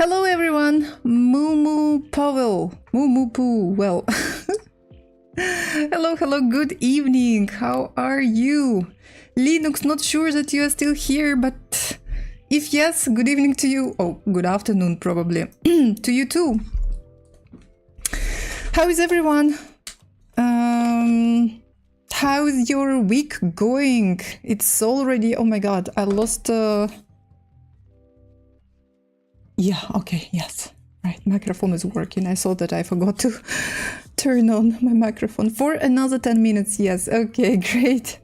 Hello everyone, Mumu Powell, Mumu Poo, well. Hello, good evening, how are you? Linux, not sure that you are still here, but if yes, good evening to you. Oh, good afternoon probably, to you too. How is everyone? How is your week going? It's already, oh my god, I lost... Yeah, okay, yes. Right, microphone is working. I saw that I forgot to turn on my microphone for another 10 minutes. Yes, okay, great.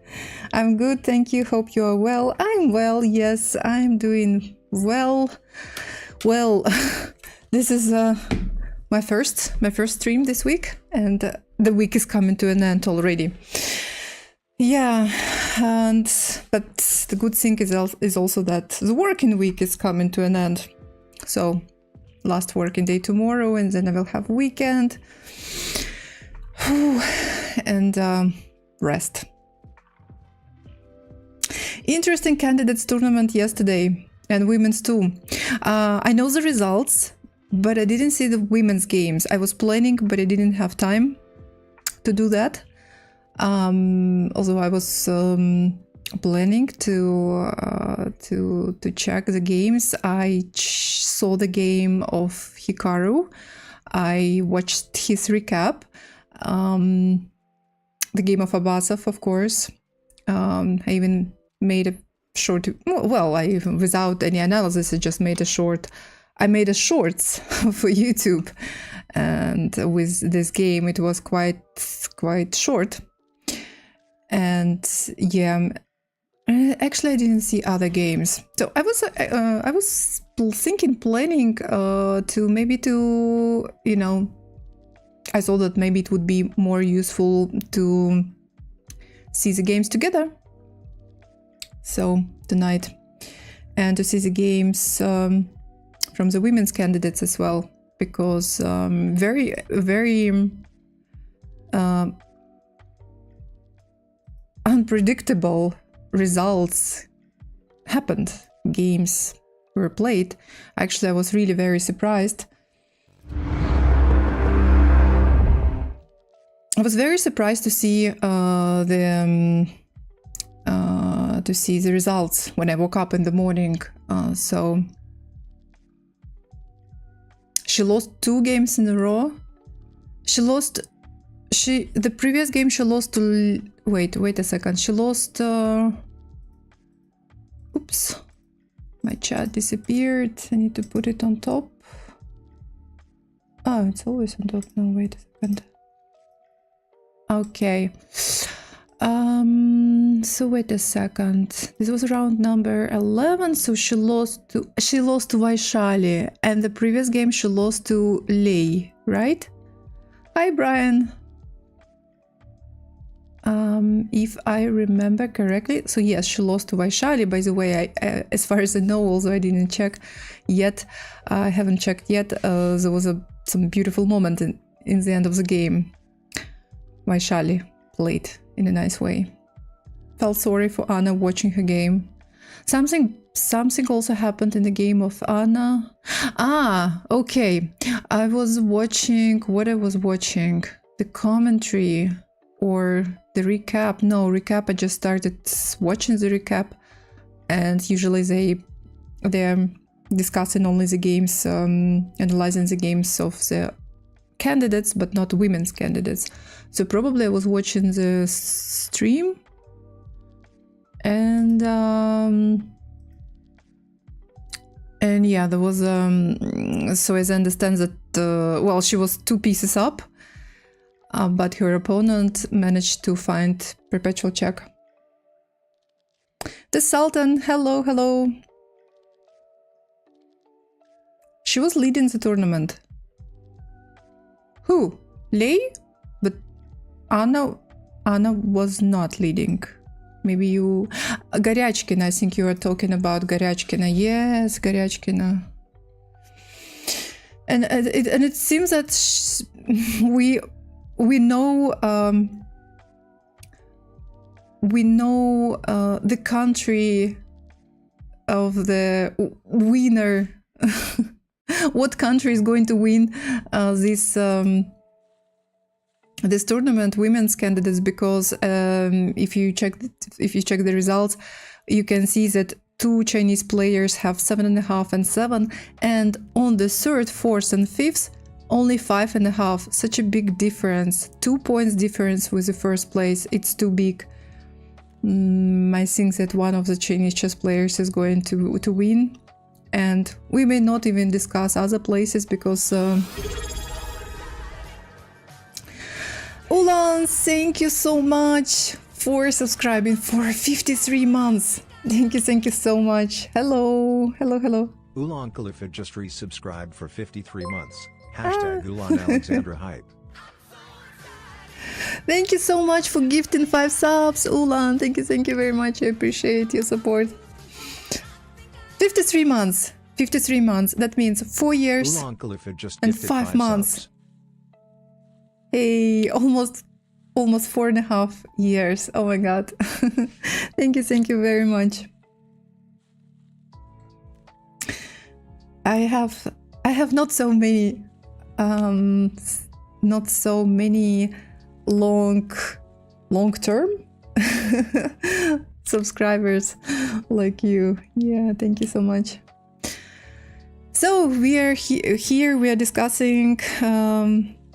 I'm good, thank you. Hope you are well. I'm well, yes, I'm doing well. Well, this is my first stream this week, and the week is coming to an end already. Yeah, but the good thing is also that the working week is coming to an end. So, last working day tomorrow, and then I will have weekend. And rest. Interesting candidates tournament yesterday, and women's too. I know the results, but I didn't see the women's games. I was planning, but I didn't have time to do that. Although I was planning to check the games. I saw the game of Hikaru. I watched his recap. The game of Abasov, of course. I even made a short. Well, I even without any analysis, I just made a short. I made a shorts for YouTube, and with this game, it was quite short. And yeah. Actually, I didn't see other games, so I was planning to you know, I thought that maybe it would be more useful to see the games together. So tonight, and to see the games from the women's candidates as well, because very unpredictable results happened. Games were played. Actually, I was really very surprised. I was very surprised to see the results when I woke up in the morning. So she lost 2 games in a row. The previous game she lost to... Wait a second. She lost... Oops. My chat disappeared. I need to put it on top. Oh, it's always on top. No, wait a second. Okay. So wait a second. This was round number 11. So she lost to Vaishali, and the previous game she lost to Lei, right? Hi, Brian. If I remember correctly, so yes, she lost to Vaishali. By the way, I as far as I know, although I didn't check yet, I haven't checked yet. There was some beautiful moment in the end of the game. Vaishali played in a nice way. Felt sorry for Anna watching her game. Something also happened in the game of Anna. Ah, okay. I was watching the commentary. Or the recap. No, recap, I just started watching the recap, and usually they're discussing only the games, analyzing the games of the candidates, but not women's candidates. So probably I was watching the stream, and yeah, there was so as I understand that well, she was 2 pieces up. But her opponent managed to find perpetual check. The Sultan, hello. She was leading the tournament. Who? Lei? But Anna was not leading. Maybe you... Горячкина, I think you are talking about Горячкина. Yes, Горячкina. And it seems that we know the country of the winner what country is going to win this tournament, women's candidates, because if you check the results, you can see that 2 Chinese players have 7.5 and 7, and on the 3rd, 4th, and 5th, only 5.5. Such a big difference. 2 points difference with the first place. It's too big. I think that one of the Chinese chess players is going to win, and we may not even discuss other places because. Ulan, thank you so much for subscribing for 53 months. Thank you so much. Hello. Ulan Khalifa just resubscribed for 53 months. Hashtag Ulan Alexandra Hype. Thank you so much for gifting 5 subs, Ulan. Thank you very much. I appreciate your support. 53 months. 53 months. That means 4 years Ulan Khalifa just and gifted 5 months. Subs. Hey, almost 4.5 years. Oh my god. Thank you very much. I have not so many long term subscribers like you. Yeah, thank you so much. So we are here we are discussing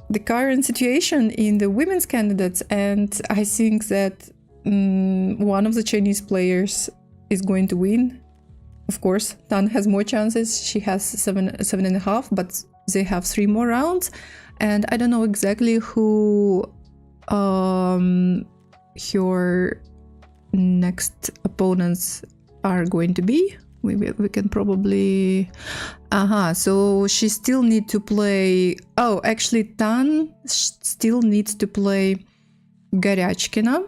the current situation in the women's candidates, and I think that one of the Chinese players is going to win. Of course, Tan has more chances. She has 7.5, but they have 3 more rounds, and I don't know exactly who her next opponents are going to be. We can probably... so she still needs to play... Oh, actually, Tan still needs to play Goryachkina.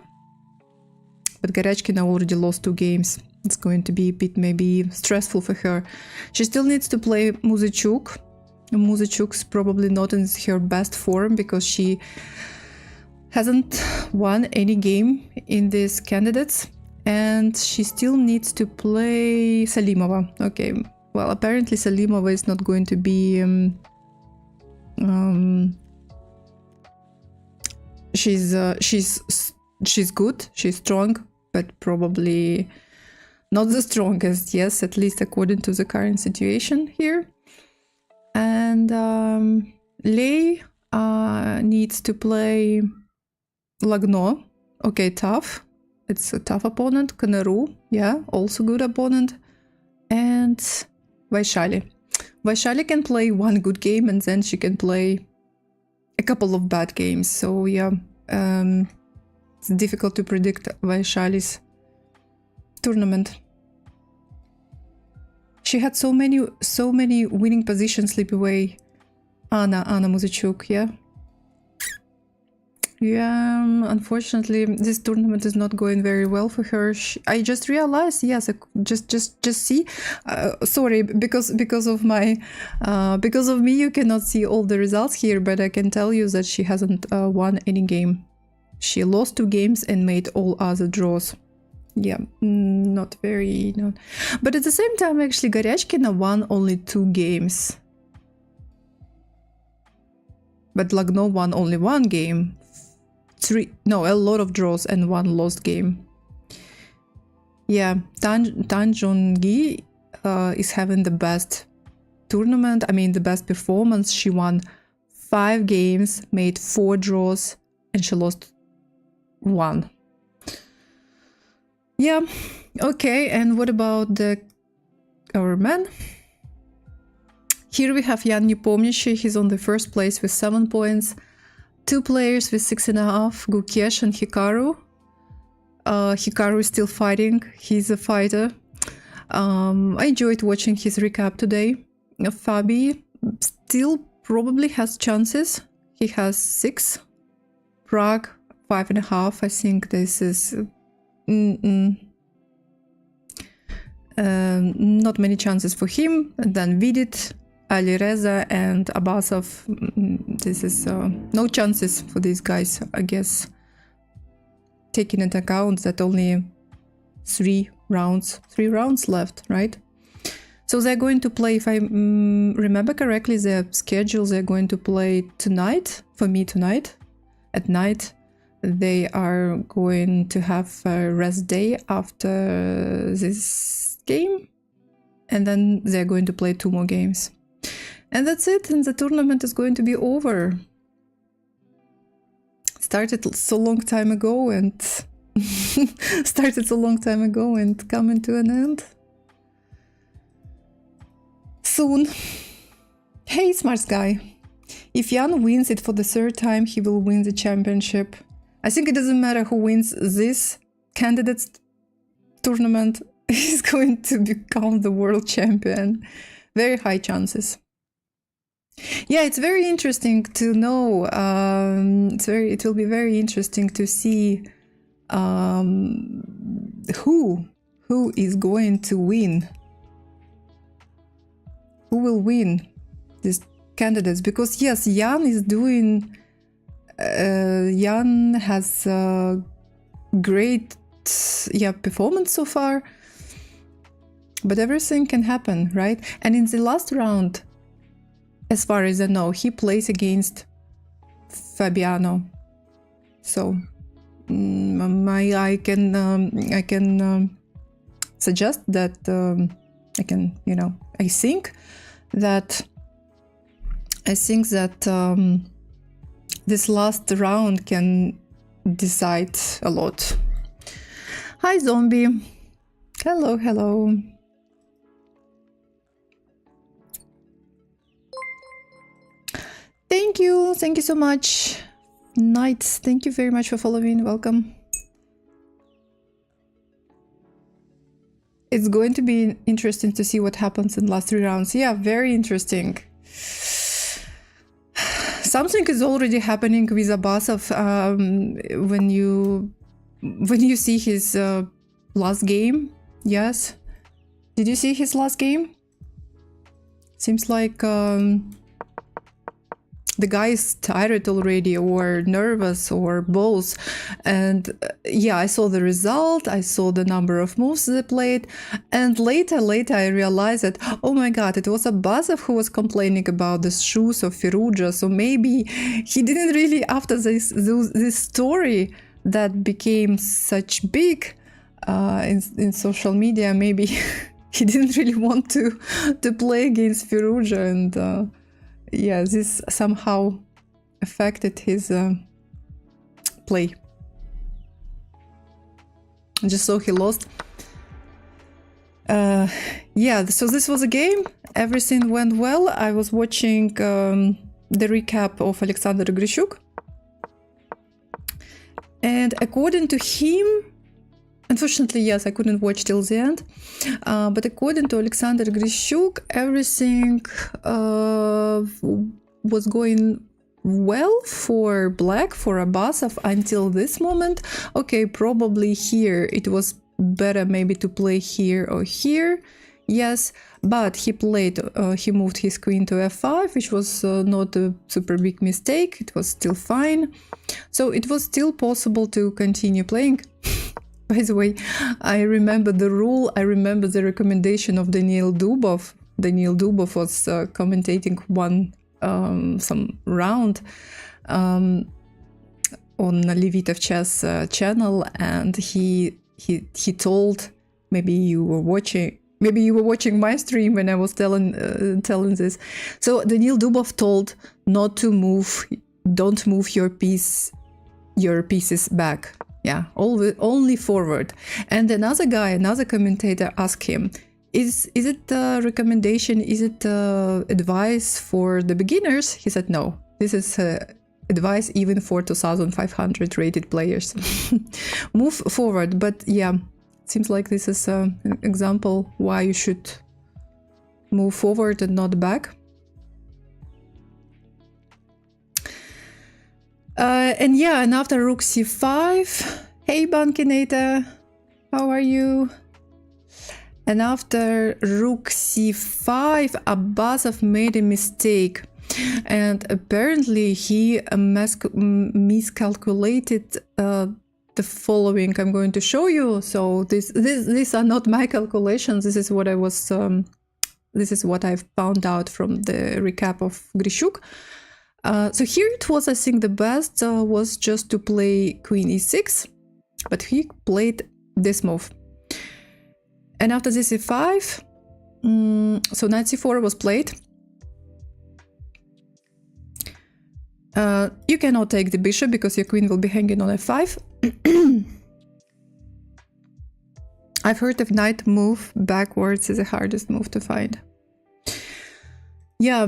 But Goryachkina already lost 2 games. It's going to be a bit maybe stressful for her. She still needs to play Muzachuk. Muzachuk's probably not in her best form because she hasn't won any game in these candidates. And she still needs to play Salimova. Okay, well, apparently Salimova is not going to be... she's good, she's strong, but probably not the strongest, yes, at least according to the current situation here. And Lei needs to play Lagno. Okay, tough. It's a tough opponent. Konaru, yeah, also good opponent. And Vaishali. Vaishali can play 1 good game and then she can play a couple of bad games. So yeah, it's difficult to predict Vaishali's tournament. She had so many winning positions slip away. Anna Muzachuk, yeah. Yeah, unfortunately, this tournament is not going very well for her. I just realized, yes, just see. Sorry, because of my, because of me, you cannot see all the results here. But I can tell you that she hasn't won any game. She lost 2 games and made all other draws. Yeah, not very. No. But at the same time, actually, Goryachkina won only 2 games. But Lagno won only 1 game. A lot of draws and 1 lost game. Yeah, Tan Zhongyi is having the best tournament, the best performance. She won 5 games, made 4 draws, and she lost 1. Yeah, okay, and what about our man? Here we have Jan Nepomniachtchi. He's on the 1st place with 7 points. 2 players with 6.5, Gukesh and Hikaru. Hikaru is still fighting. He's a fighter. I enjoyed watching his recap today. Fabi still probably has chances. He has 6. Prague, 5.5. I think this is... not many chances for him. And then Vidit, Alireza and Abbasov, this is no chances for these guys, I guess, taking into account that only 3 rounds left, right? So they're going to play, if I remember correctly, their schedule, they're going to play tonight, for me tonight, at night. They are going to have a rest day after this game, and then they're going to play 2 more games. And that's it, and the tournament is going to be over. Started so long time ago and coming to an end soon. Hey, smart guy. If Jan wins it for the 3rd time, he will win the championship. I think it doesn't matter who wins this candidates tournament, he's going to become the world champion. Very high chances. Yeah, it's very interesting to know. It will be very interesting to see who is going to win. Who will win these candidates? Because yes, Jan is doing. Jan has a great performance so far, but everything can happen, right? And in the last round, as far as I know, he plays against Fabiano. So I can suggest that I think that this last round can decide a lot. Hi, Zombie. Hello, hello. Thank you so much. Knights, thank you very much for following. Welcome. It's going to be interesting to see what happens in the last 3 rounds. Yeah, very interesting. Something is already happening with Abbasov when you see his last game. Yes, did you see his last game? Seems like the guy is tired already, or nervous, or both. And yeah, I saw the result, I saw the number of moves they played, and later I realized that, oh my god, it was Abbasov who was complaining about the shoes of Firuja. So maybe he didn't really, after this story that became such big in social media, maybe he didn't really want to play against Firuja, and yeah, this somehow affected his play. Just so he lost. Yeah, so this was a game. Everything went well. I was watching the recap of Alexander Grishuk. And according to him, unfortunately, yes, I couldn't watch till the end. But according to Alexander Grishuk, everything was going well for Black, for Abbasov until this moment. Okay, probably here it was better maybe to play here or here. Yes, but he moved his queen to f5, which was not a super big mistake. It was still fine. So it was still possible to continue playing. By the way, I remember the rule, I remember the recommendation of Daniil Dubov. Daniil Dubov was commentating some round on Levitov Chess channel, and he told, maybe you were watching my stream when I was telling this. So Daniil Dubov told not to don't move your pieces back. Yeah, only forward. And another commentator asked him, is it a recommendation? Is it advice for the beginners? He said, no, this is advice even for 2,500 rated players. Move forward. But yeah, seems like this is an example why you should move forward and not back. And after rook c5, hey Bankinator, how are you? And after rook c5, Abbasov made a mistake, and apparently he miscalculated the following. I'm going to show you. So these are not my calculations. This is what I was This is what I've found out from the recap of Grishuk. So here it was, I think the best was just to play queen e6, but he played this move. And after this e5, so knight c4 was played. You cannot take the bishop because your queen will be hanging on f5. I've heard of knight move backwards is the hardest move to find. Yeah,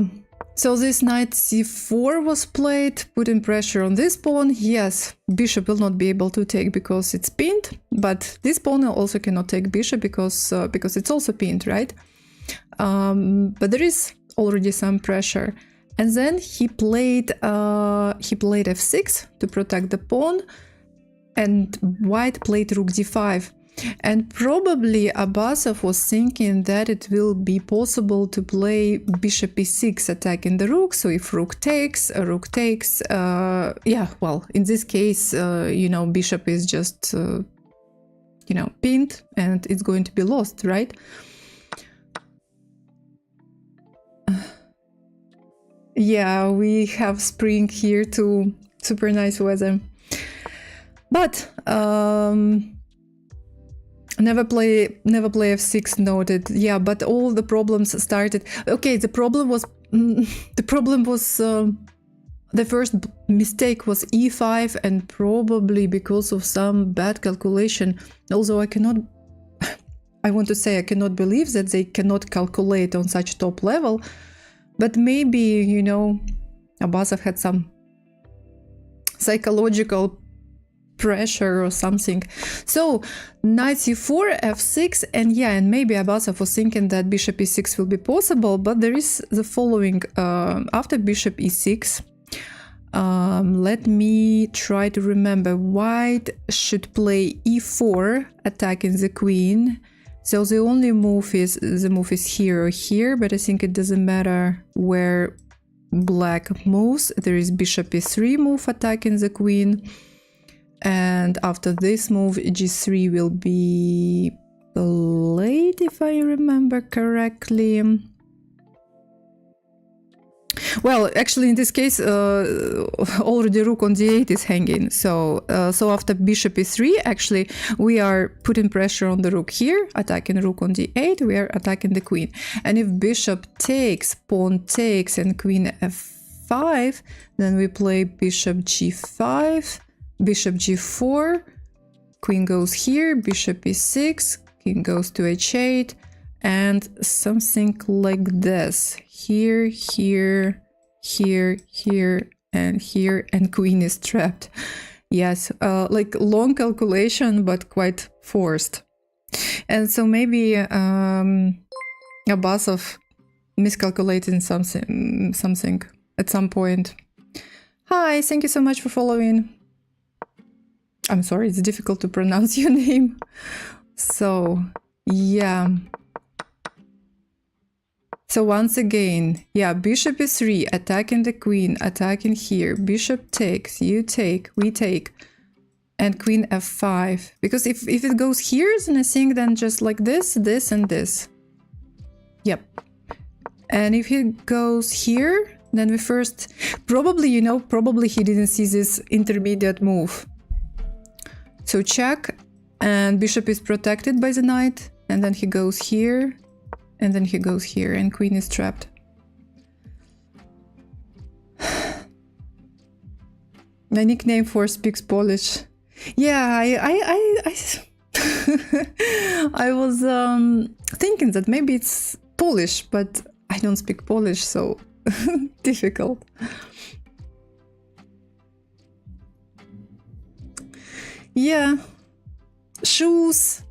so this knight c4 was played, putting pressure on this pawn. Yes, bishop will not be able to take because it's pinned, but this pawn also cannot take bishop because it's also pinned, right? But there is already some pressure. And then he played f6 to protect the pawn, and white played rook d5. And probably Abasov was thinking that it will be possible to play bishop e6 attacking the rook. So if rook takes, yeah, well, in this case, bishop is just, pinned and it's going to be lost, right? Yeah, we have spring here too. Super nice weather. But never play f6 noted. Yeah, but all the problems started. Okay, the problem was the first mistake was e5, and probably because of some bad calculation. Although I want to say I cannot believe that they cannot calculate on such top level. But maybe, Abasov had some psychological pressure or something. So, knight c4, f6, and maybe Abasov was thinking that bishop e6 will be possible, but there is the following. After bishop e6, let me try to remember. White should play e4, attacking the queen. So the only move is here or here, but I think it doesn't matter where black moves. There is bishop e3 move attacking the queen, and after this move g3 will be played, if I remember correctly. Well, actually, in this case, already rook on d8 is hanging. So after bishop e3, actually, we are putting pressure on the rook here, attacking rook on d8. We are attacking the queen. And if bishop takes, pawn takes, and queen f5, then we play bishop g5, bishop g4, queen goes here, bishop e6, king goes to h8, and something like this. Here, here, here, here, and here, and queen is trapped. Yes, like long calculation, but quite forced. And so maybe Abasov miscalculating something at some point. Hi, thank you so much for following. I'm sorry, it's difficult to pronounce your name. So, yeah. So once again, bishop e3, attacking the queen, attacking here, bishop takes, you take, we take, and queen f5. Because if it goes here, then I think then just like this, this, and this. Yep. And if he goes here, then we first, probably he didn't see this intermediate move. So check, and bishop is protected by the knight, and then he goes here, and then he goes here, and queen is trapped. My nickname for speaks Polish. Yeah, I was thinking that maybe it's Polish, but I don't speak Polish, so difficult. Yeah, shoes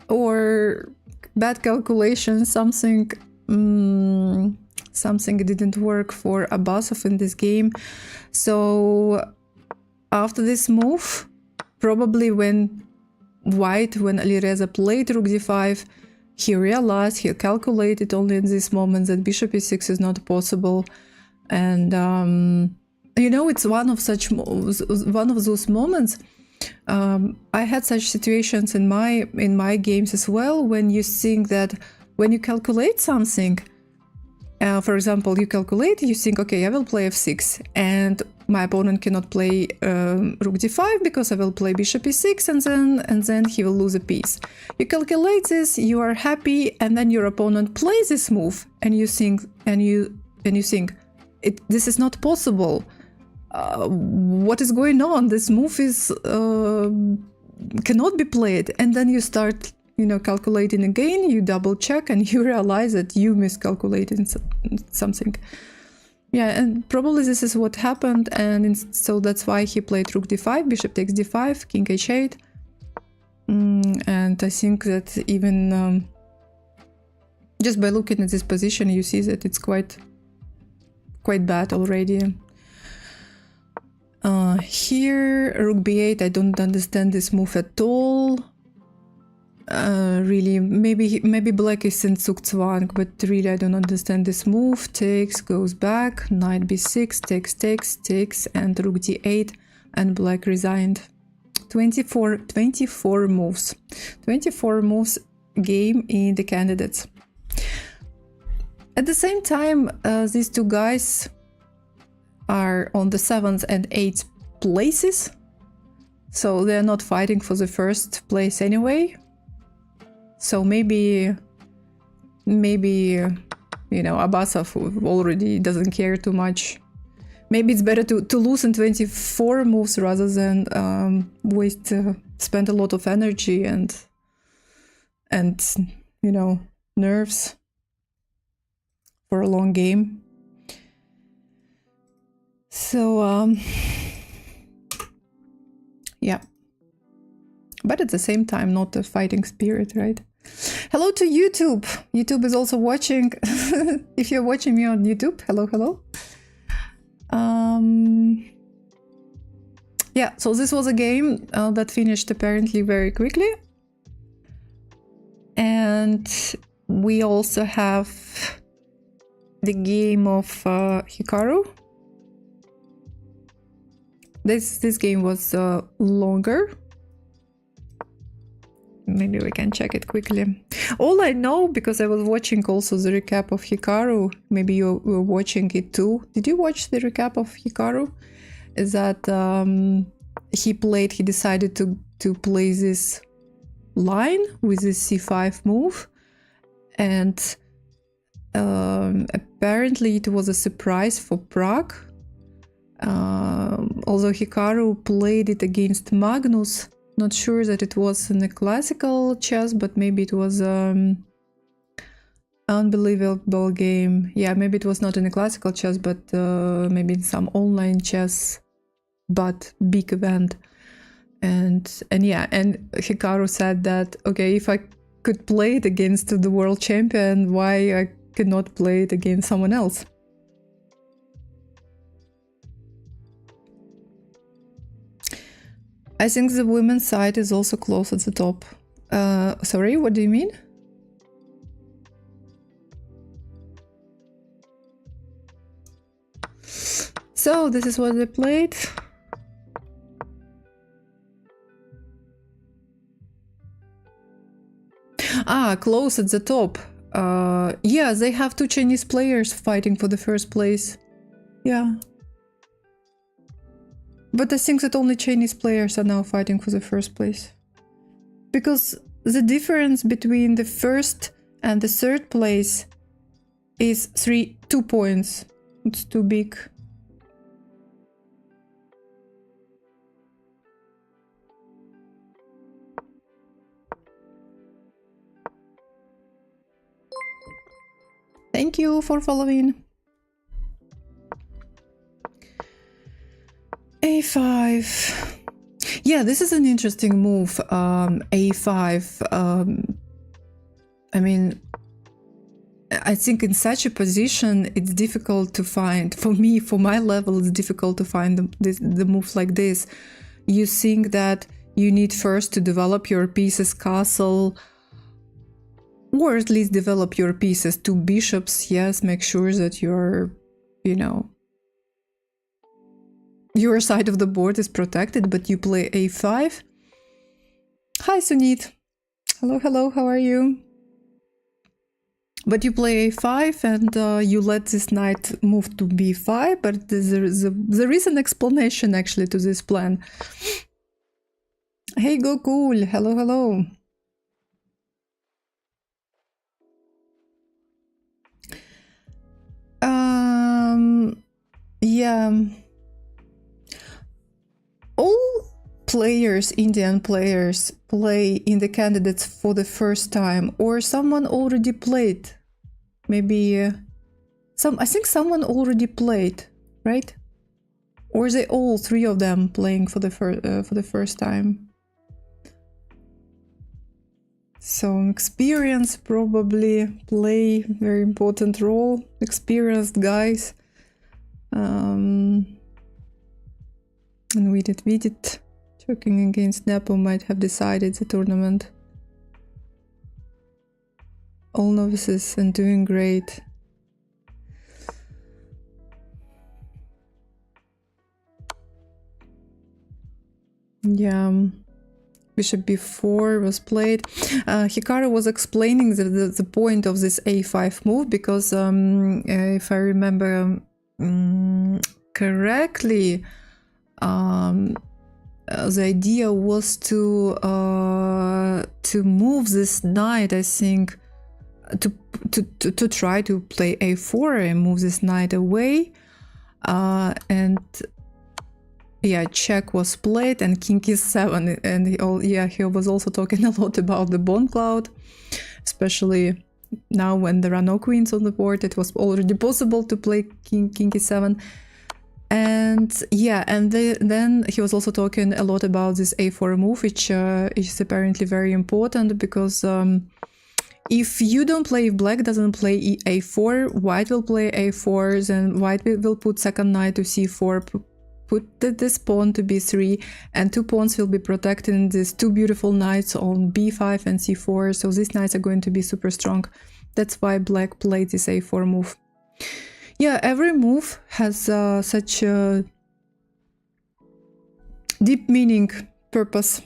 or bad calculation, something didn't work for Abasov in this game. So after this move, probably when Alireza played rook d5, he realized, he calculated only in this moment that bishop e6 is not possible. And it's one of those moments. I had such situations in my games as well, when you think that when you calculate something, for example, you calculate, you think, okay, I will play f6, and my opponent cannot play rook d5 because I will play bishop e6, and then he will lose a piece. You calculate this, you are happy, and then your opponent plays this move, and you think, this is not possible. What is going on? This move is cannot be played, and then you start, calculating again. You double check, and you realize that you miscalculated something. Yeah, and probably this is what happened, and so that's why he played rook d5, bishop takes d5, king h8, and I think that even just by looking at this position, you see that it's quite bad already. Here, rook b8, I don't understand this move at all. Really, maybe black is in Zugzwang, but really I don't understand this move. Takes, goes back, knight b6, takes, and rook d8, and black resigned. 24 moves. 24 moves game in the candidates. At the same time, these two guys are on the 7th and 8th places, so they're not fighting for the first place anyway. So maybe Abasov already doesn't care too much. Maybe it's better to lose in 24 moves rather than spend a lot of energy and nerves for a long game. So yeah, but at the same time, not a fighting spirit, right? Hello to YouTube. YouTube is also watching. If you're watching me on YouTube, hello. Yeah, so this was a game that finished apparently very quickly. And we also have the game of Hikaru. This game was longer. Maybe we can check it quickly. All I know, because I was watching also the recap of Hikaru, maybe you were watching it too. Did you watch the recap of Hikaru? Is that he decided to play this line with this c5 move, and apparently it was a surprise for Prague. Although Hikaru played it against Magnus, not sure that it was in the classical chess, but maybe it was unbelievable game. Yeah, maybe it was not in the classical chess, but maybe in some online chess, but big event. And Hikaru said that, okay, if I could play it against the world champion, why I cannot play it against someone else? I think the women's side is also close at the top. Sorry, what do you mean? So this is what they played. Close at the top. Yeah, they have two Chinese players fighting for the first place. Yeah. But I think that only Chinese players are now fighting for the first place. Because the difference between the first and the third place is 2 points. It's too big. Thank you for following. A5. Yeah, this is an interesting move. A5. I mean, I think in such a position, it's difficult to find. For me, for my level, it's difficult to find the move like this. You think that you need first to develop your piece's castle, or at least develop your pieces. Two bishops, yes, make sure that your side of the board is protected, but you play a5. Hi, Sunit. Hello, how are you? But you play a5 and you let this knight move to b5, but there is an explanation actually to this plan. Hey, go cool. Hello, hello. Yeah. All players, Indian players, play in the candidates for the first time, or someone already played. Maybe I think someone already played, right? Or is it all three of them playing for the first time? So experience probably play very important role. Experienced guys. And we did. Checking against Nepo might have decided the tournament. All novices and doing great. Yeah. Bishop b4 was played. Hikaru was explaining the point of this a5 move because if I remember correctly, the idea was to move this knight, I think, to try to play a4 and move this knight away, and yeah, check was played and king e7, and he was also talking a lot about the bone cloud, especially now when there are no queens on the board. It was already possible to play king e7. And yeah, and then he was also talking a lot about this a4 move, which is apparently very important because if you don't play, if black doesn't play a4, white will play a4, then white will put second knight to c4, put this pawn to b3, and two pawns will be protecting these two beautiful knights on b5 and c4, so these knights are going to be super strong. That's why black played this a4 move. Yeah, every move has such a deep meaning, purpose.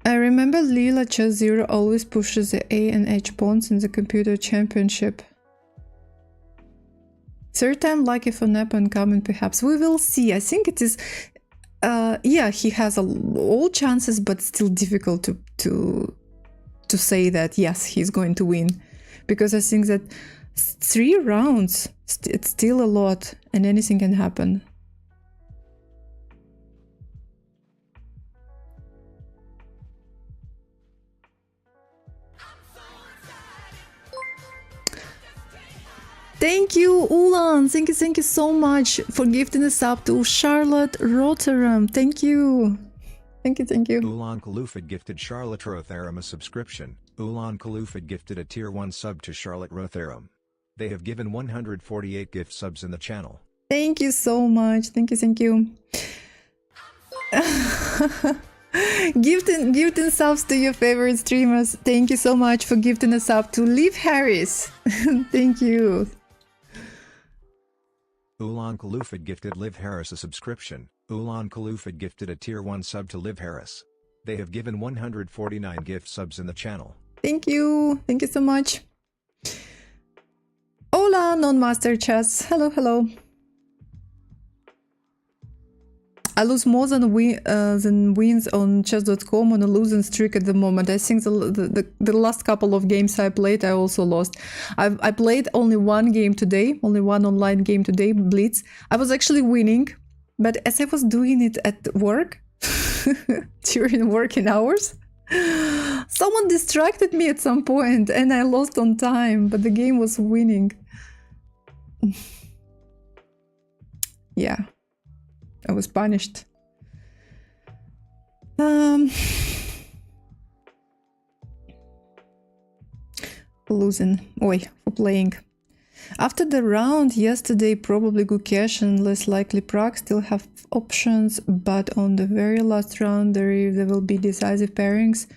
I remember Leela Chess Zero always pushes the A and H pawns in the computer championship. Third time lucky for Nepo and coming, perhaps. We will see. I think it is... yeah, he has all chances, but still difficult to say that, yes, he's going to win. Because I think that 3 rounds, it's still a lot, and anything can happen. Thank you, Ulan. Thank you so much for gifting a sub to Charlotte Rotterdam. Thank you. Thank you. Ulan Kalufid gifted Charlotte Rotterdam a subscription. Ulan Kalufid gifted a tier 1 sub to Charlotte Rotterdam. They have given 148 gift subs in the channel. Thank you so much. Thank you. Gifting subs to your favorite streamers. Thank you so much for gifting a sub to Liv Harris. Thank you. Ulan Kalufid gifted Liv Harris a subscription. Ulan Kalufid gifted a tier 1 sub to Liv Harris. They have given 149 gift subs in the channel. Thank you so much. Hola, non-master chess. Hello. I lose more than wins on chess.com on a losing streak at the moment. I think the last couple of games I played, I also lost. I played only one game today, only one online game today, Blitz. I was actually winning, but as I was doing it at work, during working hours, someone distracted me at some point and I lost on time, but the game was winning. Yeah. I was punished. Losing. For playing. After the round yesterday, probably Gukesh and less likely Prague still have options, but on the very last round there will be decisive pairings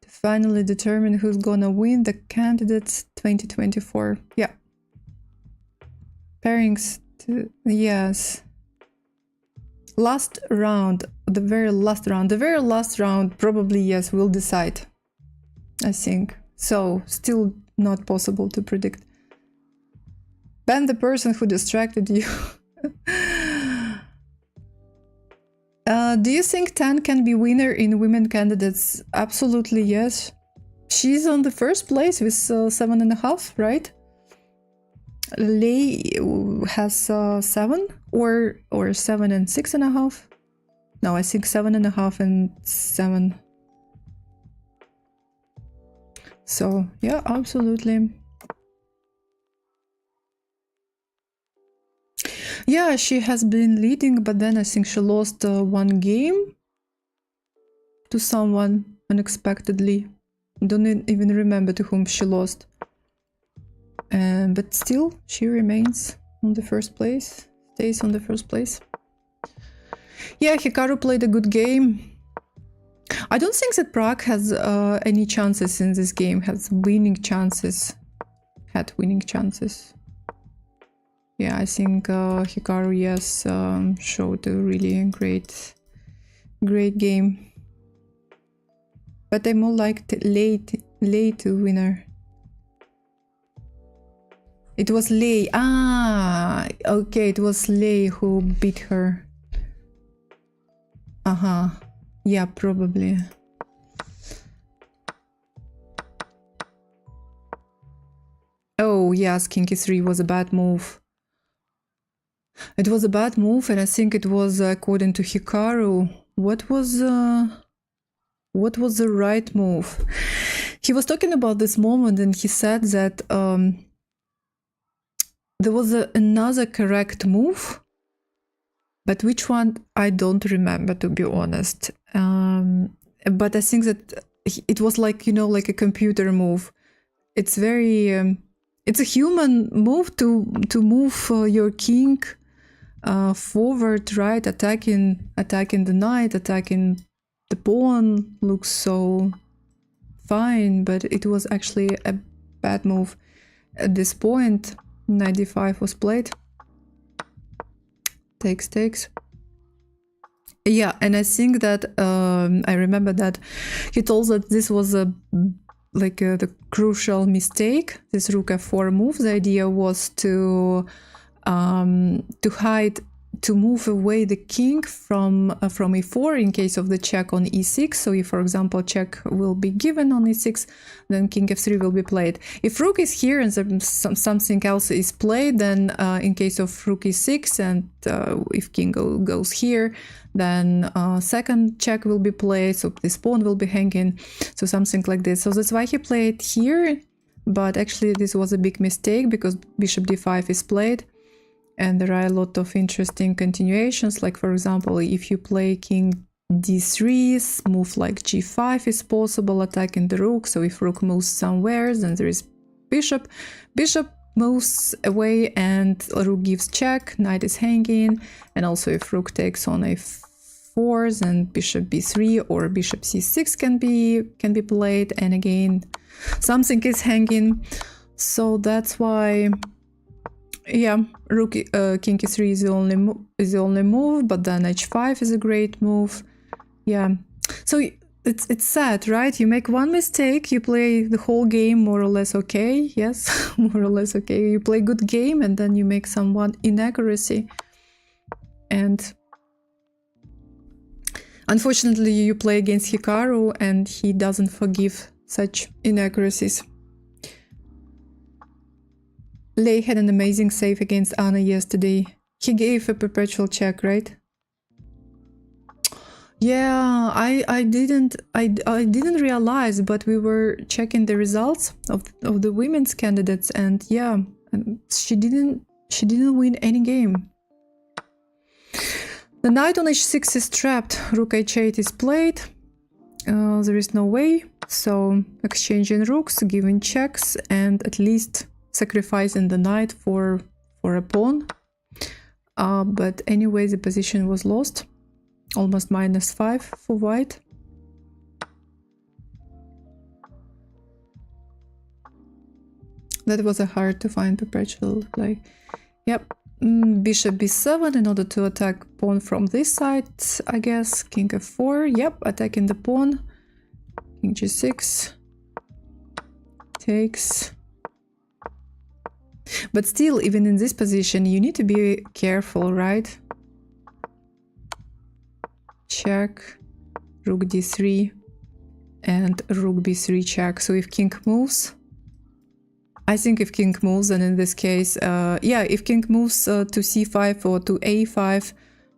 to finally determine who's gonna win the candidates 2024. Yeah. Pairings to... yes. Last round, the very last round, probably, yes, will decide, I think. So, still not possible to predict. Ban the person who distracted you. Do you think Tan can be winner in women candidates? Absolutely, yes. She's on the first place with 7.5, right? Lei has 7 or 7 and 6.5. No, I think 7.5 and 7. So yeah, absolutely. Yeah, she has been leading, but then I think she lost one game to someone unexpectedly. Don't even remember to whom she lost. But still, she remains on the first place, stays on the first place. Yeah, Hikaru played a good game. I don't think that Prague has any chances in this game, had winning chances. Yeah, I think Hikaru, yes, showed a really great game. But I more liked late winner. It was Lei. Ah, okay, it was Lei who beat her. Yeah, probably. Oh, yes, King E3 was a bad move. It was a bad move, and I think it was according to Hikaru. What was the right move? He was talking about this moment, and he said that there was another correct move, but which one I don't remember, to be honest. But I think that it was like, you know, like a computer move. It's very it's a human move to move your king forward, right? Attacking the knight, attacking the pawn looks so fine, but it was actually a bad move. At this point, knight d5 was played. Takes. Yeah, and I think that I remember that he told that this was the crucial mistake. This rook f4 move. The idea was to hide, to move away the king from e4 in case of the check on e6. So if, for example, check will be given on e6, then king f3 will be played. If rook is here and something else is played, then in case of rook e6 and if king goes here, then second check will be played, so this pawn will be hanging, so something like this. So that's why he played here, but actually this was a big mistake because bishop d5 is played. And there are a lot of interesting continuations, like for example, if you play king d3, move like g5 is possible, attacking the rook. So if rook moves somewhere, then there is bishop moves away and rook gives check, knight is hanging, and also if rook takes on a4, then bishop b3 or bishop c6 can be played, and again something is hanging. So that's why, yeah, rook king e3 is the only move, but then h5 is a great move. Yeah, so it's sad, right? You make one mistake, you play the whole game more or less okay. Yes, more or less okay. You play good game, and then you make some inaccuracy, and unfortunately you play against Hikaru, and he doesn't forgive such inaccuracies. Lei had an amazing save against Anna yesterday. He gave a perpetual check, right? Yeah, I didn't realize, but we were checking the results of the women's candidates, and yeah, she didn't win any game. The knight on h6 is trapped. Rook h8 is played. There is no way, so exchanging rooks, giving checks, and at least sacrificing the knight for a pawn. But anyway, the position was lost. Almost -5 for white. That was a hard to find perpetual play. Yep. Bishop b7 in order to attack pawn from this side, I guess. King f4, yep, attacking the pawn. King g6. Takes. But still, even in this position, you need to be careful, right? Check, rook d3, and rook b3 check. So if king moves, I think if king moves, and in this case, yeah, if king moves to c5 or to a5,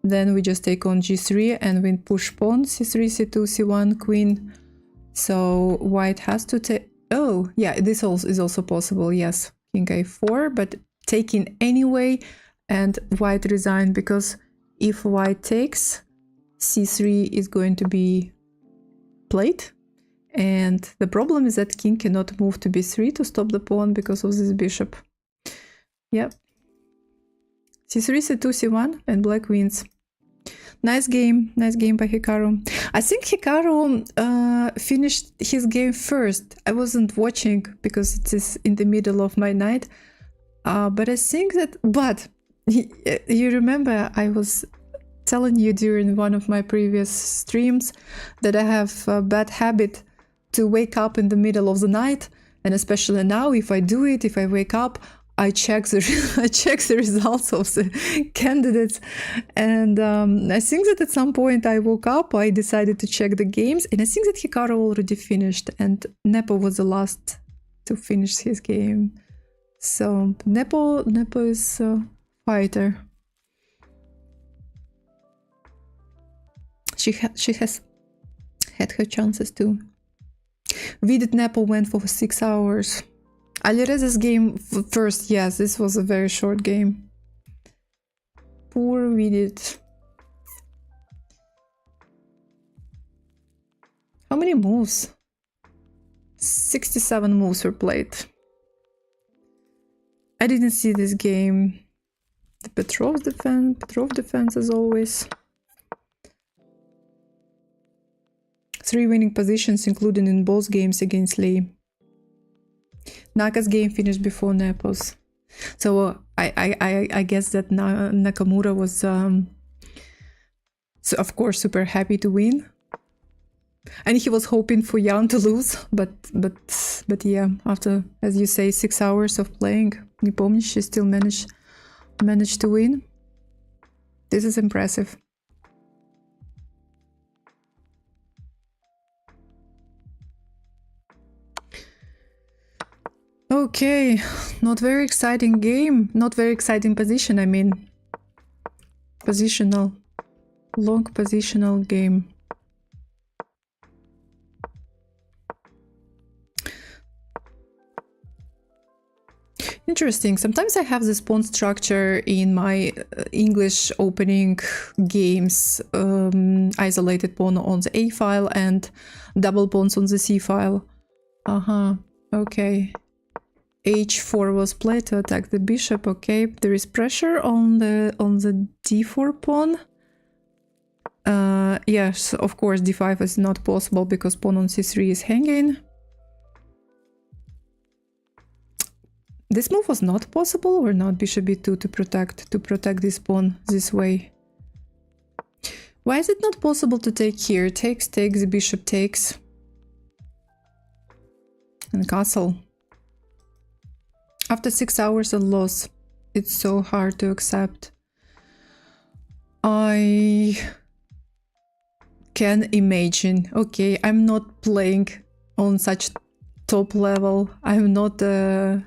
then we just take on g3 and we push pawn, c3, c2, c1, queen. So white has to take, oh, yeah, this also is also possible, yes. King a4, but taking anyway, and white resign, because if white takes, c3 is going to be played. And the problem is that king cannot move to b3 to stop the pawn because of this bishop. Yep. c3, c2, c1, and black wins. Nice game by Hikaru. I think Hikaru finished his game first. I wasn't watching because it is in the middle of my night. But I think that, you remember I was telling you during one of my previous streams that I have a bad habit to wake up in the middle of the night, and especially now, if I do it, if I wake up, I check the results of the candidates, and I think that at some point I woke up, I decided to check the games, and I think that Hikaru already finished, and Nepo was the last to finish his game. So Nepo is a fighter. She has had her chances too. Vidit Nepo went for 6 hours. Alireza's game first, yes, this was a very short game. Poor Vidit. How many moves? 67 moves were played. I didn't see this game. The Petrov defense as always. 3 winning positions, including in both games against Lee. Naka's game finished before Nepo's. So I guess that Nakamura was, so of course, super happy to win. And he was hoping for Jan to lose, but yeah, after, as you say, 6 hours of playing, Nepomniachtchi, she still managed to win. This is impressive. Okay, not very exciting game, not very exciting position, I mean. Positional, long positional game. Interesting. Sometimes I have this pawn structure in my English opening games, isolated pawn on the A file and double pawns on the C file. Okay. H4 was played to attack the bishop. Okay, there is pressure on the D4 pawn. Yes, of course, D5 is not possible because pawn on C3 is hanging. This move was not possible or not? Bishop b2 to protect this pawn this way. Why is it not possible to take here? Takes, the bishop takes. And castle. After 6 hours of loss, it's so hard to accept. I can imagine. Okay, I'm not playing on such top level. I'm not a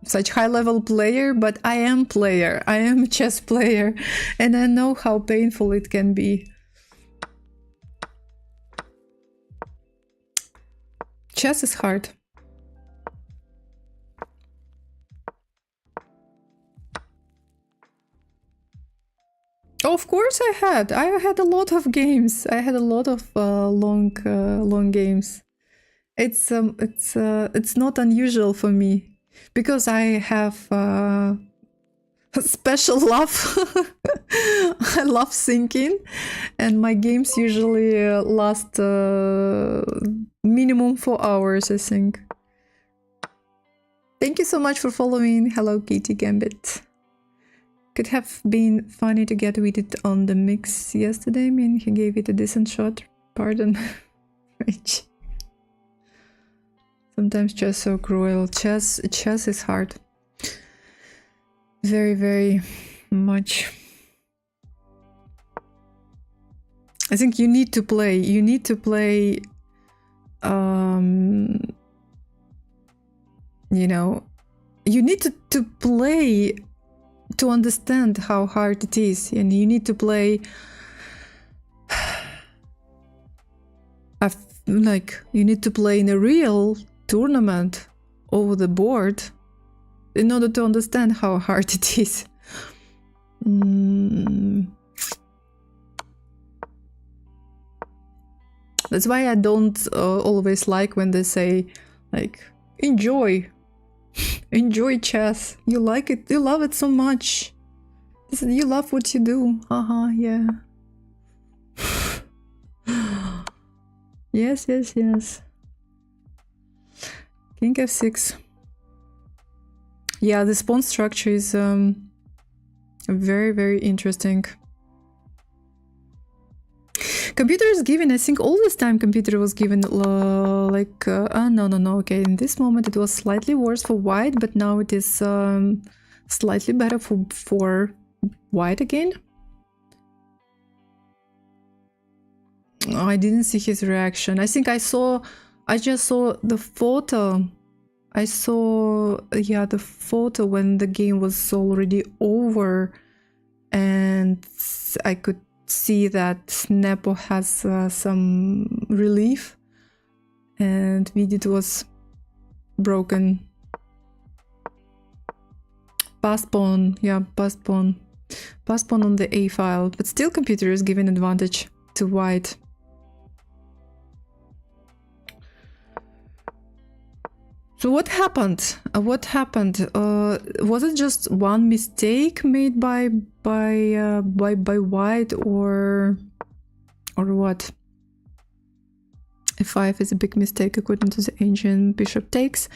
such high level player, but I am player. I am a chess player, and I know how painful it can be. Chess is hard. Of course I had a lot of games. I had a lot of long games. It's not unusual for me because I have a special love. I love thinking, and my games usually last minimum 4 hours, I think. Thank you so much for following. Hello, Kitty Gambit. Could have been funny to get with it on the mix yesterday. I mean, he gave it a decent shot. Pardon. Rage. Sometimes chess so cruel. Chess is hard. Very, very much. I think you need to play. You need to play. You know, you need to play to understand how hard it is, and you need to play. Like, you need to play in a real tournament over the board in order to understand how hard it is. That's why I don't always like when they say, like, enjoy chess. You like it, you love it so much. You love what you do. Haha, yeah. Yes. King f6. Yeah, the pawn structure is very, very interesting. Computer is given, I think all this time computer was given no, okay, in this moment it was slightly worse for white, but now it is slightly better for white again. Oh, I didn't see his reaction. I think I just saw the photo. I saw, yeah, the photo when the game was already over, and I could see that Nepo has some relief, and Vidit was broken. Pass pawn, yeah, pass pawn on the A file, but still computer is giving advantage to white. So what happened? Was it just one mistake made by white, or what? F5 is a big mistake according to the engine. Bishop takes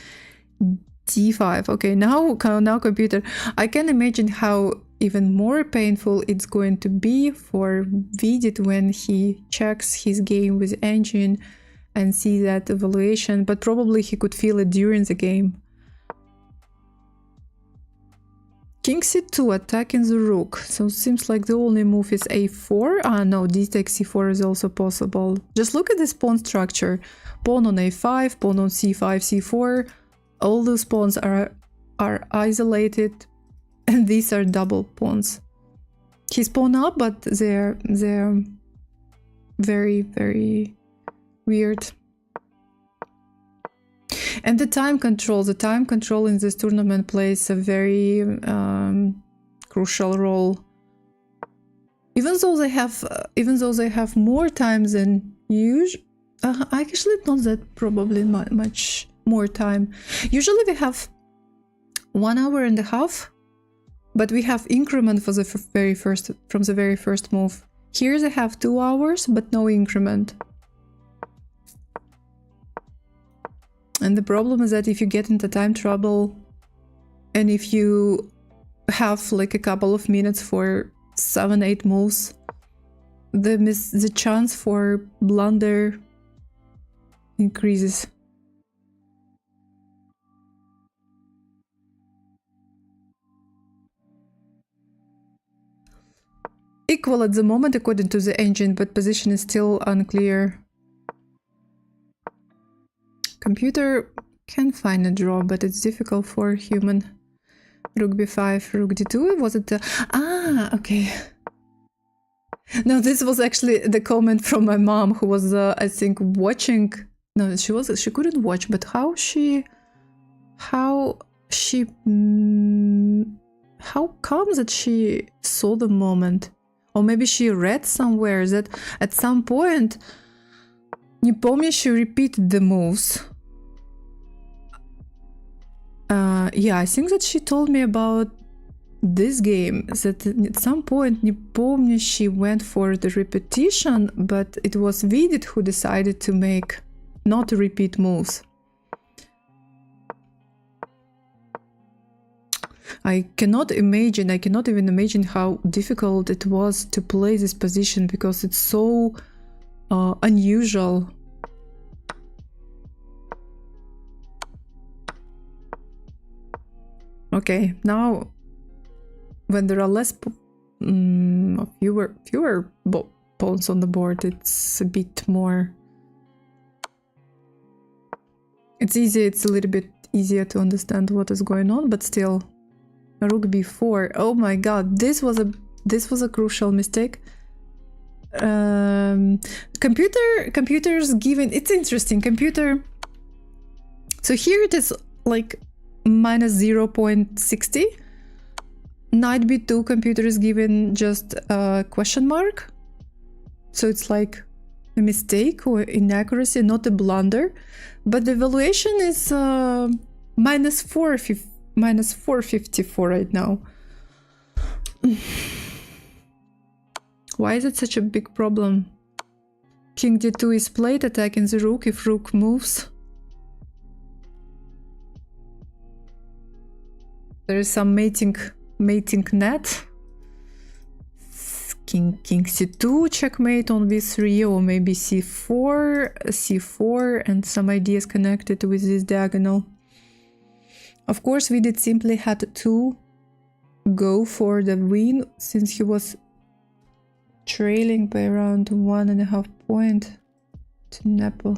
d5. Okay, now computer. I can imagine how even more painful it's going to be for Vidit when he checks his game with engine and see that evaluation, but probably he could feel it during the game. King c2 attacking the rook. So it seems like the only move is a4. Ah no, d takes c4 is also possible. Just look at this pawn structure. Pawn on a5, pawn on c5, c4. All those pawns are isolated, and these are double pawns. He's pawn up, but they're very, very weird. And the time control in this tournament plays a very crucial role. Even though they have more time than usual, actually not that probably much more time. Usually we have 1 hour and a half, but we have increment for the very first move. Here they have 2 hours, but no increment. And the problem is that if you get into time trouble, and if you have like a couple of minutes for 7-8 moves, the chance for blunder increases. Equal at the moment according to the engine, but position is still unclear. Computer can find a draw, but it's difficult for human. Rook b5, rook d2. Was it okay. No, this was actually the comment from my mom, who was I think watching. No, she couldn't watch, but how comes that she saw the moment, or maybe she read somewhere that at some point не помню, she repeated the moves. Yeah, I think that she told me about this game, that at some point, не помню, she went for the repetition, but it was Vidit who decided to not to repeat moves. I cannot even imagine how difficult it was to play this position because it's so unusual. Okay, now when there are fewer pawns on the board, it's a bit more. It's a little bit easier to understand what is going on, but still, rook b4. Oh my god, this was a crucial mistake. Computers given, it's interesting. Computer. So here it is like minus 0.60. Knight b2, computer is given just a question mark. So it's like a mistake or inaccuracy, not a blunder. But the evaluation is minus 454 right now. Why is it such a big problem? King d2 is played, attacking the rook if rook moves. There is some mating net. King c2, checkmate on b3, or maybe c4, and some ideas connected with this diagonal. Of course, Vidit simply had to go for the win since he was trailing by around 1.5 points to Nepal.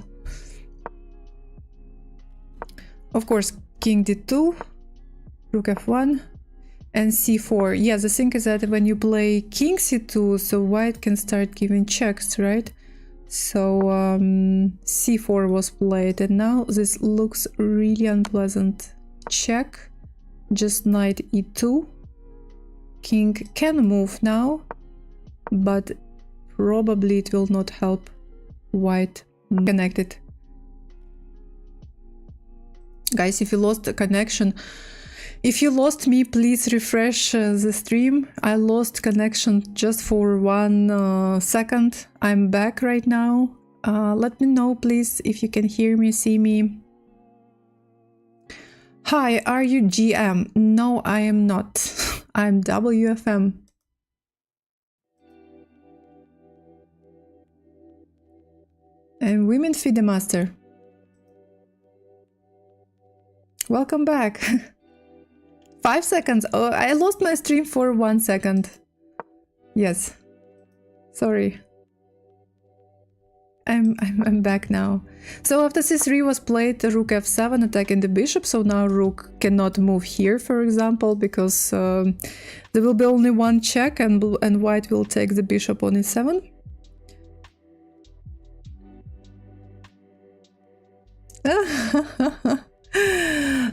Of course, king d2, rook f1, and c4. Yeah, the thing is that when you play king c2, so white can start giving checks, right? So c4 was played, and now this looks really unpleasant. Check, just knight e2. King can move now, but probably it will not help white connect it. Guys, if you lost the connection, if you lost me, please refresh the stream. I lost connection just for 1 second. I'm back right now. Let me know, please, if you can hear me, see me. Hi, are you GM? No, I am not. I'm WFM. And Women FIDE Master. Welcome back. 5 seconds. Oh, I lost my stream for 1 second. Yes. Sorry. I'm back now. So after c3 was played, the rook f7 attacking the bishop. So now rook cannot move here, for example, because there will be only one check, and white will take the bishop on e7.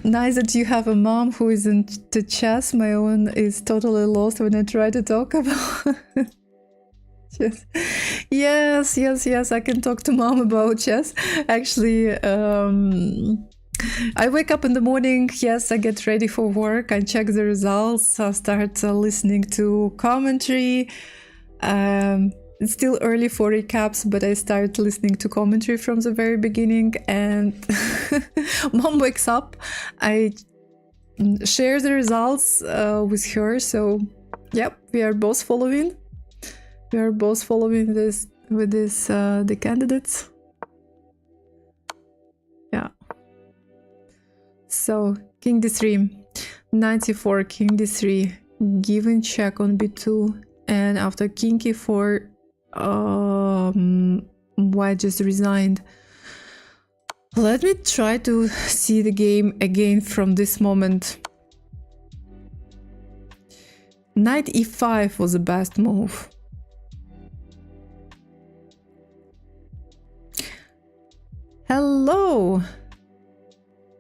Nice that you have a mom who is into chess. My own is totally lost when I try to talk about chess. Yes, I can talk to mom about chess. Actually, I wake up in the morning, yes, I get ready for work, I check the results, I start listening to commentary. It's still early for recaps, but I start listening to commentary from the very beginning, and mom wakes up. I share the results with her, so yep, we are both following. We are both following this with the candidates. Yeah. So king d3, knight c4, king d3, given check on b2, and after king e4, white just resigned. Let me try to see the game again from this moment. Knight e5 was the best move. Hello!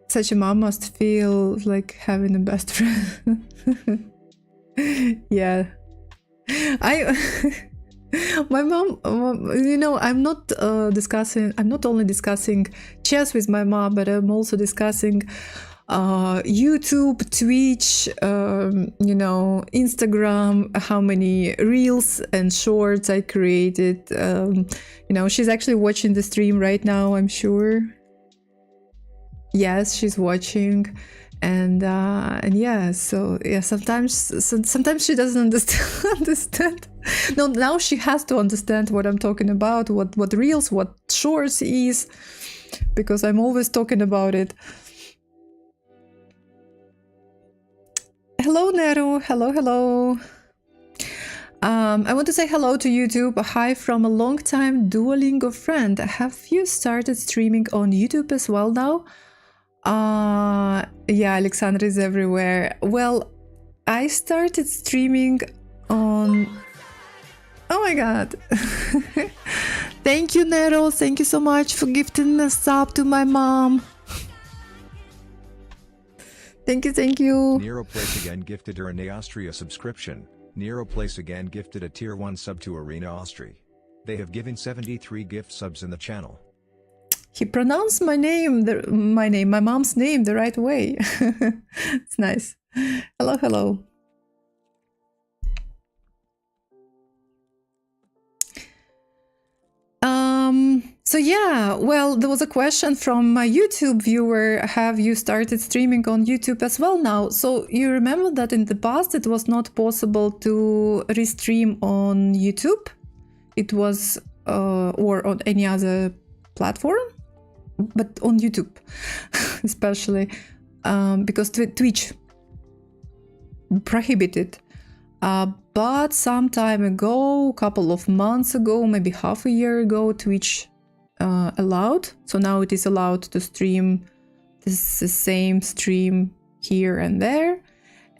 Such a mom must feel like having a best friend. Yeah. My mom, you know, I'm not only discussing chess with my mom, but I'm also discussing YouTube, Twitch, you know, Instagram, how many reels and shorts I created. You know, she's actually watching the stream right now, I'm sure. Yes, she's watching. And yeah, so yeah, sometimes she doesn't understand. No, now she has to understand what I'm talking about, what reels, what shorts is, because I'm always talking about it. Hello, Nero. Hello. I want to say hello to YouTube. Hi from a long-time Duolingo friend. Have you started streaming on YouTube as well now? Yeah, Alexandra is everywhere. Well, I started streaming on... Oh my god. Thank you, Nero. Thank you so much for gifting a sub to my mom. Thank you. Nero Place again gifted Arena Austria subscription. Nero Place again gifted a tier 1 sub to Arena Austria. They have given 73 gift subs in the channel. He pronounced my mom's name the right way. It's nice. Hello. So yeah, well, there was a question from my YouTube viewer. Have you started streaming on YouTube as well now? So you remember that in the past it was not possible to restream on YouTube. It was or on any other platform, but on YouTube especially, because Twitch prohibited. But some time ago, a couple of months ago, maybe half a year ago, Twitch allowed. So now it is allowed to stream the same stream here and there.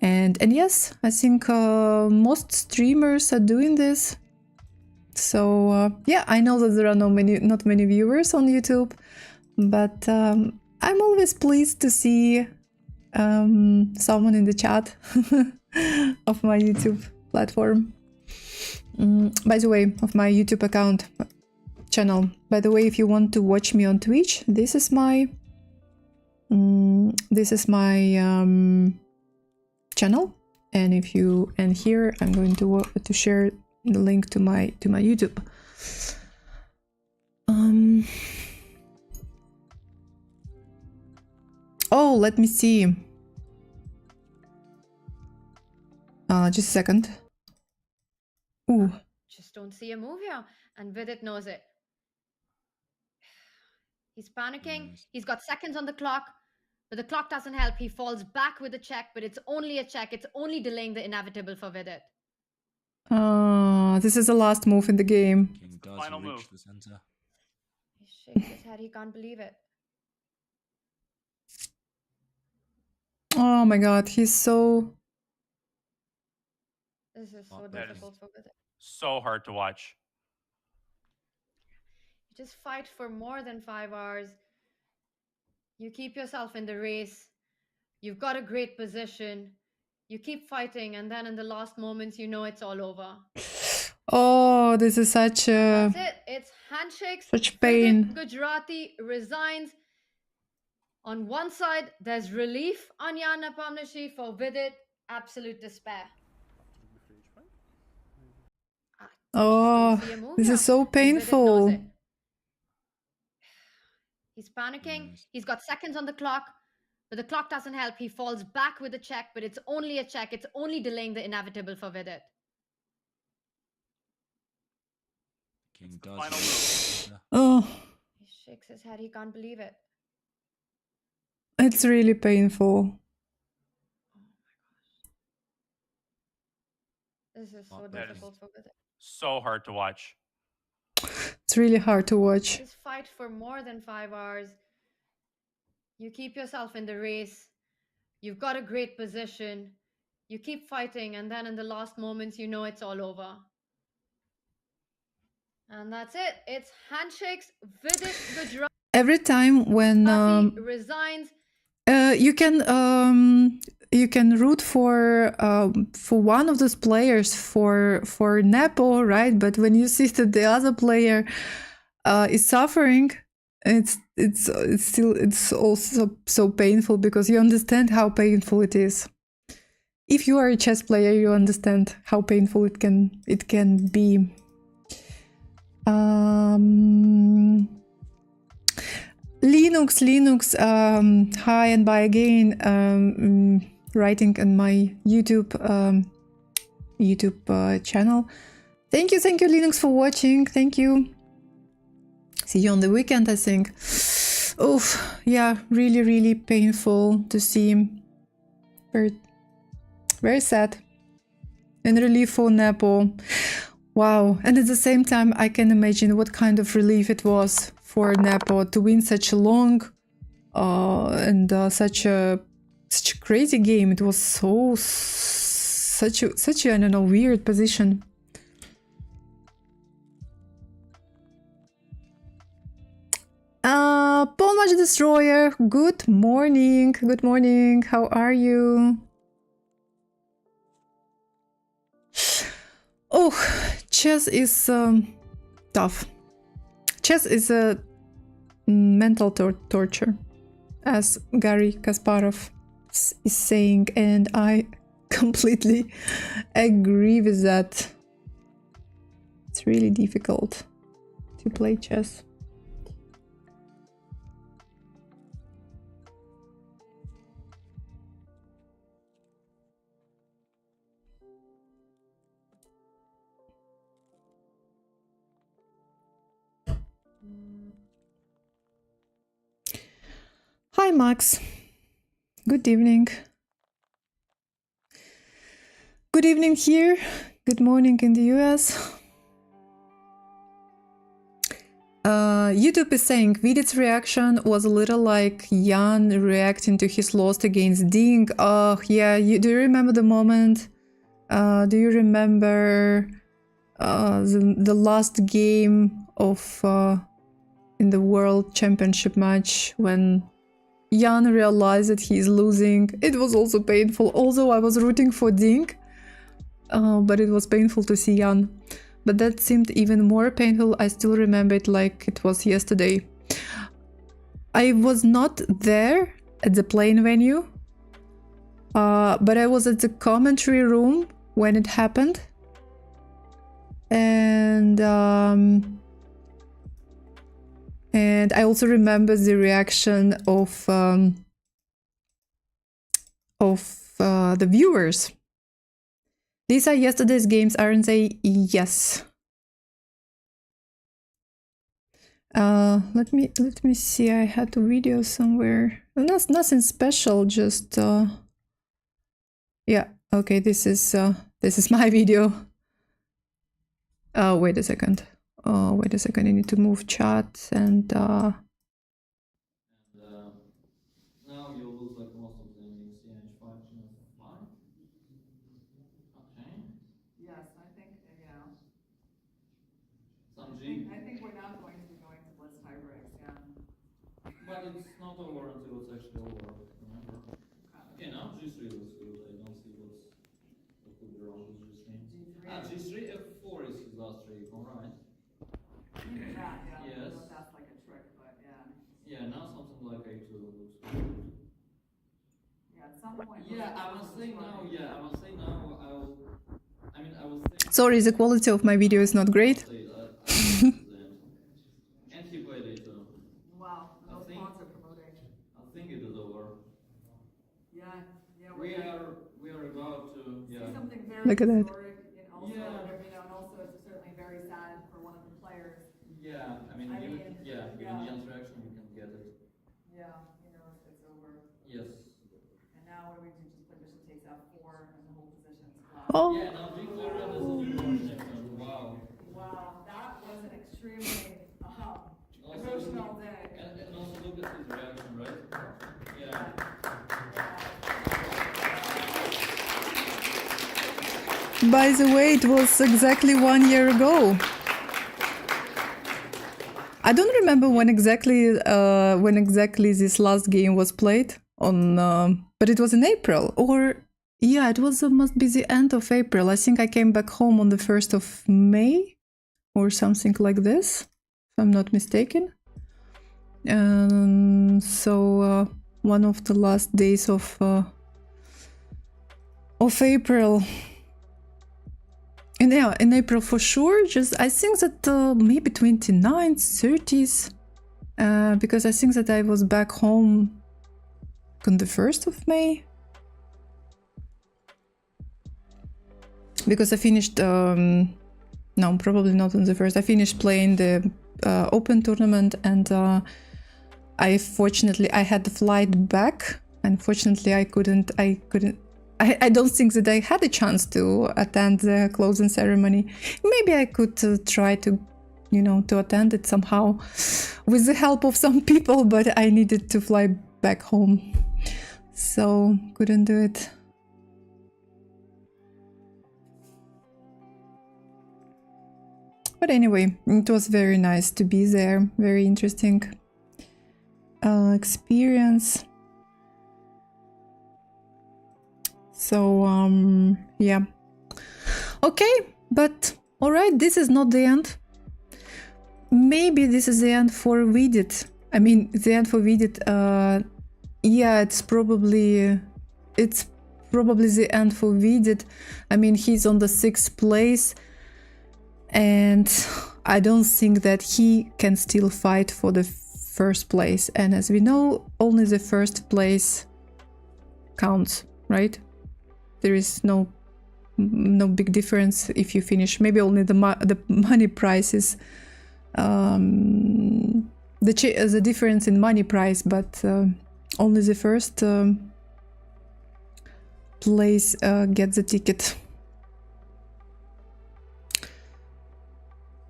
And yes, I think most streamers are doing this. So yeah, I know that there are not many viewers on YouTube, but I'm always pleased to see someone in the chat of my YouTube platform. By the way, of my YouTube account channel. By the way, if you want to watch me on Twitch, this is my channel, and here I'm going to share the link to my YouTube. Oh, let me see. Just a second. Ooh. Just don't see a move here, and Vidit knows it. He's panicking. Nice. He's got seconds on the clock, but the clock doesn't help. He falls back with a check, but it's only a check. It's only delaying the inevitable for Vidit. This is the last move in the game. King does Final reach move. the center. He shakes his head. He can't believe it. Oh my god, he's so... This is so That is- difficult for Vidit. So hard to watch. You just fight for more than 5 hours. You keep yourself in the race. You've got a great position. You keep fighting, and then in the last moments, you know it's all over. Oh, this is such a... That's it. It's handshakes. Such pain. Vidit Gujarati resigns. On one side, there's relief on Yana Pamnashi. For Vidit, absolute despair. Oh, this is so painful. He's panicking. Nice. He's got seconds on the clock, but the clock doesn't help. He falls back with a check, but it's only a check. It's only delaying the inevitable for Vidit. King does Final reach the center. Oh, He shakes his head. He can't believe it. it's really painful. This is so That is- difficult for Vidit. So hard to watch. It's really hard to watch. Just fight for more than 5 hours. You keep yourself in the race. You've got a great position. You keep fighting, and then in the last moments, you know it's all over. And that's it. It's handshakes. Vidit Gujarati Every time when resigns. you can root for one of those players for Nepo, right? But when you see that the other player is suffering, it's also so painful, because you understand how painful it is. If you are a chess player, you understand how painful it can Linux, hi and bye again. Writing on my YouTube channel. Thank you, Linux, for watching. Thank you. See you on the weekend, I think. Oh, yeah, really painful to see him. Very sad. And relief for Nepo. Wow. And at the same time, I can imagine what kind of relief it was for Nepo to win such a long and such a crazy game. It was such a I don't know, weird position. Paul Match Destroyer, good morning. Good morning. How are you? Oh, chess is tough. Chess is a mental torture, as Garry Kasparov is saying, and I completely agree with that. It's really difficult to play chess. Hi, Max. Good evening. Good evening here. Good morning in the US. YouTube is saying Vidit's reaction was a little like Jan reacting to his loss against Ding. Oh, yeah. Do you remember the moment? Do you remember the last game of in the World Championship match when Jan realized that he's losing? It was also painful. Although I was rooting for Ding, but it was painful to see Jan. But that seemed even more painful. I still remember it like it was yesterday. I was not there at the playing venue, but I was at the commentary room when it happened. And I also remember the reaction of the viewers. These are yesterday's games, aren't they? Yes. Let me see. I had a video somewhere. Nothing special. Just yeah. Okay. This is my video. Wait a second. Wait a second. I need to move chat and. Now you'll lose like most of them in CH5 5. Okay. Yes, I think, yeah. Some I G. think we're now going to be going to blitz tie breaks, yeah. But it's not over until it's actually over, remember? Okay, now G3 looks good. I don't see what could be wrong with G3. G3. G3 F4 is his last trick, alright. Even that, yeah. I Yes. don't know if that's like a trick, but yeah. Yeah, now something like A2 looks good. Yeah, at some point. Yeah, I must say now, I will think. Sorry, the quality of my video is not great. And he played A2. Wow, those pawns are promoting. I think it is over. Yeah, yeah. We are about to See something very Look at that. historic, and also, Yeah. and also it's certainly very sad for one of the players. Yeah, given Jan's reaction, you can get it. Yeah, you know, it's over. Yes. And now what do we do? Just play bishop takes F4 and the whole position is flat. Oh. Yeah, now big clear is a new position. Wow. Wow, that was an extremely Also, emotional day. and also look at his reaction, right? Yeah. By the way, it was exactly 1 year ago. I don't remember when exactly this last game was played on, but it was in April, or yeah, it was must be the end of April. I think I came back home on the 1st of May, or something like this, if I'm not mistaken. So one of the last days of April. And yeah, in April for sure. Just I think that maybe 29th, 30th. because I think that I was back home on the 1st of May. Because I finished, no, probably not on the 1st. I finished playing the Open tournament, and I had the flight back. Unfortunately, I don't think that I had a chance to attend the closing ceremony. Maybe I could try to, to attend it somehow with the help of some people, but I needed to fly back home, so couldn't do it. But anyway, it was very nice to be there. Very interesting experience. So yeah, okay, but all right, this is not the end. Maybe this is the end for Vidit. I mean, the end for Vidit. Yeah, it's probably the end for Vidit. I mean, he's on the 6th place, and I don't think that he can still fight for the 1st place. And as we know, only the 1st place counts, right? There is no big difference if you finish. Maybe only the money prices, the difference in money price, but only the 1st place gets the ticket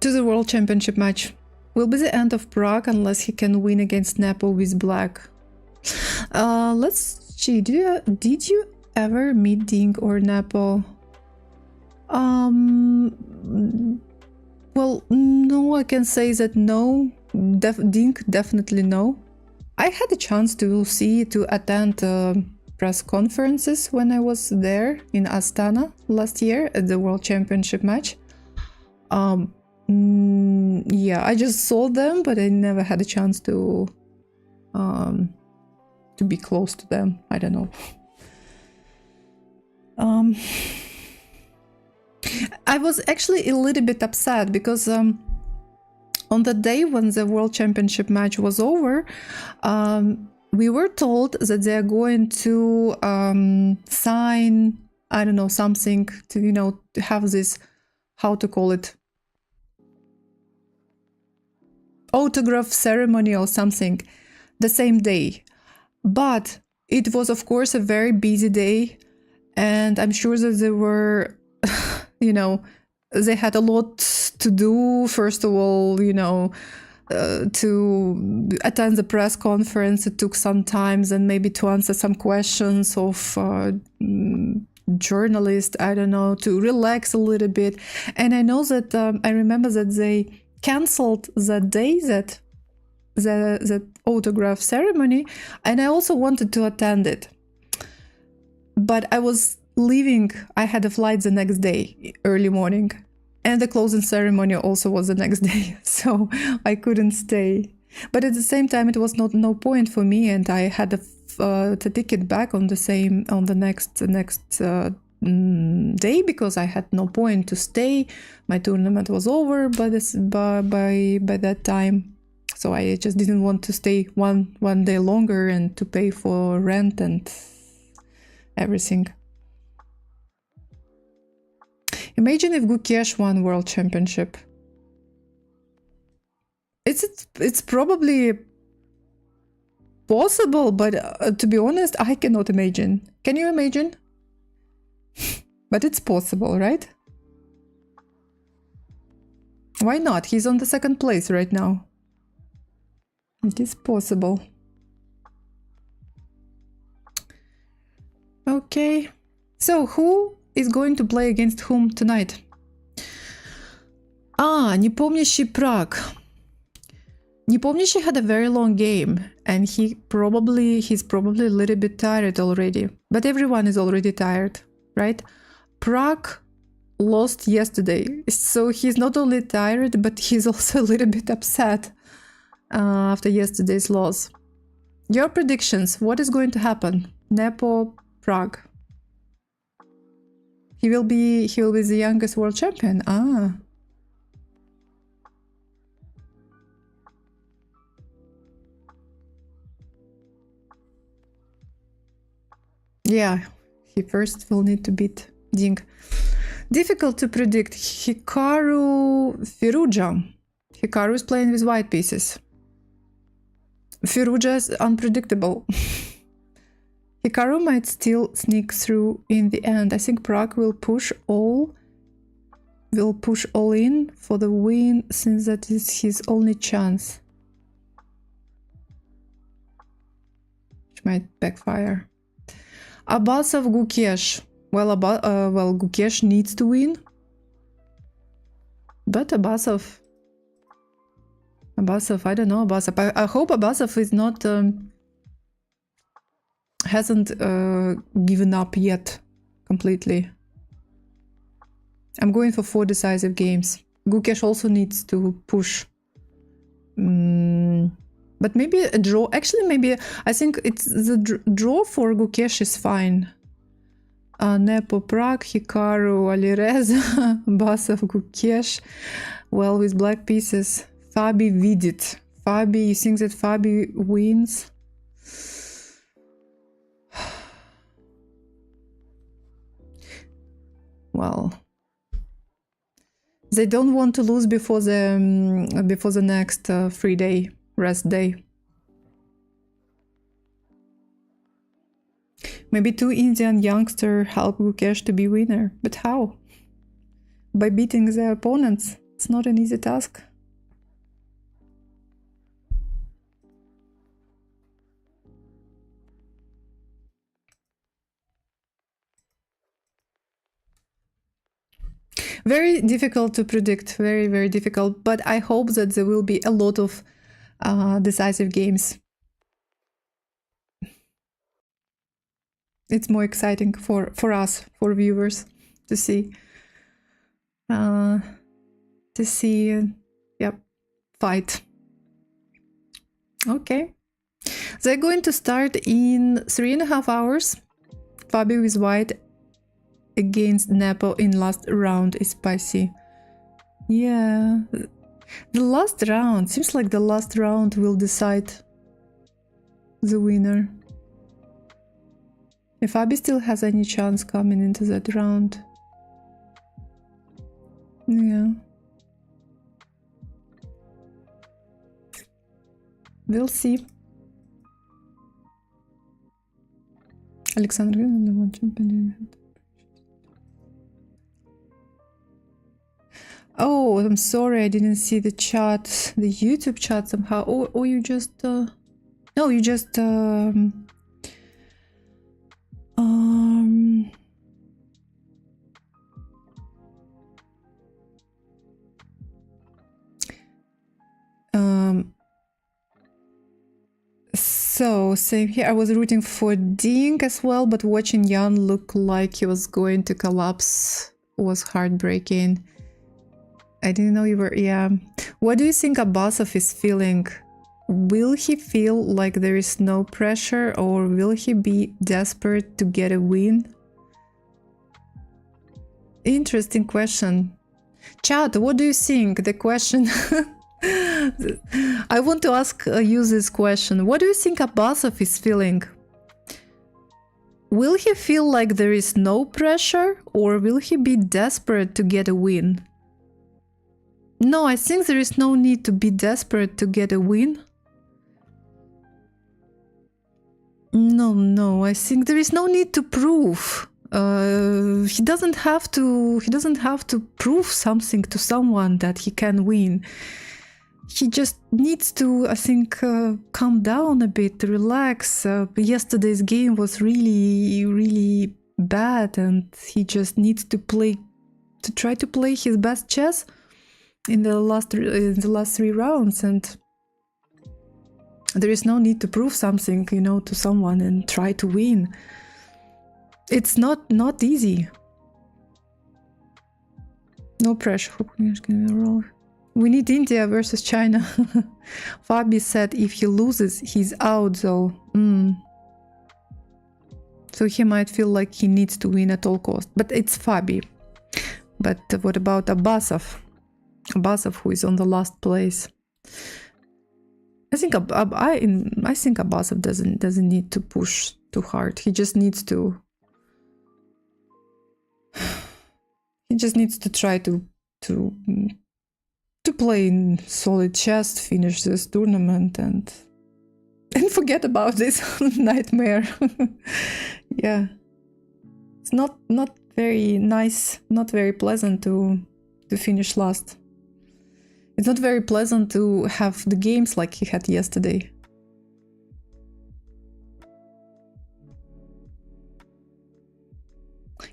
to the World Championship match. Will be the end of Prague unless he can win against Nepo with black. Let's see. Did you ever meet Ding or Nepo? Well, no, I can say that no. Ding, definitely no. I had a chance to attend press conferences when I was there in Astana last year at the World Championship match. Yeah, I just saw them, but I never had a chance to be close to them. I don't know. I was actually a little bit upset because on the day when the World Championship match was over, we were told that they are going to sign, I don't know, something to, to have this, how to call it, autograph ceremony or something the same day. But it was, of course, a very busy day, and I'm sure that they were, they had a lot to do. First of all, to attend the press conference, it took some time, and maybe to answer some questions of journalists, I don't know, to relax a little bit. And I know that I remember that they cancelled that day, that autograph ceremony, and I also wanted to attend it, but I was leaving. I had a flight the next day, early morning, and the closing ceremony also was the next day, so I couldn't stay. But at the same time, it was no point for me, and I had the ticket back on the next day, because I had no point to stay. My tournament was over by that time, so I just didn't want to stay one day longer and to pay for rent and everything. Imagine if Gukesh won World Championship. It's probably possible, but to be honest, I cannot imagine. Can you imagine? But it's possible, right? Why not? He's on the 2nd place right now. It is possible. Okay. So who is going to play against whom tonight? Непомнящий Prague. Непомнящий had a very long game, and he's probably a little bit tired already. But everyone is already tired, right? Prague lost yesterday, so he's not only tired, but he's also a little bit upset after yesterday's loss. Your predictions, what is going to happen? Nepo, Prague. He will be the youngest world champion. Yeah, he first will need to beat Ding. Difficult to predict. Hikaru Firuja. Hikaru is playing with white pieces. Firuja is unpredictable. Hikaru might still sneak through in the end. I think Prague will push all in for the win, since that is his only chance. Which might backfire. Abasov Gukesh. Well, Gukesh needs to win. But Abasov, I don't know Abasov. I hope Abasov is not hasn't given up yet completely. I'm going for 4 decisive games. Gukesh also needs to push. But maybe a draw. Actually, maybe I think it's the draw for Gukesh is fine. Nepo Prague, Hikaru, Alireza, Basov, Gukesh. Well, with black pieces. Fabi Vidit. Fabi, you think that Fabi wins? Well, they don't want to lose before the next 3-day rest day. Maybe 2 Indian youngsters help Gukesh to be winner, but how? By beating their opponents. It's not an easy task. Very difficult to predict, very, very difficult, but I hope that there will be a lot of decisive games. It's more exciting for us, for viewers, to see. Fight. Okay. They're going to start in 3.5 hours. Fabio with white against Nepo in last round is spicy. Yeah. The last round, seems like the last round will decide the winner. If Fabi still has any chance coming into that round. Yeah. We'll see. Alexander Oh, I'm sorry, I didn't see the chat, the YouTube chat somehow. Or you just no, you just So, same here. I was rooting for Ding as well, but watching Jan look like he was going to collapse was heartbreaking. I didn't know you were... Yeah. What do you think Abbasov is feeling? Will he feel like there is no pressure, or will he be desperate to get a win? Interesting question. Chat, what do you think? The question... I want to ask you this question. What do you think Abbasov is feeling? Will he feel like there is no pressure, or will he be desperate to get a win? No, I think there is no need to be desperate to get a win. No, I think there is no need to prove. He doesn't have to prove something to someone that he can win. He just needs to, I think, calm down a bit, relax. Yesterday's game was really bad, and he just needs to try to play his best chess in the last 3 rounds, and there is no need to prove something, to someone and try to win. It's not easy. No pressure. We need India versus China. Fabi said if he loses, he's out though. So he might feel like he needs to win at all costs. But it's Fabi. But what about Abbasov? Abbasov, who is on the last place. I think Abbasov doesn't need to push too hard. He just needs to He just needs to try to play in solid chess, finish this tournament, and forget about this nightmare. Yeah, it's not very nice, not very pleasant to finish last. It's not very pleasant to have the games like he had yesterday.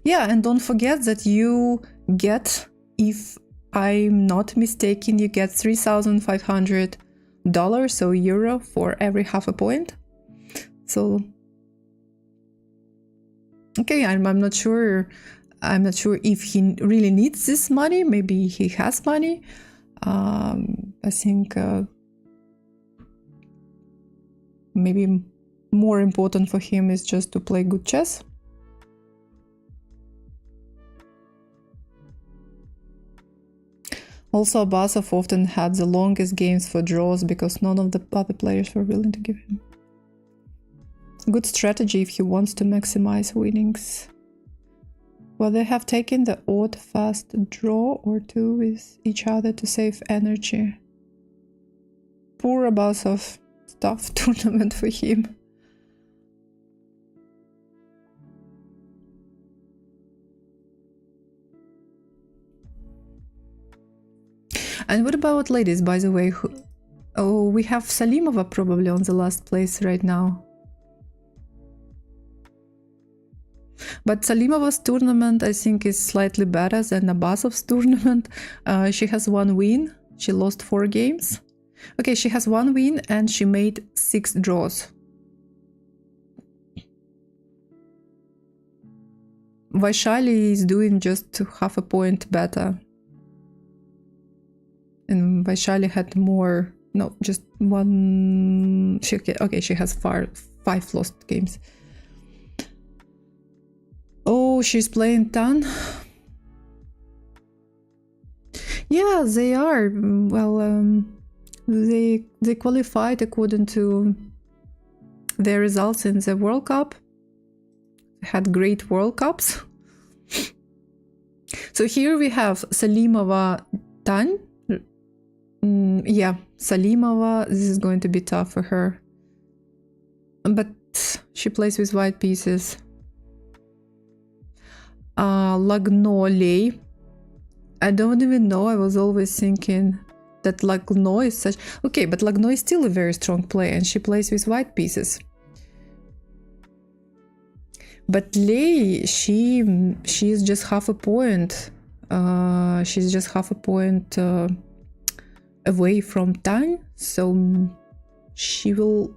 Yeah, and don't forget that you get, if I'm not mistaken, you get $3,500, so euro, for every half a point. So, okay, I'm not sure. I'm not sure if he really needs this money. Maybe he has money. I think maybe more important for him is just to play good chess. Also, Abasov often had the longest games for draws because none of the other players were willing to give him. Good strategy if he wants to maximize winnings. Well, they have taken the odd fast draw or two with each other to save energy. Poor Abasov. Tough tournament for him. And what about ladies, by the way? Oh, we have Salimova probably on the last place right now. But Salimova's tournament, I think, is slightly better than Abasov's tournament. She has one win. She lost 4 games. Okay, she has one win and she made 6 draws. Vaishali is doing just half a point better. And Vaishali had more, no, just one. She has 5 lost games. Oh, she's playing Tan. Yeah, they are. Well, they qualified according to their results in the World Cup. Had great World Cups. So here we have Salimova, Tan. Yeah, Salimova, this is going to be tough for her. But she plays with white pieces. Lagnoley. I don't even know, I was always thinking that Lagno is such... Okay, but Lagno is still a very strong player and she plays with white pieces. But Lei, she is just half a point. She's just half a point away from Tan, so she will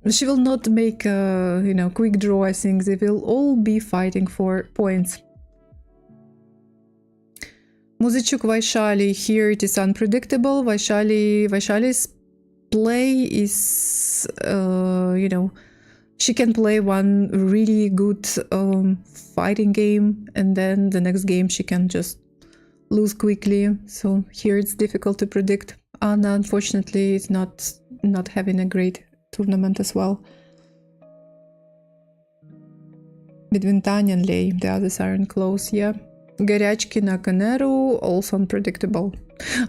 not make a quick draw. I think they will all be fighting for points. Muzichuk Vaishali, here it is unpredictable. Vaishali's play is she can play one really good fighting game and then the next game she can just lose quickly. So here it's difficult to predict. Anna, unfortunately, is not having a great tournament as well. Between Tanya and Lei, the others aren't close, yeah. Горячкина, Caneru, also unpredictable.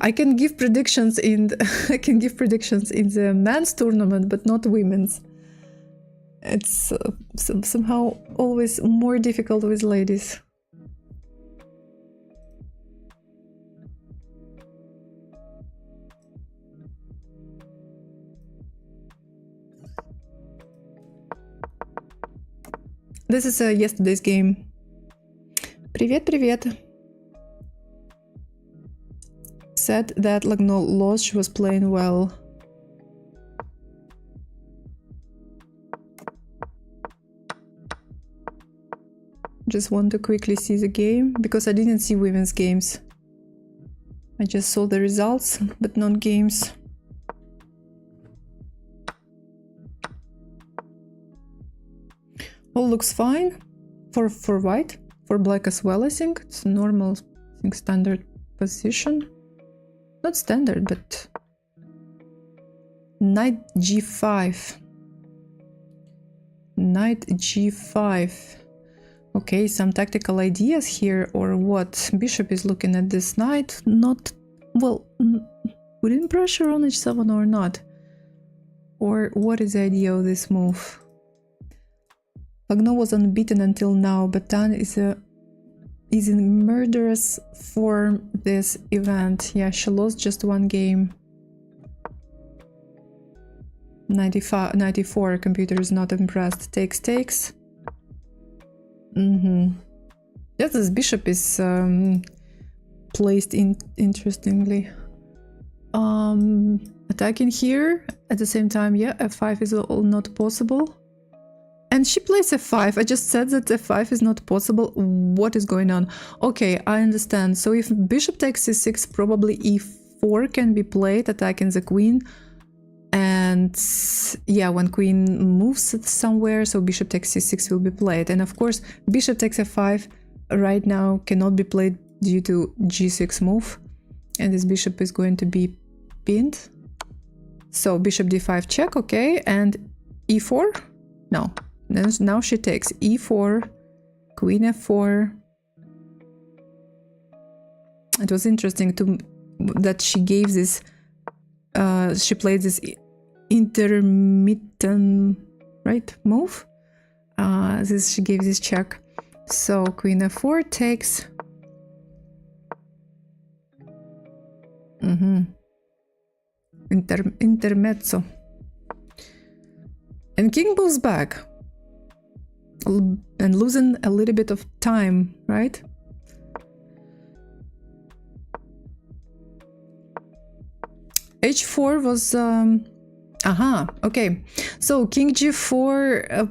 I can give predictions in the men's tournament, but not women's. It's somehow always more difficult with ladies. This is yesterday's game. Привет. Said that Lagno lost, she was playing well. Just want to quickly see the game, because I didn't see women's games. I just saw the results, but not games. All looks fine for white, for black as well. I think it's normal, I think standard position. Not standard, but knight g5. Knight g5. Okay, some tactical ideas here, or what? Bishop is looking at this knight, not... Well, putting pressure on h7 or not? Or what is the idea of this move? Pagno was unbeaten until now, but Tan is in murderous form this event. Yeah, she lost just one game. 94, computer is not impressed. Takes. Yeah, this bishop is placed interestingly. Attacking here at the same time. Yeah, f5 is all not possible. And she plays f5. I just said that f5 is not possible. What is going on? Okay, I understand. So if bishop takes c6, probably e4 can be played, attacking the queen. And yeah, when queen moves somewhere, so bishop takes c6 will be played. And of course, bishop takes f5 right now cannot be played due to g6 move. And this bishop is going to be pinned. So bishop d5 check, okay. And e4? No. Now she takes e4, queen f4. It was interesting that she gave this, she played this intermittent, right, move. She gave this check. So queen f4 takes. Intermezzo. And king moves back. And losing a little bit of time, right? h4 was okay. So king g4,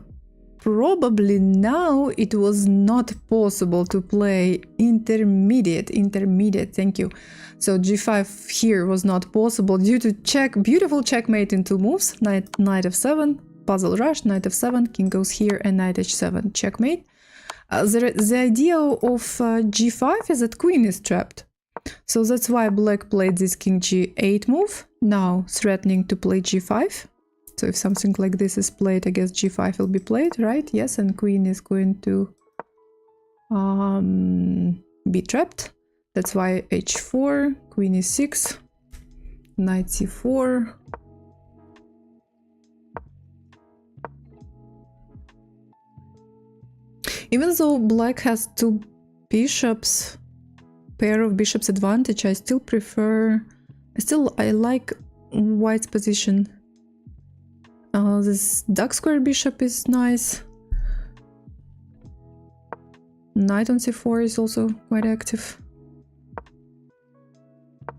probably now it was not possible to play intermediate, thank you. So g5 here was not possible due to beautiful checkmate in 2 moves. Knight f7, puzzle rush, knight f7, king goes here, and knight h7, checkmate. The idea of g5 is that queen is trapped. So that's why black played this king g8 move, now threatening to play g5. So if something like this is played, I guess g5 will be played, right? Yes, and queen is going to be trapped. That's why h4, queen e6, knight c4. Even though black has 2 bishops, pair of bishops advantage, I still prefer... I like white's position. This dark square bishop is nice. Knight on c4 is also quite active.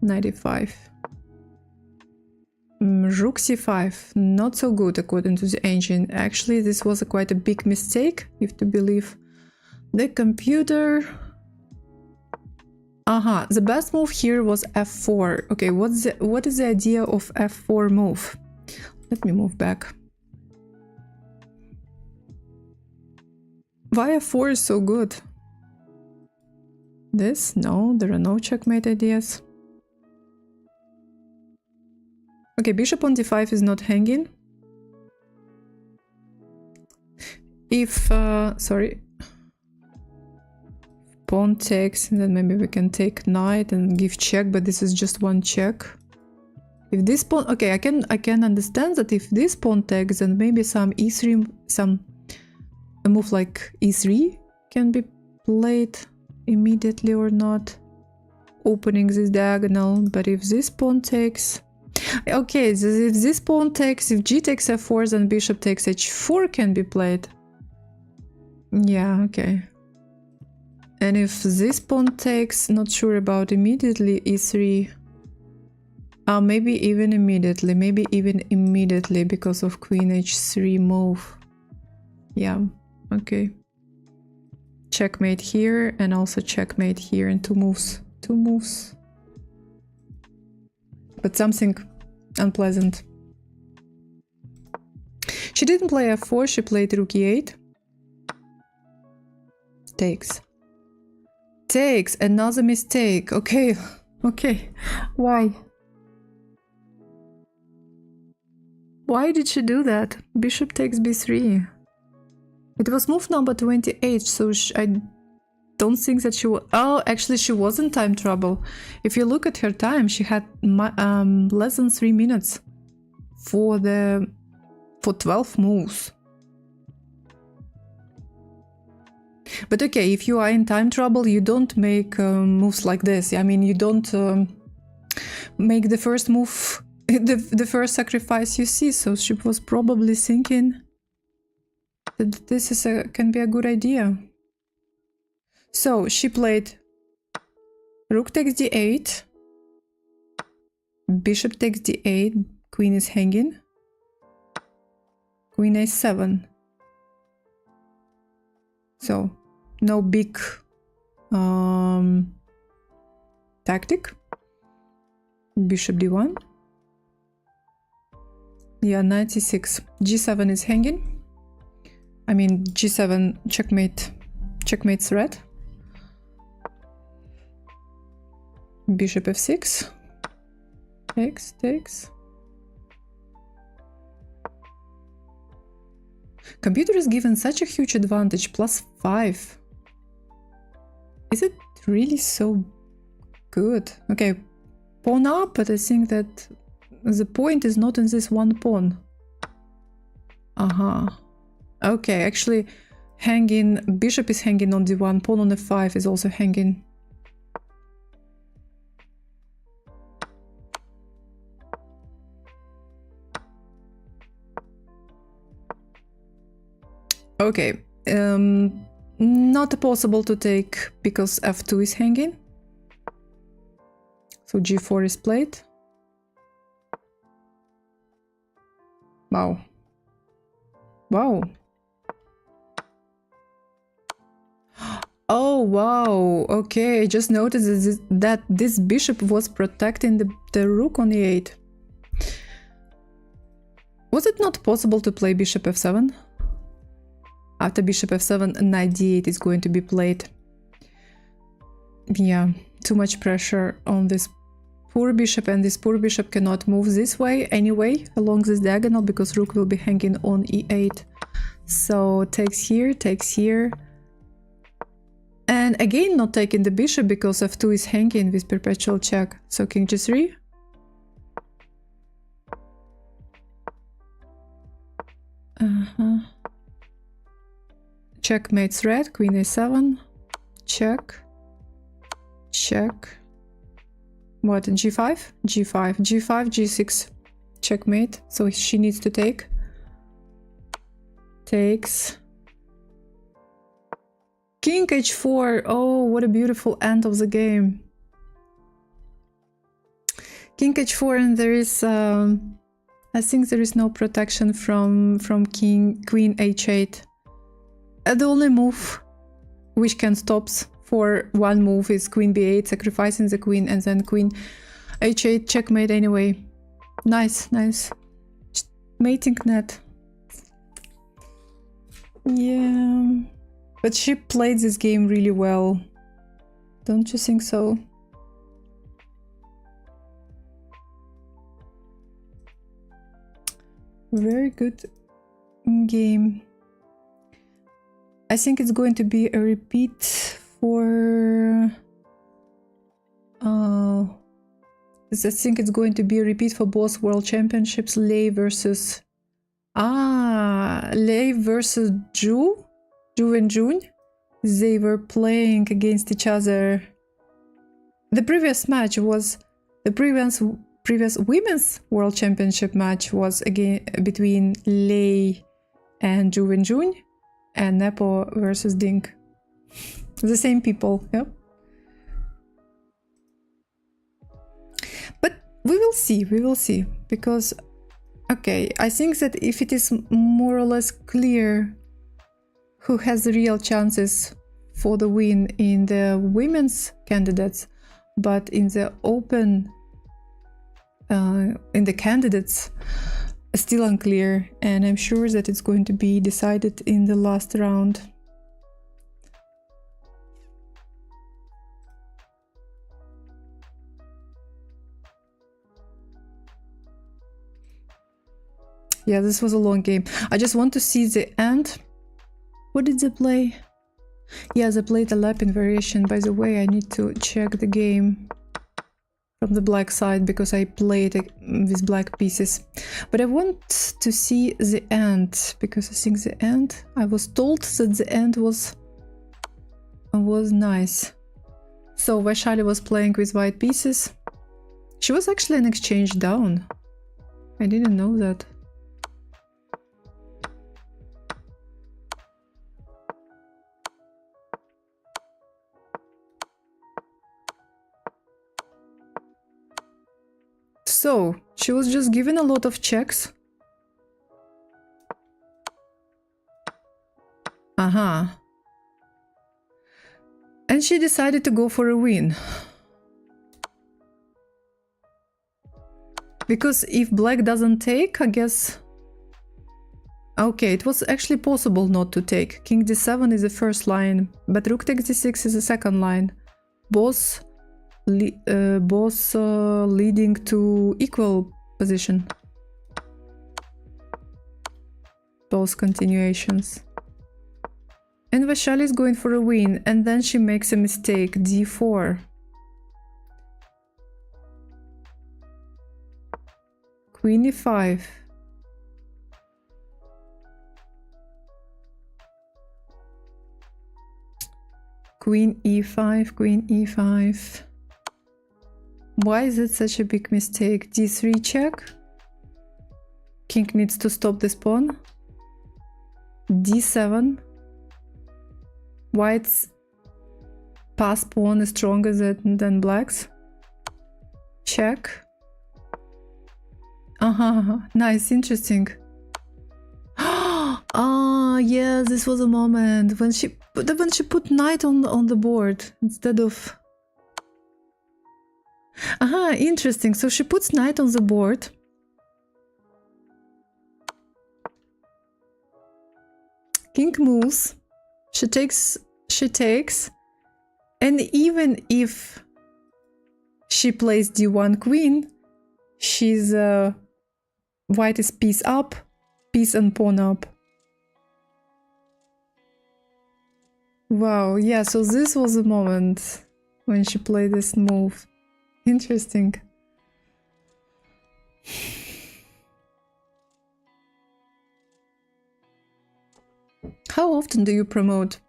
Knight e5. Rook c5, not so good according to the engine. Actually, this was quite a big mistake, if to believe the computer. The best move here was f4. Okay, what is the idea of f4 move? Let me move back. Why f4 is so good? This? No, there are no checkmate ideas. Okay, bishop on d5 is not hanging. If, pawn takes, then maybe we can take knight and give check, but this is just one check. If this pawn, okay, I can understand that if this pawn takes, then maybe some e3, a move like e3 can be played immediately or not, opening this diagonal. But if this pawn takes, okay, if this pawn takes, if g takes f4, then bishop takes h4 can be played. Yeah, okay. And if this pawn takes, not sure about immediately, e3. Maybe even immediately, because of queen h3 move. Yeah, okay. Checkmate here, and also checkmate here in 2 moves. 2 moves. But something unpleasant. She didn't play f4, she played rook e8. Takes. Takes, another mistake. Okay, okay. Why? Why did she do that? Bishop takes b3. It was move number 28, so I don't think that she was... Oh, actually she was in time trouble. If you look at her time, she had less than 3 minutes for 12 moves. But okay, if you are in time trouble, you don't make moves like this. I mean, you don't make the first move, the first sacrifice you see. So she was probably thinking that this is can be a good idea. So she played rook takes d8, bishop takes d8, queen is hanging, queen a7. So no big tactic. Bishop d1. Yeah, knight c6. g7 is hanging. I mean g7 checkmate. Checkmate threat. Bishop f6. Takes. Computer is given such a huge advantage, +5. Is it really so good? Okay, pawn up, but I think that the point is not in this one pawn. Okay, actually hanging, bishop is hanging on d1, pawn on f5 is also hanging. Okay, not possible to take because f2 is hanging. So g4 is played. Wow. Oh, wow. Okay, I just noticed that this bishop was protecting the rook on e8. Was it not possible to play bishop f7? After bishop f7, knight d8 is going to be played. Yeah, too much pressure on this poor bishop, and this poor bishop cannot move this way anyway along this diagonal because rook will be hanging on e8. So takes here. And again not taking the bishop because f2 is hanging with perpetual check. So king g3. Checkmate threat, queen a7, check. What, g5? g5, g6, checkmate, so she needs to take. Takes. King h4, oh, what a beautiful end of the game. King h4, and there is, I think there is no protection from queen h8. The only move which can stop for one move is queen b8, sacrificing the queen, and then queen h8 checkmate anyway. Nice. Mating net. Yeah, but she played this game really well. Don't you think so? Very good game. I think it's going to be a repeat for... I think it's going to be a repeat for both World Championships, Lei versus... Lei versus Zhu and Jun. They were playing against each other. The previous match was... The previous Women's World Championship match was again between Lei and Zhu and Jun. And Nepo versus Ding. The same people, yeah. But we will see, because, okay, I think that if it is more or less clear who has the real chances for the win in the women's candidates, but in the open, in the candidates, still unclear, and I'm sure that it's going to be decided in the last round. Yeah, this was a long game. I just want to see the end What did they play? Yeah, they played a lapping variation. By the way, I need to check the game from the black side because I played it with black pieces. But I want to see the end because I think the end, I was told that the end was nice. So Vaishali was playing with white pieces. She was actually an exchange down. I didn't know that. So, she was just given a lot of checks. Aha. And she decided to go for a win. Because if black doesn't take, I guess... Okay, it was actually possible not to take. King d7 is the first line, but rook takes d6 is the second line. Both leading to equal position. Both continuations. And Vaishali is going for a win, and then she makes a mistake, d4. Queen e5. Queen e5, Queen e5. Why is it such a big mistake? d3 check. King needs to stop this pawn. d7. White's pass pawn is stronger than black's. Check. Nice, interesting. Ah, yeah, this was a moment when she put knight on the board instead of... Interesting. So she puts knight on the board. King moves. She takes. And even if she plays d1 queen, she's white is piece up, piece and pawn up. Wow, yeah, so this was the moment when she played this move. Interesting. How often do you promote?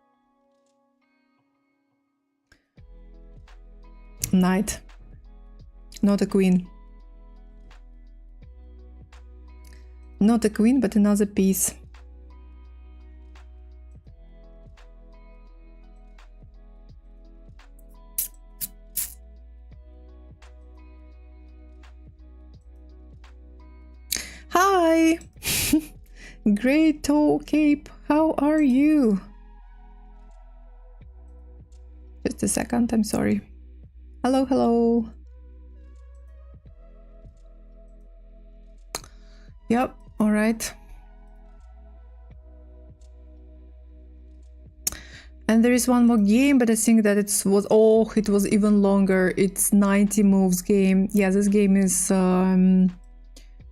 Knight. Not a queen. Not a queen, but another piece. Hi! Great Toe Cape, how are you? Just a second, I'm sorry. Hello, hello. Yep, alright. And there is one more game, but I think that it was even longer. It's 90 moves game. Yeah, this game is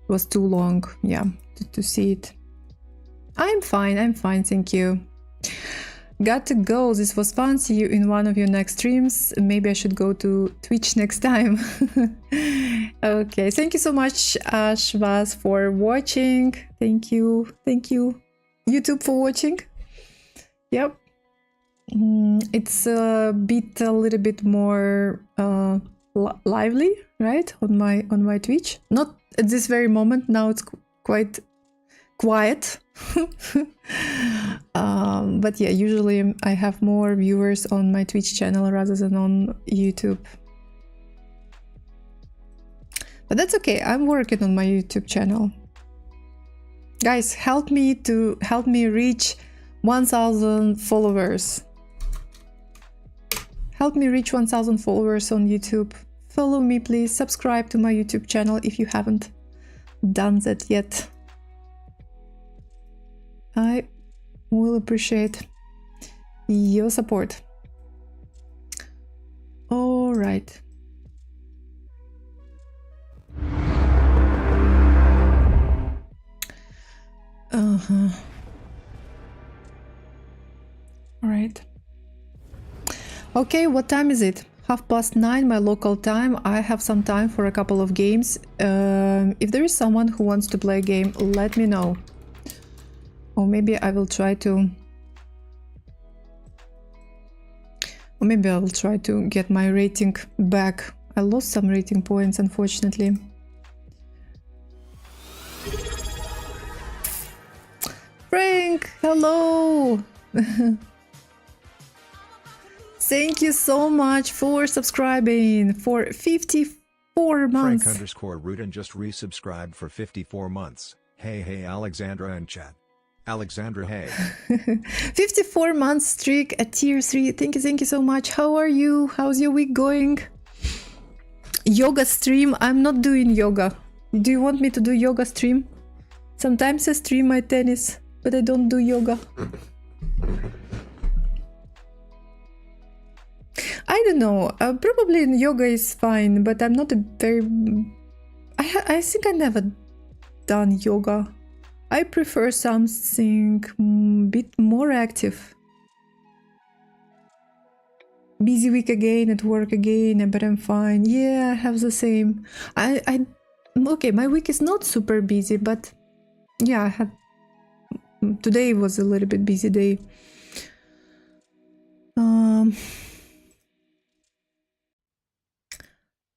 was too long, yeah, to see it. I'm fine, thank you. Got to go, this was fun. See you in one of your next streams. Maybe I should go to Twitch next time. Okay, thank you so much, Shvaz, for watching. Thank you. YouTube for watching. Yep. It's a little bit more lively, right, on my Twitch. Not at this very moment. Now it's quite quiet. But yeah, usually I have more viewers on my Twitch channel rather than on YouTube. But that's okay. I'm working on my YouTube channel. Guys, help me reach 1,000 followers. Help me reach 1,000 followers on YouTube. Follow me, please. Subscribe to my YouTube channel if you haven't done that yet. I will appreciate your support. All right. right. Okay, what time is it? 9:30 my local time. I have some time for a couple of games. If there is someone who wants to play a game, let me know. Or maybe I will try to... Or maybe I will try to get my rating back. I lost some rating points, unfortunately. Frank, hello! Thank you so much for subscribing for 54 months. Frank_Rudin just resubscribed for 54 months. Hey Alexandra and chat. Alexandra, hey. 54 months streak at tier 3. Thank you so much. How are you? How's your week going? Yoga stream? I'm not doing yoga. Do you want me to do yoga stream? Sometimes I stream my tennis, but I don't do yoga. I don't know. Probably yoga is fine, but I'm not a very... I think I never done yoga. I prefer something a bit more active. Busy week again, at work again, but I'm fine. Yeah, I have the same. Okay, my week is not super busy, but yeah, I had... Today was a little bit busy day.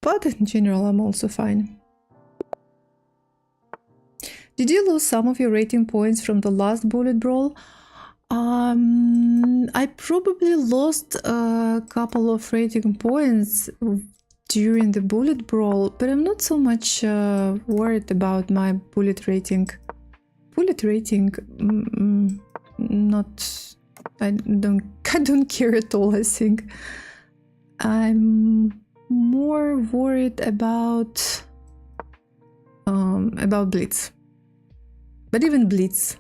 But in general, I'm also fine. Did you lose some of your rating points from the last bullet brawl? I probably lost a couple of rating points during the bullet brawl, but I'm not so much worried about my bullet rating. Bullet rating, not... I don't care at all, I think. I'm more worried about Blitz. But even Blitz,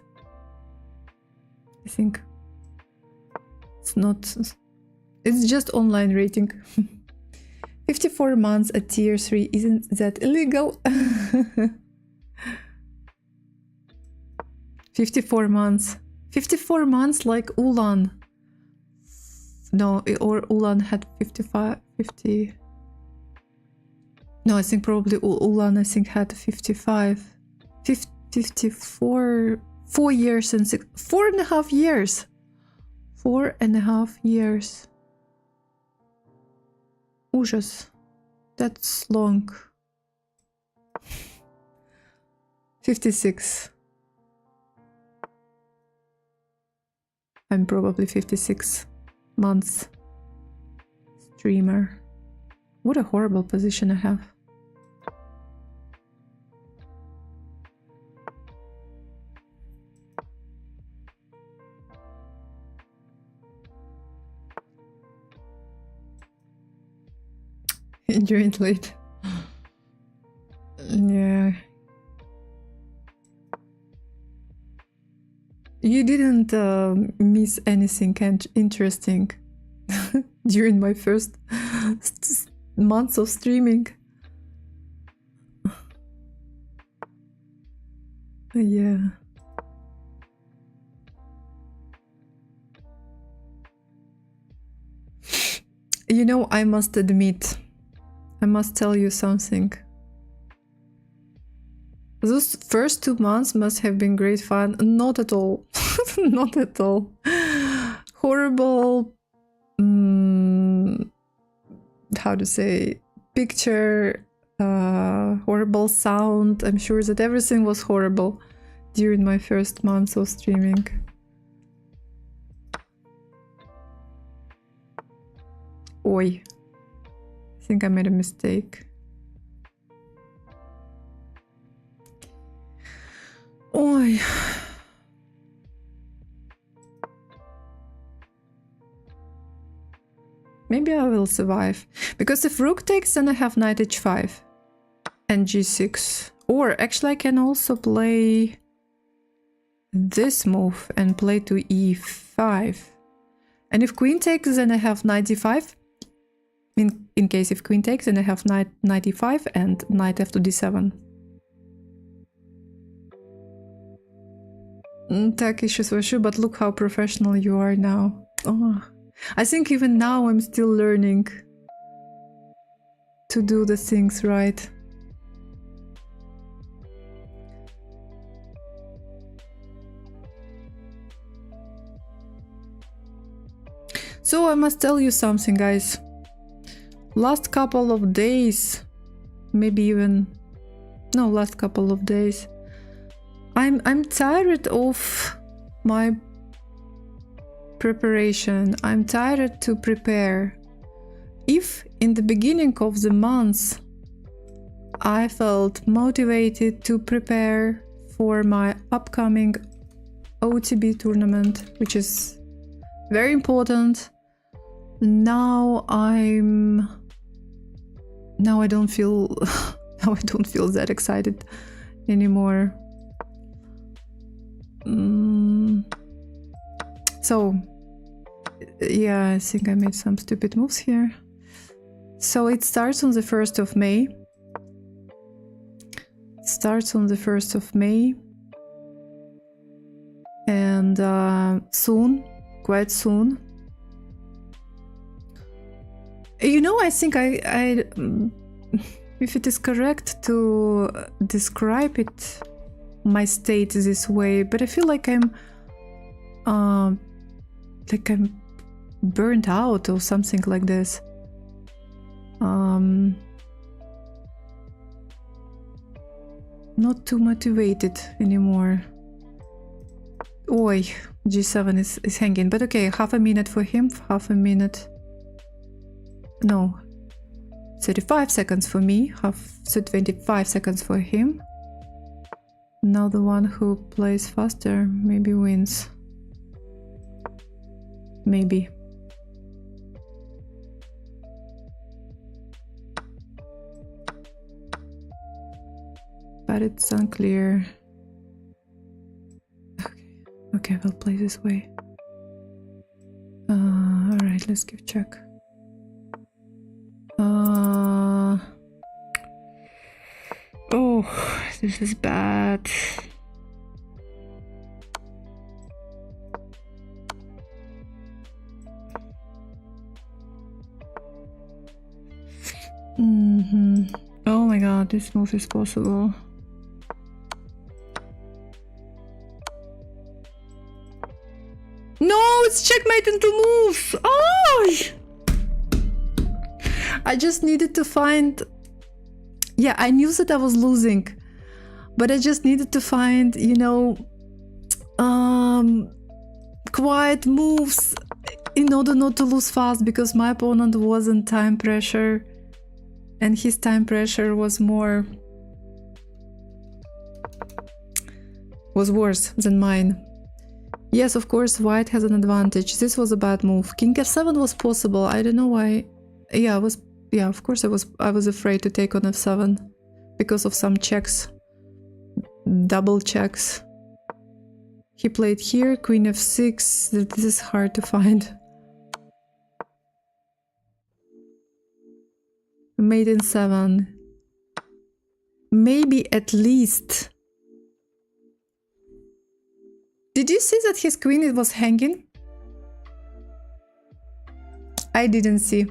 I think it's not... It's just online rating. 54 months at tier 3, isn't that illegal? 54 months. 54 months like Ulan. No, or Ulan had 50... No, I think probably Ulan, I think, had 55. 54... 4 years and 4.5 years. 4.5 years. Ужас. That's long. 56. I'm probably 56 months streamer. What a horrible position I have. Joined late. Yeah. You didn't miss anything interesting during my first months of streaming. Yeah. You know, I must admit, I must tell you something. Those first 2 months must have been great fun. Not at all. Not at all. Horrible, how to say, picture, horrible sound. I'm sure that everything was horrible during my first months of streaming. Oi. I think I made a mistake. Oi. Maybe I will survive. Because if rook takes, then I have knight h5 and g6. Or actually I can also play this move and play to e5. And if queen takes, then I have knight d5. In case if queen takes, then I have knight e5 and knight f to d7. Tech issues for sure, but look how professional you are now. Oh, I think even now I'm still learning to do the things right. So I must tell you something, guys. Last couple of days, maybe even no, last couple of days, I'm tired of my preparation. I'm tired to prepare. If in the beginning of the month I felt motivated to prepare for my upcoming OTB tournament, which is very important, now I don't feel now I don't feel that excited anymore. So yeah, I think I made some stupid moves here. So it starts on the 1st of May. And soon, quite soon. You know, I think I if it is correct to describe it, my state this way, but I feel like I'm burnt out or something like this. Not too motivated anymore. Oi, G7 is hanging, but okay, half a minute for him, half a minute. No, 35 seconds for me, so 25 seconds for him. Now the one who plays faster maybe wins. Maybe. But it's unclear. Okay, we'll play this way. Alright, let's give check. Oh, this is bad. Oh my god, this move is possible. No, it's checkmate in 2 moves! Oh! I just needed to find... Yeah, I knew that I was losing, but I just needed to find, you know, quiet moves in order not to lose fast, because my opponent was in time pressure and his time pressure was worse than mine. Yes, of course, white has an advantage. This was a bad move. King f7 was possible. I don't know why. Yeah, of course I was afraid to take on f7 because of some checks. Double checks. He played here, queen f6. This is hard to find. Mate in 7. Maybe at least. Did you see that his queen was hanging? I didn't see.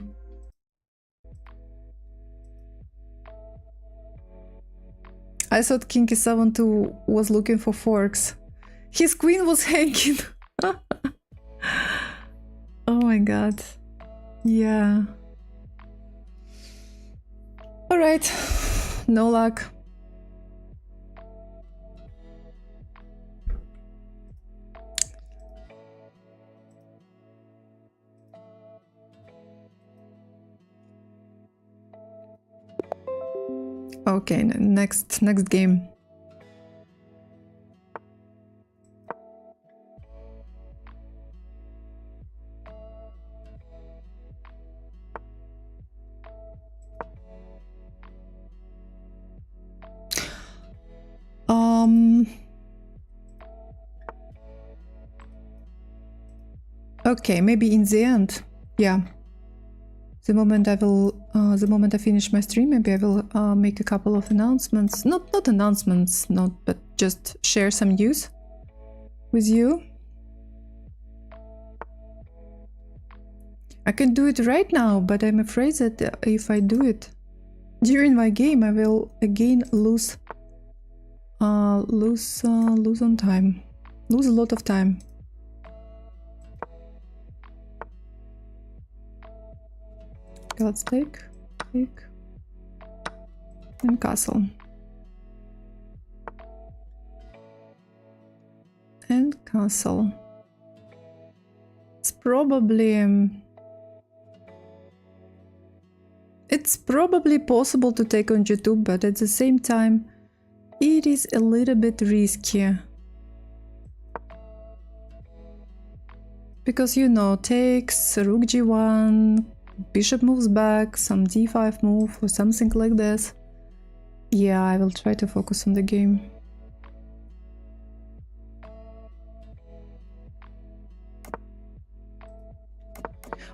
I thought king e7 too was looking for forks. His queen was hanging. Oh my god. Yeah. Alright. No luck. Okay, next game. Okay, maybe in the end. Yeah. The moment I finish my stream, maybe I will make a couple of announcements. Not announcements, but just share some news with you. I can do it right now, but I'm afraid that if I do it during my game, I will again lose on time. Lose a lot of time. Okay, let's take, and castle. And castle. It's probably possible to take on G2, but at the same time, it is a little bit risky. Because, you know, takes, rook G1, bishop moves back, some D5 move or something like this. Yeah, I will try to focus on the game.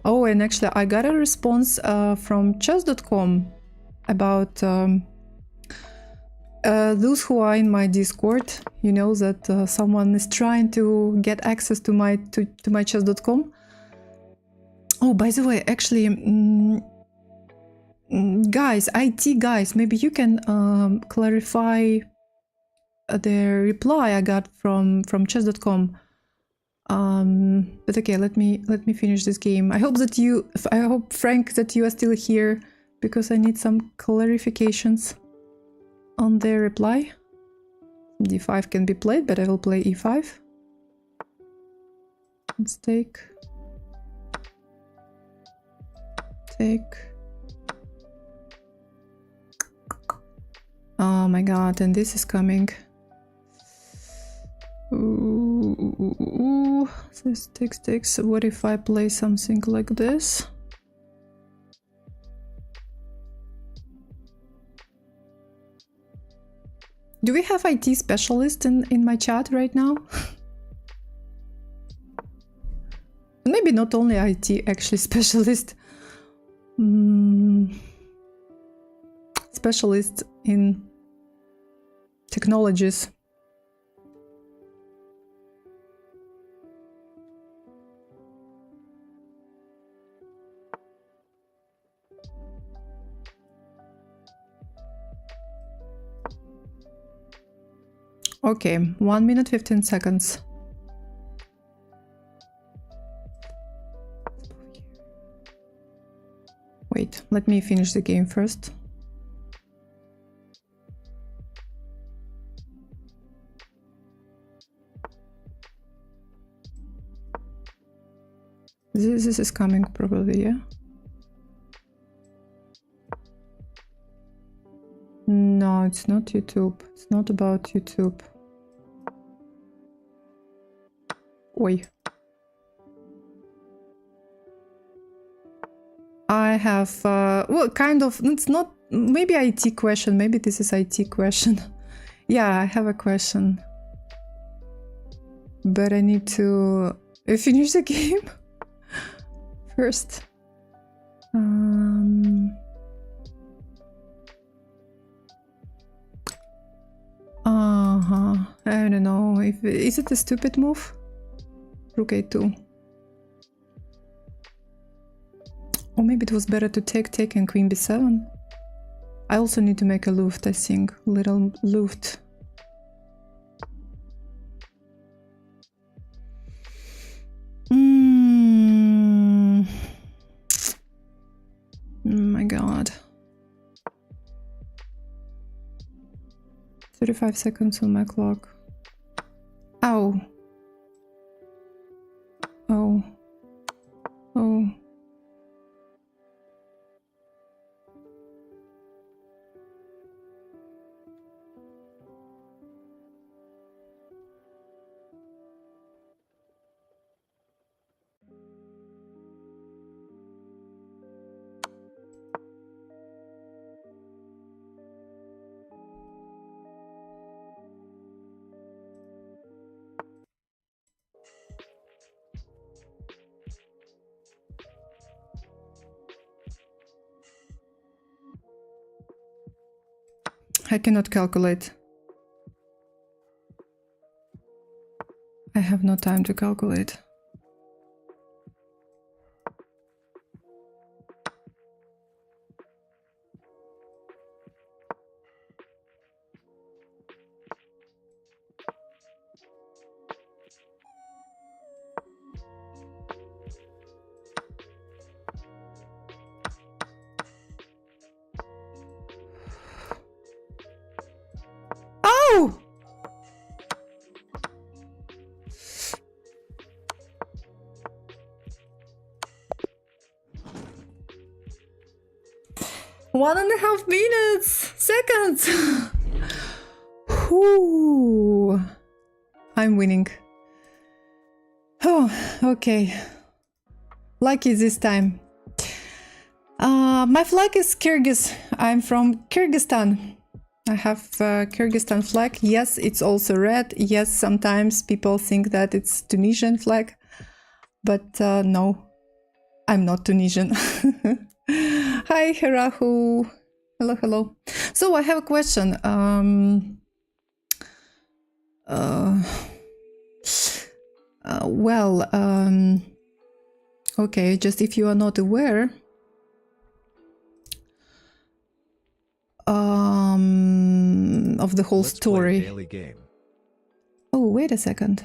Oh, and actually I got a response from chess.com about those who are in my Discord. You know that someone is trying to get access to my chess.com. Oh, by the way, actually, guys, IT guys, maybe you can clarify the reply I got from chess.com. But okay, let me finish this game. I hope Frank that you are still here, because I need some clarifications on their reply. D5 can be played, but I will play E5. Let's take. Oh my god, and this is coming. Ooh, this takes. What if I play something like this? Do we have IT specialist in my chat right now? Maybe not only IT, actually specialist. Specialist in technologies. Okay, 1 minute 15 seconds. Wait, let me finish the game first. This is coming probably, yeah? No, it's not YouTube. It's not about YouTube. Oi. I have, well, kind of, it's not, maybe IT question, maybe this is IT question. Yeah, I have a question. But I need to finish the game first. I don't know. Is it a stupid move? Rook A2. Or maybe it was better to take and Queen B7. I also need to make a luft, I think. Little luft. Oh my god. 35 seconds on my clock. Ow. Oh. Oh. I cannot calculate. I have no time to calculate. Woo! One and a half minutes, seconds. Whew. I'm winning. Oh, okay. Lucky this time. My flag is Kyrgyz. I'm from Kyrgyzstan. I have Kyrgyzstan flag. Yes, it's also red. Yes, sometimes people think that it's Tunisian flag, but no, I'm not Tunisian. Hi, Herahu. Hello, hello. So I have a question. Okay, just if you are not aware, of the whole Let's play a story. daily game. Oh, wait a second.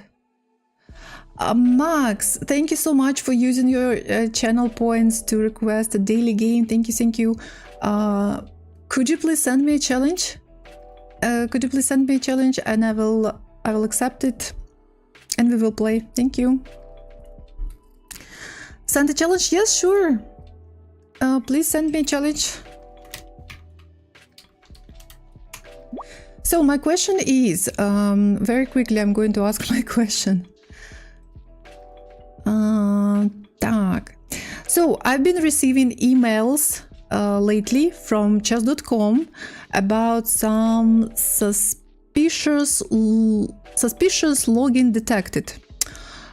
Max, thank you so much for using your channel points to request a daily game. Thank you, thank you. Could you please send me a challenge? Could you please send me a challenge and I will accept it and we will play. Thank you. Send a challenge? Yes, sure. Please send me a challenge. So my question is, very quickly I'm going to ask my question. Так. So I've been receiving emails lately from chess.com about some suspicious login detected.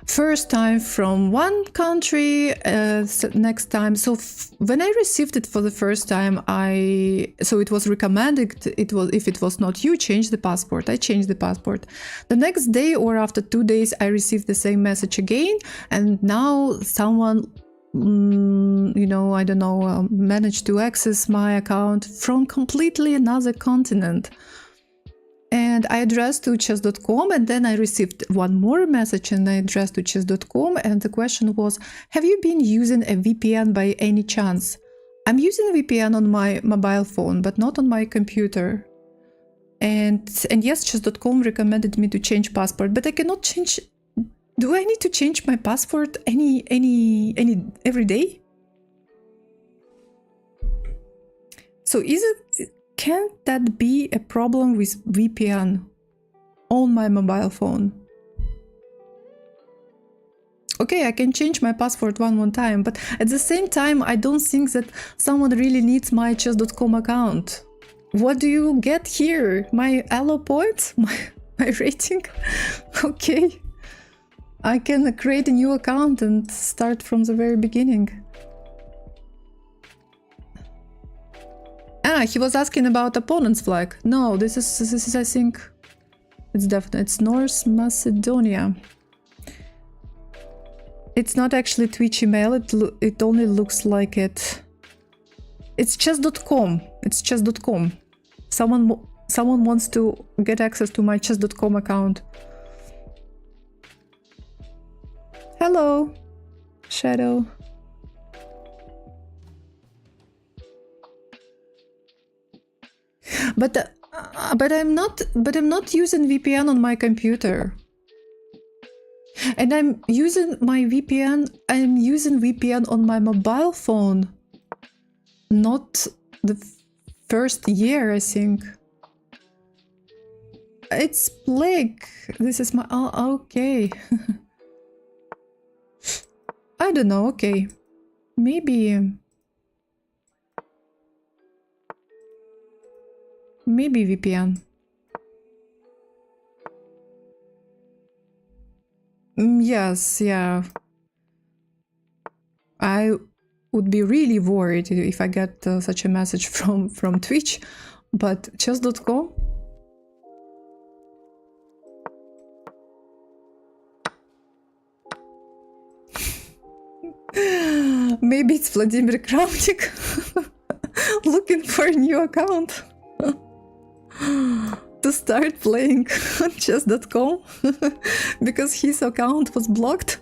First time from one country, next time. So when I received it for the first time, so it was recommended. If it was not you, change the password. I changed the password. The next day or after 2 days, I received the same message again, and now someone, I don't know, managed to access my account from completely another continent. And I addressed to chess.com, and then I received one more message and I addressed to chess.com, and the question was, have you been using a VPN by any chance? I'm using a VPN on my mobile phone, but not on my computer. And yes, chess.com recommended me to change password, but I cannot change. Do I need to change my password every day? So can that be a problem with VPN on my mobile phone? Okay, I can change my password one more time, but at the same time, I don't think that someone really needs my chess.com account. What do you get here? My elo points? My rating? Okay. I can create a new account and start from the very beginning. He was asking about opponent's flag. No, this is I think it's North Macedonia. It's not actually Twitch email. It only looks like it. It's chess.com. It's chess.com. Someone wants to get access to my chess.com account. Hello, Shadow. But I'm not using VPN on my computer. And I'm using VPN on my mobile phone. Not the first year, I think. It's Plague. This is my okay. I don't know, okay. Maybe VPN. Yes, yeah. I would be really worried if I get such a message from Twitch, but chess.com? Maybe it's Vladimir Kramnik looking for a new account to start playing on chess.com because his account was blocked.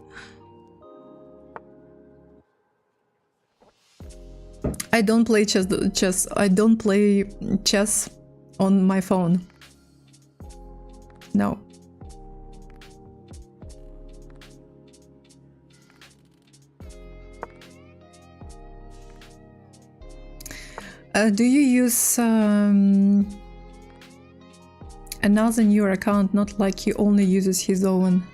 I don't play chess. I don't play chess on my phone. No. Do you use another new account, not like he only uses his own?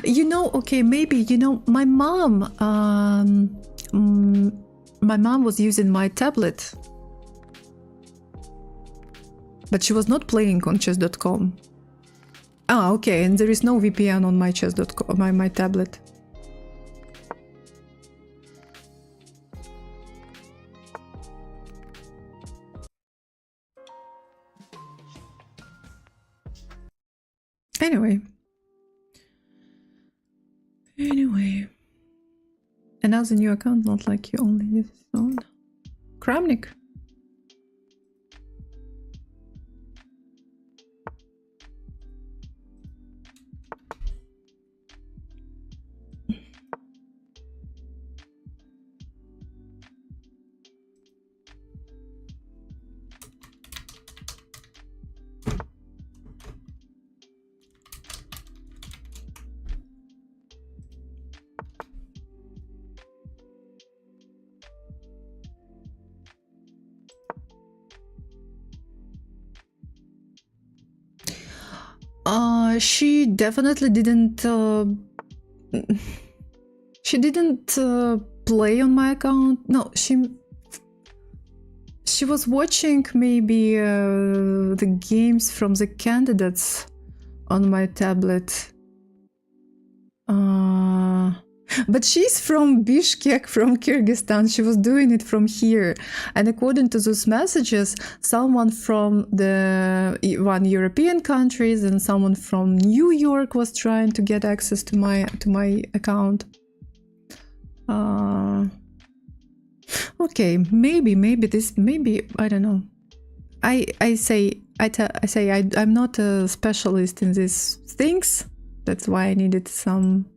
You know, okay, maybe, you know, my mom was using my tablet, but she was not playing on chess.com. Ah, okay, and there is no VPN on my chess.com, my tablet. Anyway. Another new account, not like you only use his own. Kramnik. She definitely didn't. She didn't play on my account. No, she was watching maybe the games from the candidates on my tablet. But she's from Bishkek, from Kyrgyzstan. She was doing it from here. And according to those messages, someone from the one European countries and someone from New York was trying to get access to my account. Okay, maybe I don't know. I say I'm not a specialist in these things. That's why I needed some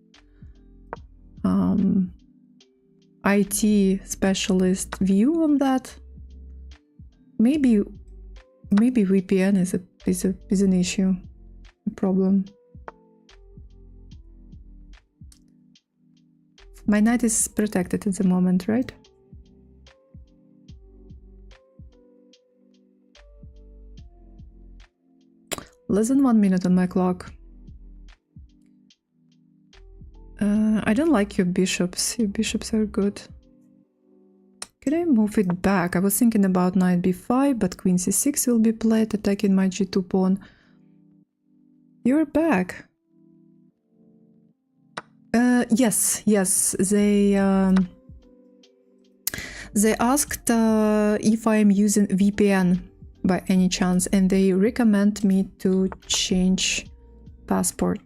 IT specialist view on that. Maybe VPN is an issue, a problem. My knight is protected at the moment, right? Less than 1 minute on my clock. I don't like your bishops. Your bishops are good. Can I move it back? I was thinking about knight b5, but queen c6 will be played, attacking my g2 pawn. You're back. Yes. They asked if I am using VPN by any chance, and they recommend me to change password.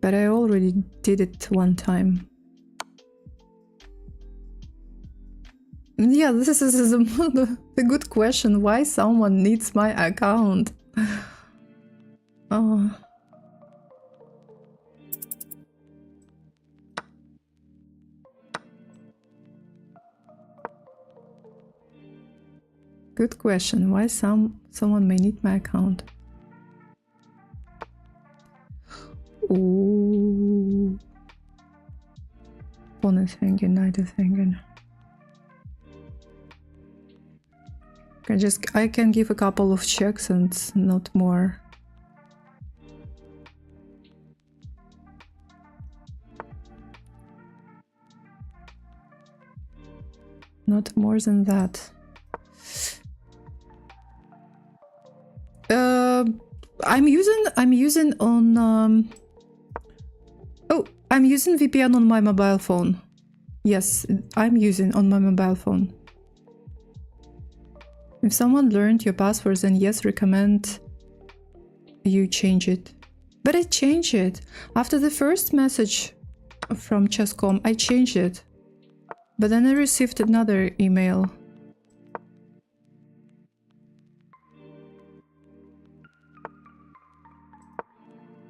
But I already did it one time. Yeah, this is a good question. Why someone needs my account? Oh. Good question. Why someone may need my account? Ooh. Pawn is hanging, knight is hanging. I can give a couple of checks and not more. Not more than that. I'm using on I'm using VPN on my mobile phone. Yes, I'm using on my mobile phone. If someone learned your password, then yes, recommend you change it. But I changed it. After the first message from Chess.com, I changed it. But then I received another email.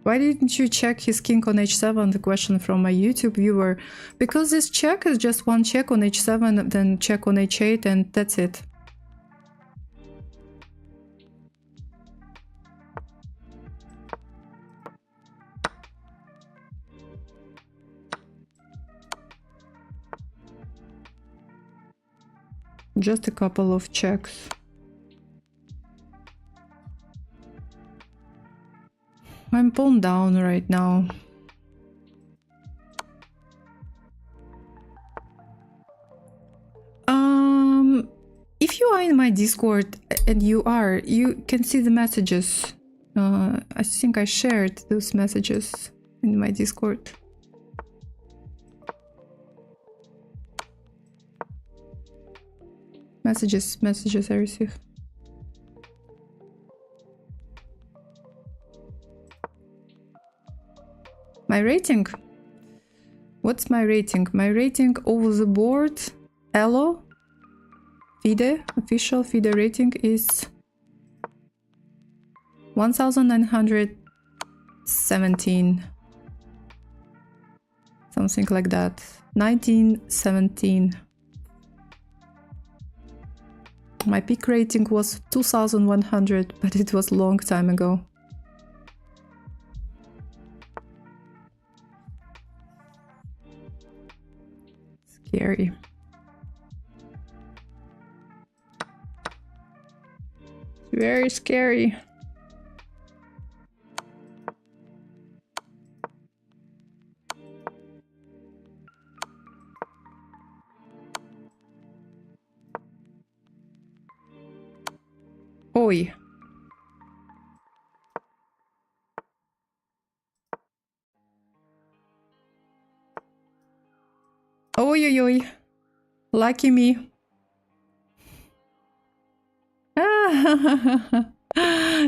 Why didn't you check his king on h7? The question from my YouTube viewer. Because this check is just one check on h7, then check on h8, and that's it. Just a couple of checks. I'm pawn down right now. If you are in my Discord, and you can see the messages. I think I shared those messages in my Discord. Messages I receive. My rating? What's my rating? My rating over the board, Elo, FIDE, official FIDE rating is 1917. Something like that. 1917. My peak rating was 2100, but it was a long time ago. Scary. Very scary. Oi. Oi, oi, oi. Lucky me.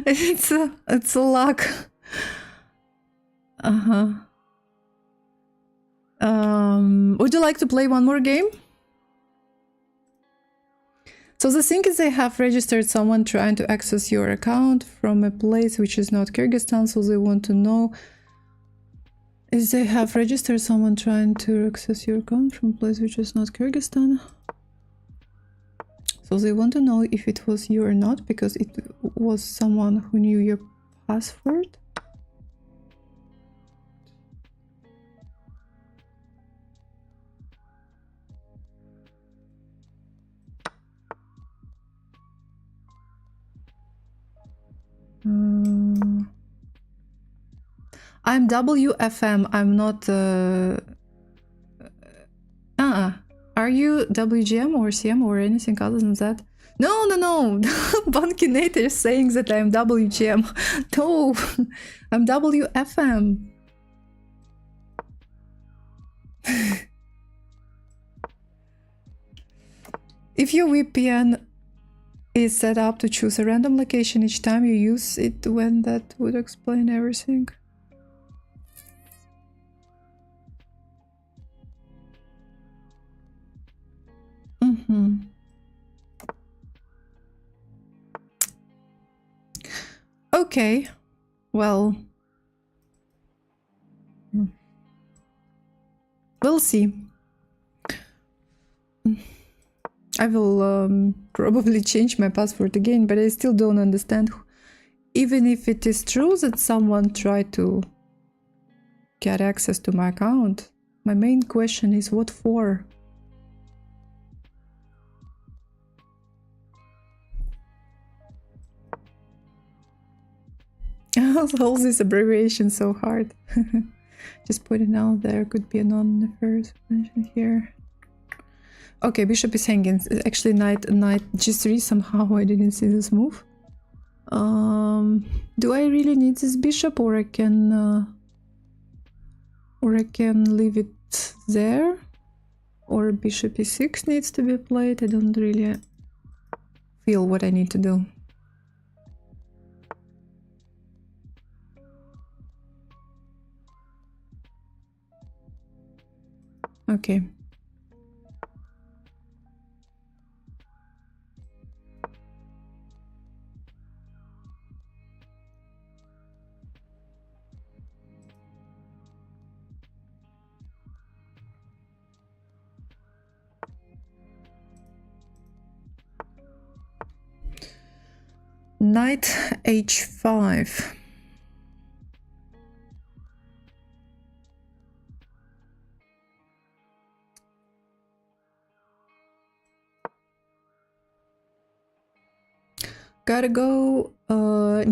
It's a luck. Would you like to play one more game? So the thing is, they have registered someone trying to access your account from a place which is not Kyrgyzstan, so they want to know is they have registered someone trying to access your account from a place which is not Kyrgyzstan. So they want to know if it was you or not, because it was someone who knew your password. I'm WFM, I'm not... Are you WGM or CM or anything other than that? No, no, no! Bunkinator is saying that I'm WGM. No! I'm WFM. If your VPN is set up to choose a random location each time you use it, when that would explain everything. Okay, well, we'll see. I will probably change my password again, but I still don't understand. Even if it is true that someone tried to get access to my account, my main question is what for? All these abbreviations so hard. Just putting out there could be a non-nefarious mention here. Okay, bishop is hanging. Actually, knight g3. Somehow I didn't see this move. Do I really need this bishop, or I can leave it there? Or bishop e6 needs to be played? I don't really feel what I need to do. Okay. Knight h5. gotta go.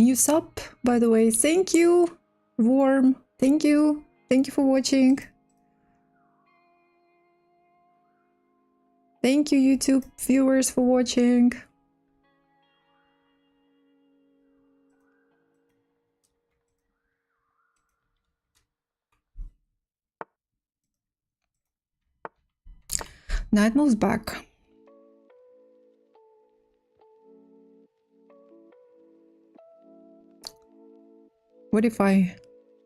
New sub, by the way. Thank you, Warm. Thank you. Thank you for watching. Thank you, YouTube viewers, for watching. Night moves back. What if I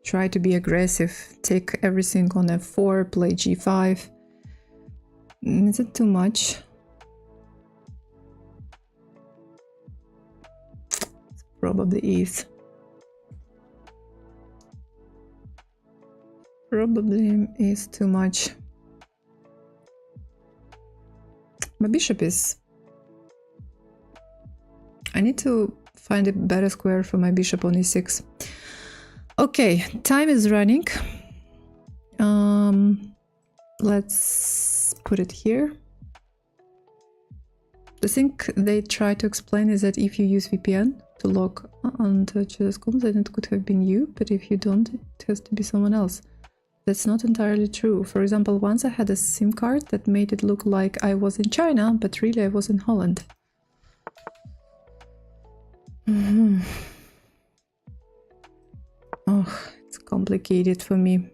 try to be aggressive, take everything on f4, play g5? Is it too much? It probably is. Probably is too much. My bishop is... I need to find a better square for my bishop on e6. Okay, time is running. Let's put it here. The thing they try to explain is that if you use VPN to log onto chess.com, then it could have been you, but if you don't, it has to be someone else. That's not entirely true. For example, once I had a SIM card that made it look like I was in China, but really I was in Holland. Oh, it's complicated for me.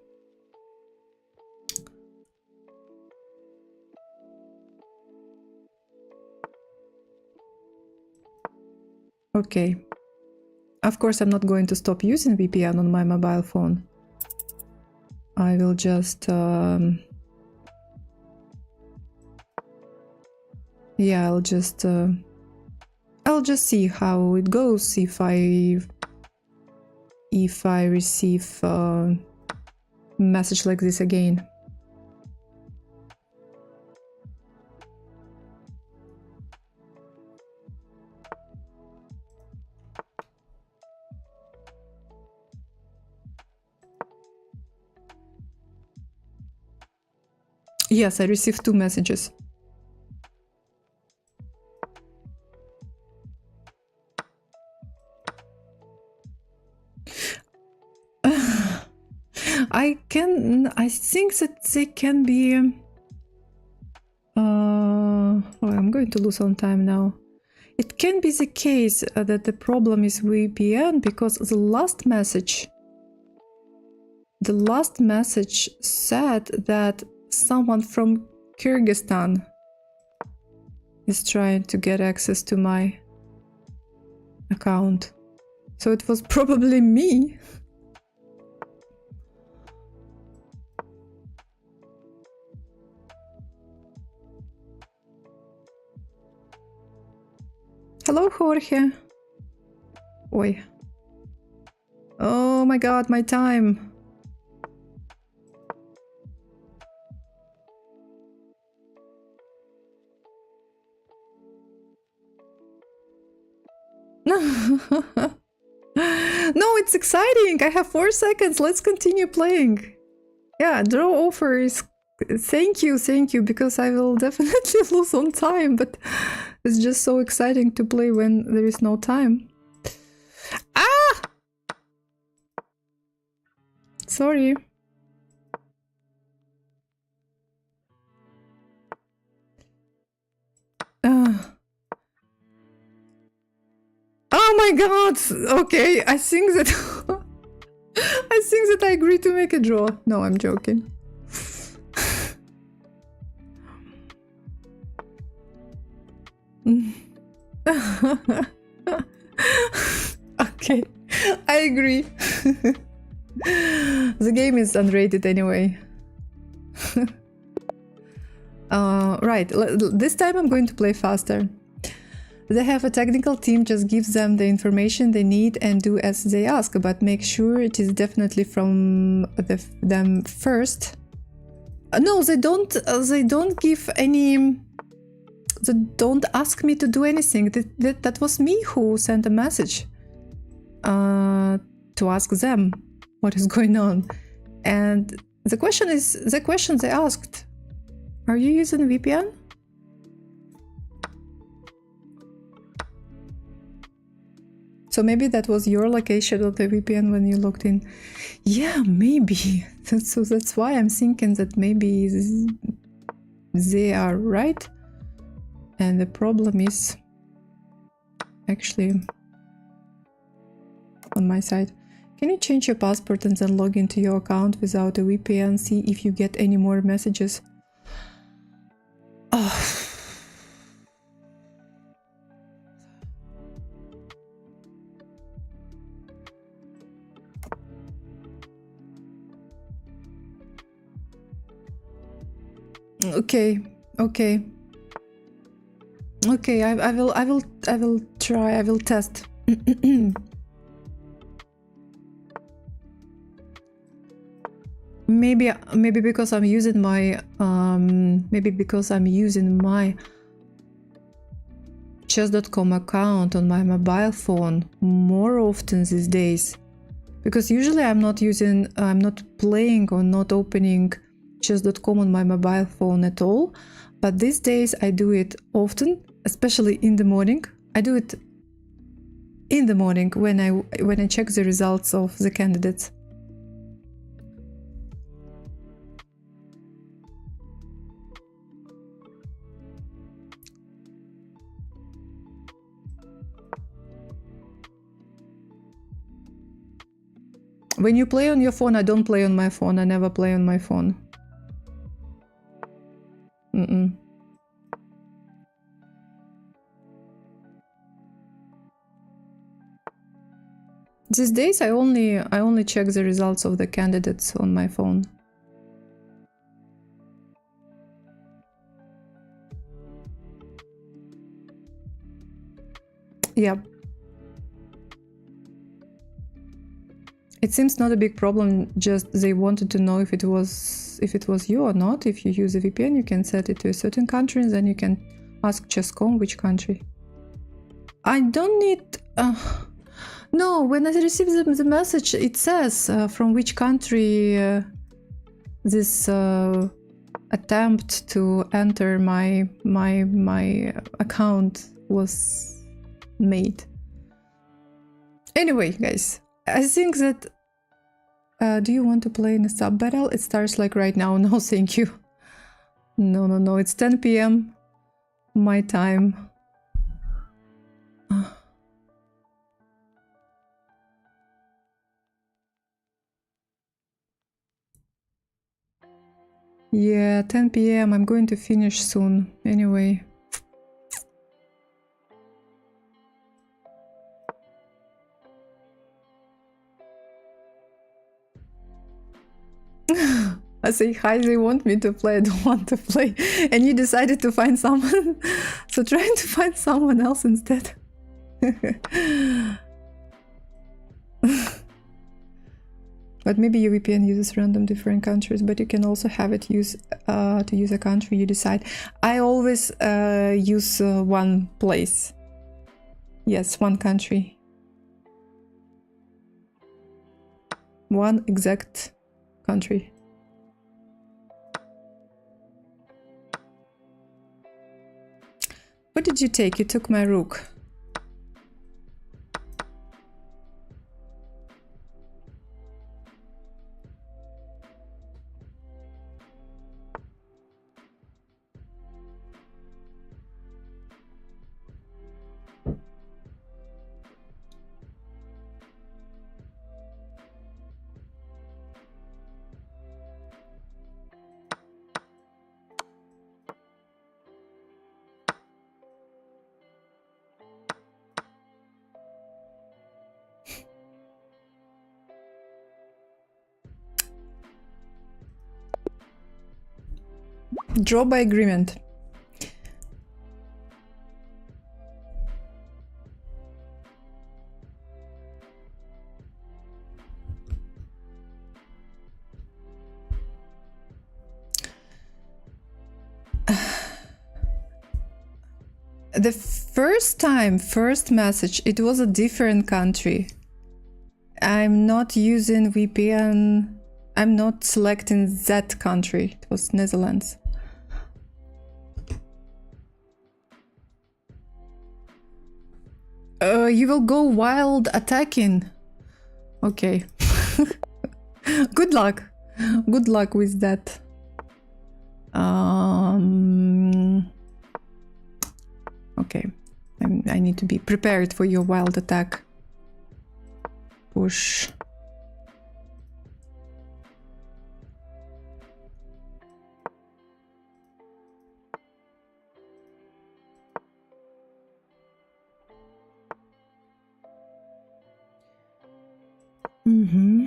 Okay. Of course, I'm not going to stop using VPN on my mobile phone. I will just... yeah, I'll just see how it goes if I receive a message like this again. Yes, I received 2 messages. I think that they can be... oh, I'm going to lose on time now. It can be the case that the problem is VPN because the last message said that someone from Kyrgyzstan is trying to get access to my account. So it was probably me. Hello, Jorge. Oi. Oh my god, my time. No, it's exciting. I have 4 seconds. Let's continue playing. Yeah, draw offer is... Thank you, because I will definitely lose on time, but it's just so exciting to play when there is no time. Ah! Sorry. Oh my god! Okay, I think that... I think that I agree to make a draw. No, I'm joking. Okay, I agree. The game is unrated anyway. Right, this time I'm going to play faster. They have a technical team, just gives them the information they need and do as they ask, but make sure it is definitely from them first. No, they don't give any... They don't ask me to do anything. That was me who sent a message to ask them what is going on. And the question they asked, are you using VPN? So maybe that was your location of the VPN when you logged in. Yeah, maybe. So that's why I'm thinking that maybe they are right. And the problem is actually on my side. Can you change your passport and then log into your account without a VPN? See if you get any more messages. Oh. Okay, okay. Okay, I will try, I will test. Maybe because I'm using my chess.com account on my mobile phone more often these days. Because usually I'm not playing or not opening chess.com on my mobile phone at all. But these days I do it often, especially in the morning. I do it in the morning when I check the results of the candidates. When you play on your phone, I don't play on my phone. I never play on my phone. These days I only check the results of the candidates on my phone. Yeah. It seems not a big problem, just they wanted to know if it was you or not. If you use a VPN, you can set it to a certain country, and then you can ask Chess.com which country. I don't need... no, when I receive the message, it says from which country this attempt to enter my account was made. Anyway, guys, I think that... do you want to play in a sub battle? It starts like right now. No, thank you. No. It's 10 p.m. my time. Yeah, 10 p.m. I'm going to finish soon. Anyway. I say hi, they want me to play, I don't want to play. And you decided to find someone. So trying to find someone else instead. But maybe your VPN uses random different countries, but you can also have it use to use a country you decide. I always use one place. Yes, one country. One exact country. What did you take? You took my rook. Draw by agreement. The first message, it was a different country. I'm not using VPN. I'm not selecting that country. It was Netherlands. You will go wild attacking. Okay. Good luck. Good luck with that. Okay. I need to be prepared for your wild attack. Push. Mm-hmm.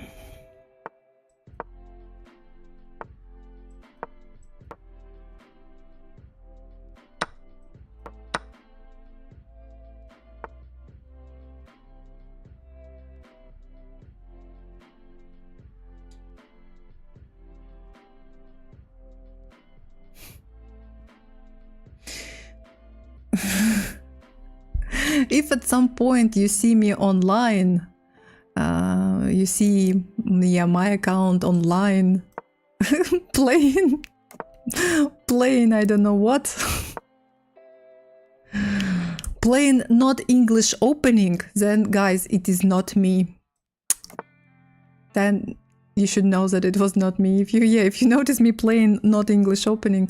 If at some point you see me online, you see my account online playing I don't know what, playing not English opening, then guys, it is not me. Then you should know that it was not me. If you notice me playing not English opening,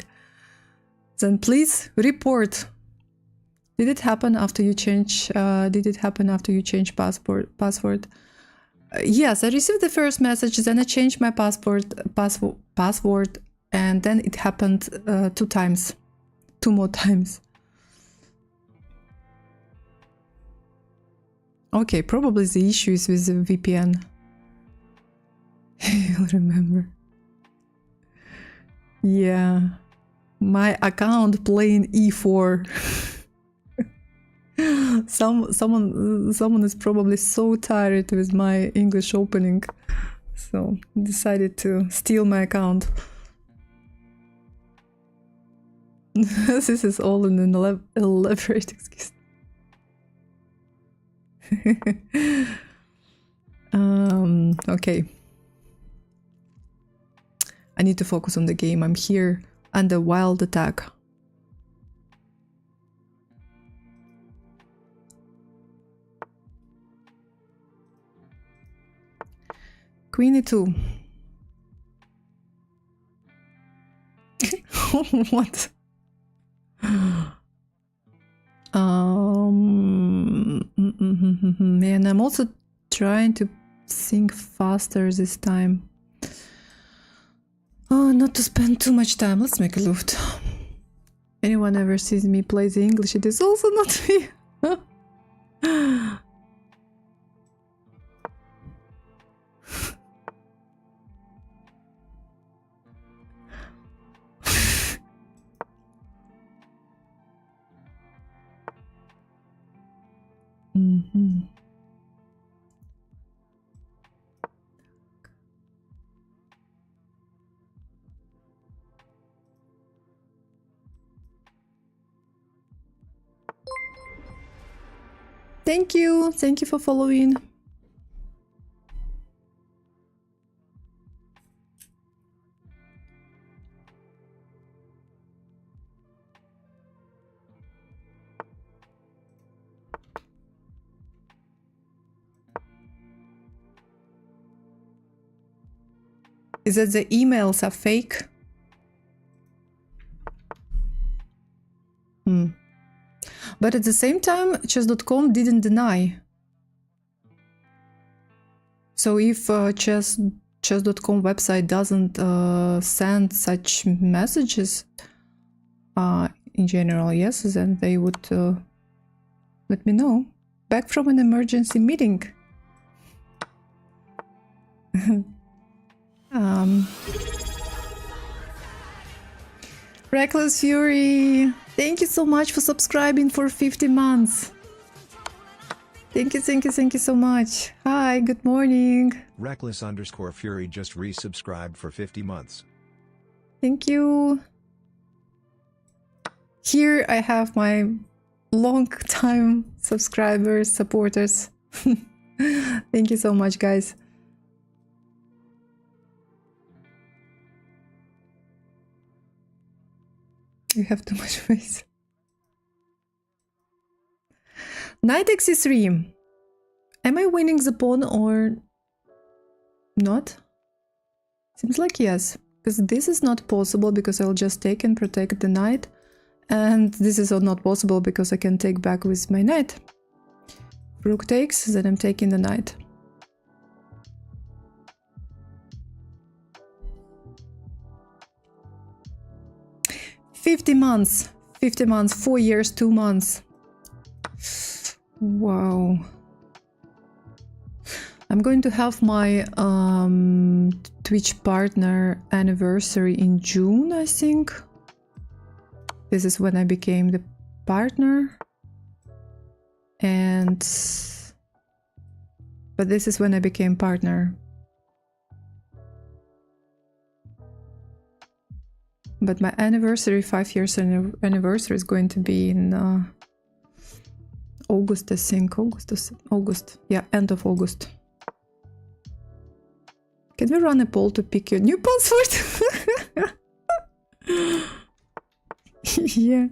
then please report. Did it happen after you change? Password? Yes, I received the first message. Then I changed my password, and then it happened 2 times, 2 more times. Okay, probably the issue is with the VPN. You'll remember. Yeah, my account playing E4. Someone is probably so tired with my English opening, so decided to steal my account. This is all an elaborate excuse. Okay. I need to focus on the game. I'm here under wild attack. Queen E2. What? And I'm also trying to think faster this time. Oh, not to spend too much time. Let's make a Luft. Anyone ever sees me play the English, it is also not me. Mm-hmm. Thank you for following. Is that the emails are fake? But at the same time, chess.com didn't deny. So if chess.com website doesn't send such messages in general, yes, then they would let me know. Back from an emergency meeting. Reckless Fury, thank you so much for subscribing for 50 months. Thank you so much. Hi, good morning. Reckless_Fury just resubscribed for 50 months. Thank you. Here I have my long-time subscribers, supporters. Thank you so much, guys. You have too much face. Knight x3. Am I winning the pawn or not? Seems like yes, because this is not possible because I'll just take and protect the knight. And this is not possible because I can take back with my knight. Rook takes, then I'm taking the knight. — 50 months, 4 years, 2 months. Wow. I'm going to have my Twitch partner anniversary in June, I think. This is when I became the partner. But this is when I became partner. But my anniversary, 5 years anniversary, is going to be in August, I think. August. Yeah, end of August. Can we run a poll to pick your new password? Yeah.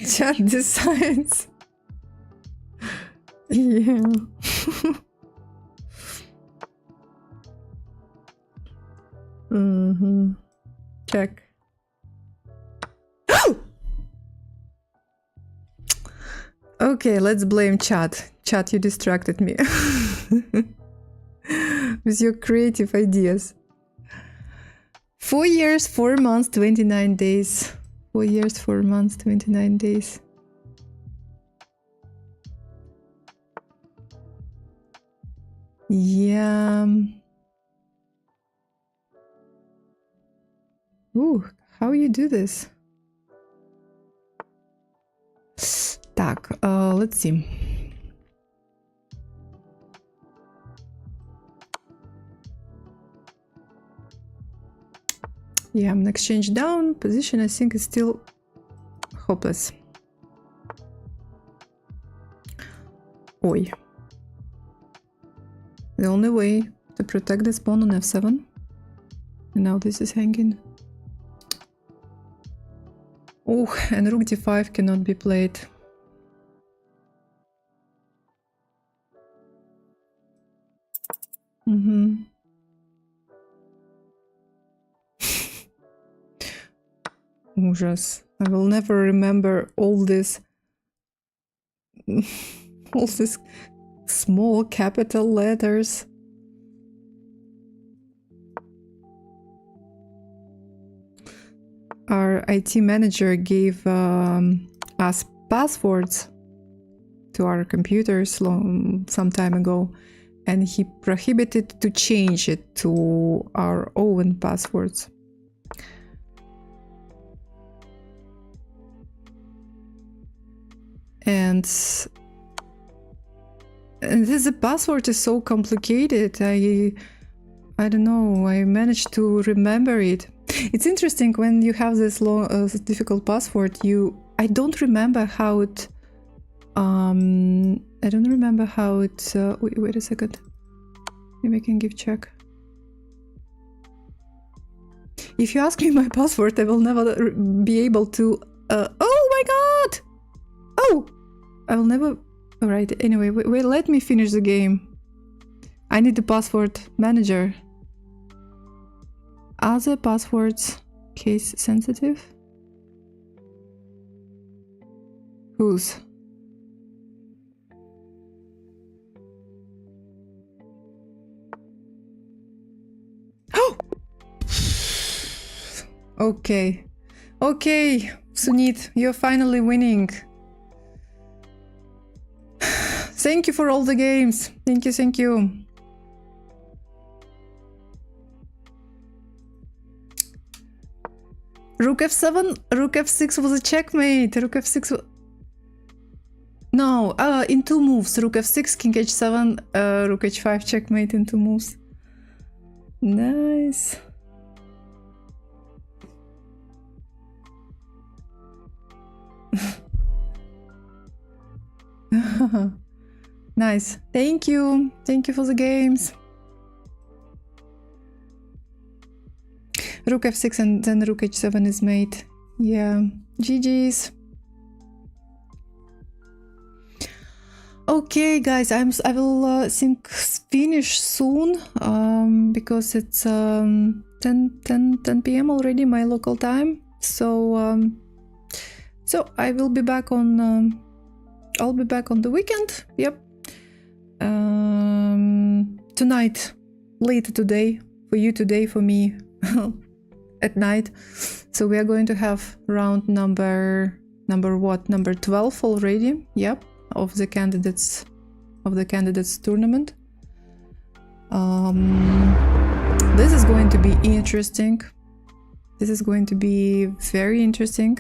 Chat decides. Yeah. Check. Okay, let's blame chat. Chat, you distracted me with your creative ideas. 4 years, 4 months, 29 days. 4 years, 4 months, 29 days. Yeah. Ooh, how you do this? Так, let's see. Yeah, I'm gonna exchange down. Position, I think, is still hopeless. Oi. The only way to protect this pawn on f7. And now this is hanging. Oh, and rook d5 cannot be played. Ужас. I will never remember all this all these small capital letters. Our IT manager gave us passwords to our computers some time ago, and he prohibited to change it to our own passwords. And this password is so complicated. I don't know. I managed to remember it. It's interesting when you have this long, difficult password. I don't remember how it. I don't remember how it. Wait a second. Maybe I can give check. If you ask me my password, I will never be able to. Oh my god! Oh, I will never. All right. Anyway, wait. Let me finish the game. I need the password manager. Are the passwords case sensitive? Whose? Oh! Okay. Okay, Sunit, you're finally winning. Thank you for all the games. Thank you, thank you. Rook f7, rook f6 was a checkmate. Rook f6 No, in 2 moves. Rook f6, king h7, rook h5, checkmate in 2 moves. Nice. Nice. Thank you. Thank you for the games. Rook f6 and then rook h7 is mate. Yeah. GG's. Okay, guys, I will think finish soon because it's 10 p.m. already, my local time. So so I will be back on I'll be back on the weekend. Yep. Tonight, later today, for you today, for me at night. So we are going to have round number what? Number 12 already. Yep. Of the candidates tournament. This is going to be interesting. This is going to be very interesting.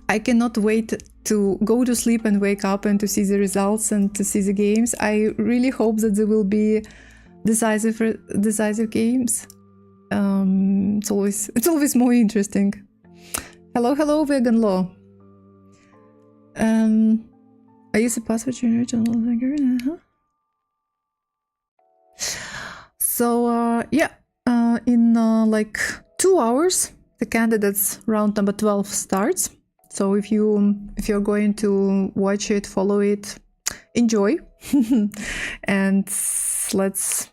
I cannot wait to go to sleep and wake up and to see the results and to see the games. I really hope that there will be decisive games. It's always more interesting. Hello, Vegan Law. I use a password generator. So yeah, in like 2 hours, the candidates round number 12 starts. So if you're going to watch it, follow it, enjoy, and let's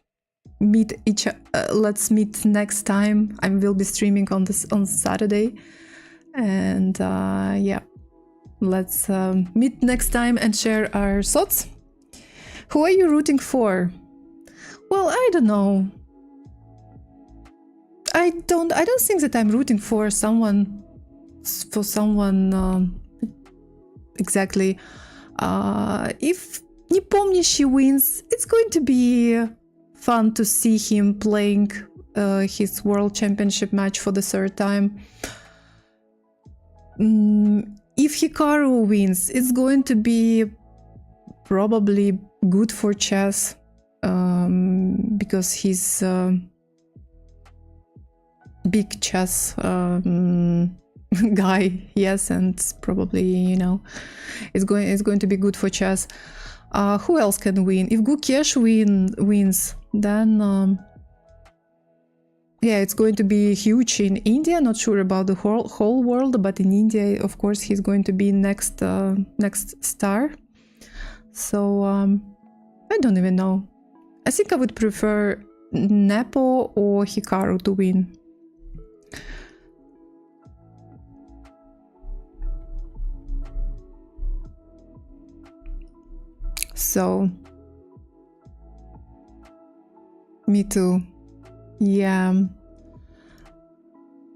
meet next time. I will be streaming on Saturday, and yeah. Let's meet next time and share our thoughts. Who are you rooting for? Well, I don't know. I don't think that I'm rooting for someone exactly. If Nepomniachtchi wins, it's going to be fun to see him playing his World Championship match for the 3rd time. If Hikaru wins, it's going to be probably good for chess because he's big chess guy, yes, and probably it's going to be good for chess. Who else can win? If Gukesh wins, then yeah, it's going to be huge in India. Not sure about the whole world, but in India, of course, he's going to be next star. So I don't even know. I think I would prefer Nepo or Hikaru to win. So me too. Yeah.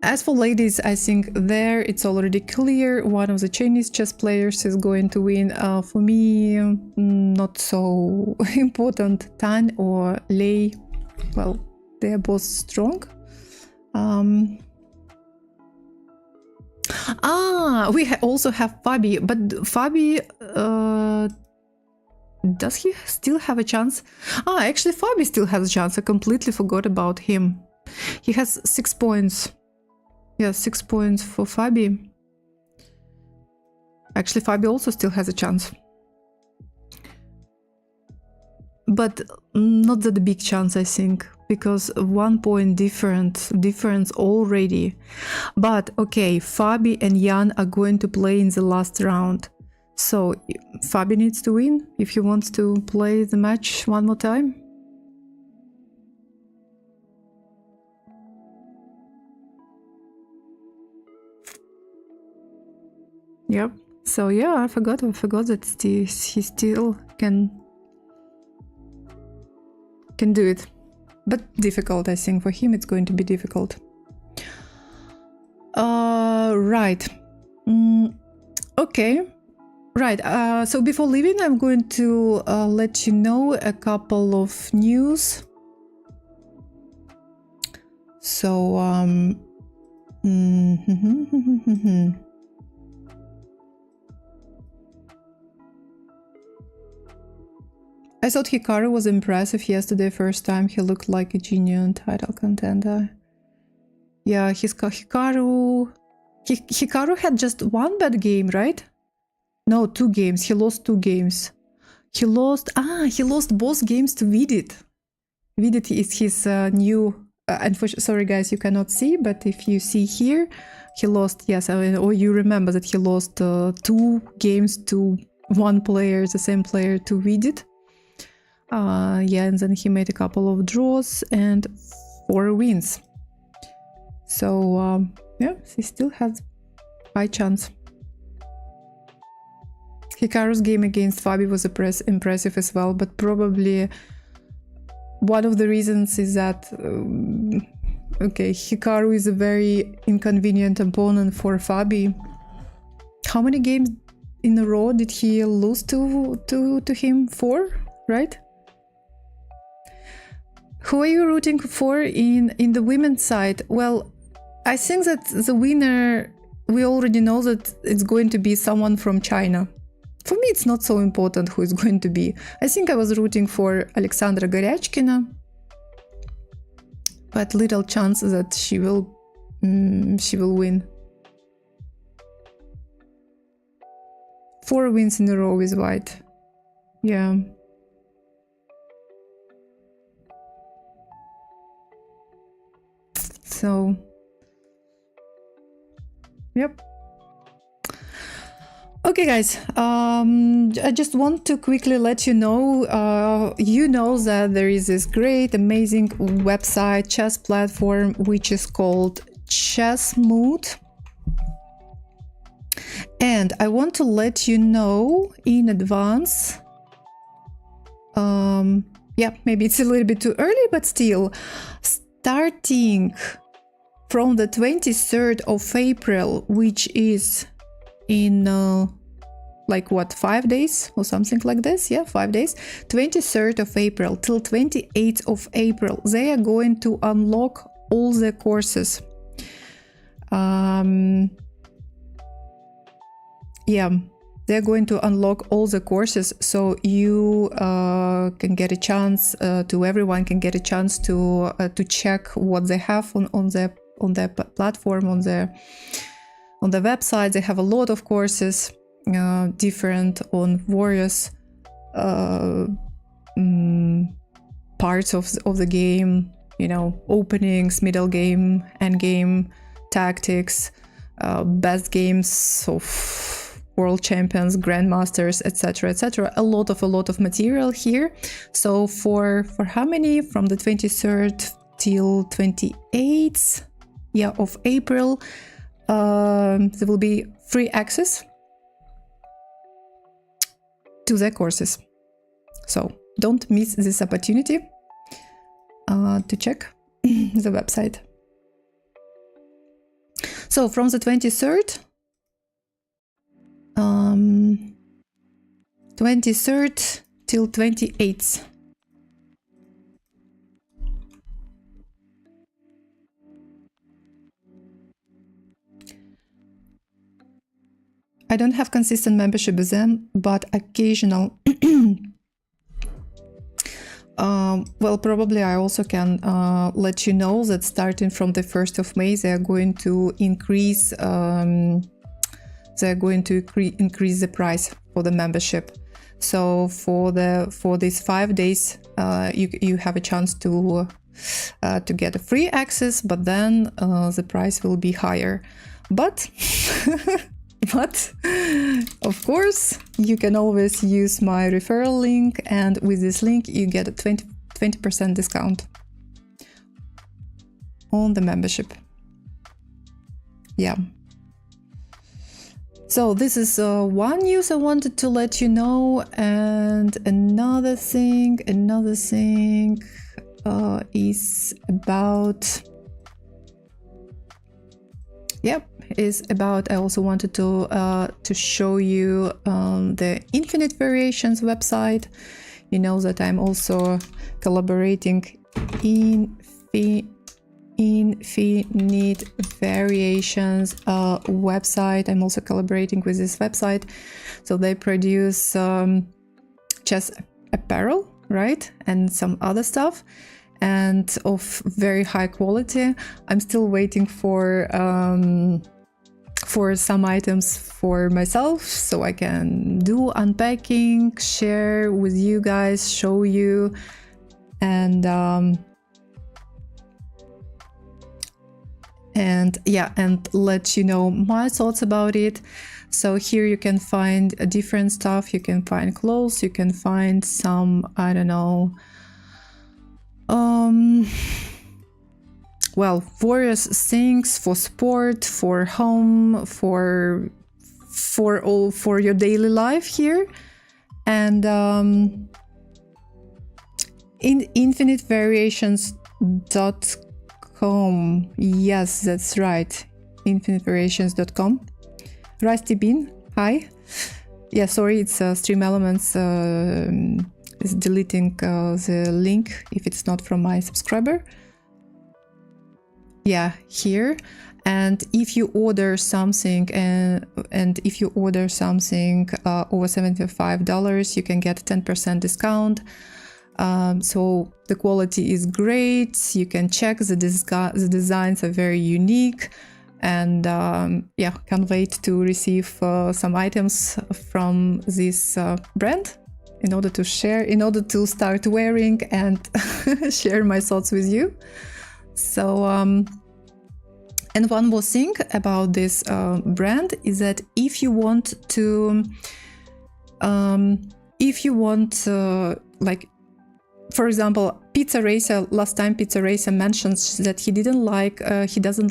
As for ladies, I think there it's already clear. One of the Chinese chess players is going to win. For me, not so important. Tan or Lei. Well, they are both strong. We also have Fabi, but Fabi, does he still have a chance? Actually, Fabi still has a chance. I completely forgot about him. He has 6 points. Yeah, 6 points for Fabi. Actually, Fabi also still has a chance. But not that big chance, I think, because 1 point difference already. But okay, Fabi and Jan are going to play in the last round. So Fabi needs to win if he wants to play the match one more time. Yep. So yeah, I forgot that he still can do it. But difficult, I think. For him it's going to be difficult. Right. Okay. Right, so before leaving, I'm going to let you know a couple of news. So, I thought Hikaru was impressive yesterday. First time he looked like a genuine title contender. Yeah, Hikaru had just one bad game, right? No, 2 games. He lost 2 games. He lost both games to Vidit. Vidit is his new. Sorry guys, you cannot see, but if you see here, he lost. Yes, or you remember that he lost 2 games to one player, the same player, to Vidit. Yeah, and then he made a couple of draws and 4 wins. So yeah, he still has high chance. Hikaru's game against Fabi was impressive as well, but probably one of the reasons is that okay, Hikaru is a very inconvenient opponent for Fabi. How many games in a row did he lose to him? 4, right? Who are you rooting for in the women's side? Well, I think that the winner, we already know that it's going to be someone from China. For me, it's not so important who is going to be. I think I was rooting for Alexandra Goryachkina, but little chance that she will win. 4 wins in a row with white. Yeah. So, yep. Okay, guys, I just want to quickly let you know that there is this great, amazing website, chess platform, which is called Chessmood. And I want to let you know in advance, yeah, maybe it's a little bit too early, but still, starting from the 23rd of April, which is in like what, 5 days or something like this? Yeah, 5 days. 23rd of April till 28th of April, they are going to unlock all the courses. Yeah, they're going to unlock all the courses, so you can get a chance everyone can get a chance to check what they have on their platform, on the website. They have a lot of courses, different on various parts of the game, you know, openings, middle game, end game, tactics, best games of world champions, grandmasters, etc. A lot of material here. So for how many? From the 23rd till 28th, yeah, of April, there will be free access to the courses. So don't miss this opportunity to check the website. So from the 23rd, 23rd till 28th. I don't have consistent membership with them, but occasional. Well, probably I also can let you know that starting from the 1st of May, they are going to increase. They're going to increase the price for the membership. So for these 5 days, you have a chance to get a free access, but then the price will be higher. But but of course, you can always use my referral link, and with this link, you get a 20% discount on the membership. Yeah. So this is one news I wanted to let you know, and another thing is about, I also wanted to show you the Infinite Variations website. You know that I'm also collaborating in Infinite Variations website. I'm also collaborating with this website. So they produce chess apparel, right? And some other stuff, and of very high quality. I'm still waiting for some items for myself, so I can do unpacking, share with you guys, show you, and yeah, and let you know my thoughts about it. So here you can find different stuff. You can find clothes, you can find some, I don't know, well, various things for sport, for home, for your daily life here. And in infinitevariations.com. Yes, that's right. infinitevariations.com. Rusty Bean, hi. Yeah, sorry, it's Stream Elements is deleting the link if it's not from my subscriber. Yeah, here. And if you order something and if you order something over $75, you can get 10% discount. So the quality is great. You can check the designs are very unique, and yeah, can't wait to receive some items from this brand in order to share, in order to start wearing and share my thoughts with you. So and one more thing about this brand is that if you want to like, for example, Pizza Racer, last time Pizza Racer mentions that he doesn't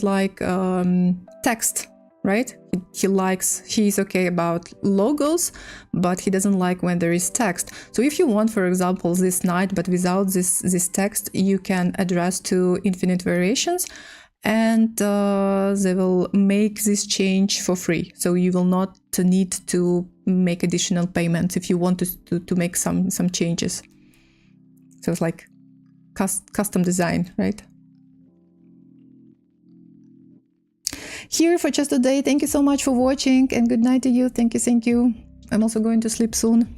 like text, right? He's okay about logos, but he doesn't like when there is text. So if you want, for example, this night, but without this text, you can address to Infinite Variations, and they will make this change for free. So you will not need to make additional payments if you want to make some changes. So it's like custom design, right? Here for just today. Thank you so much for watching, and good night to you. Thank you. I'm also going to sleep soon.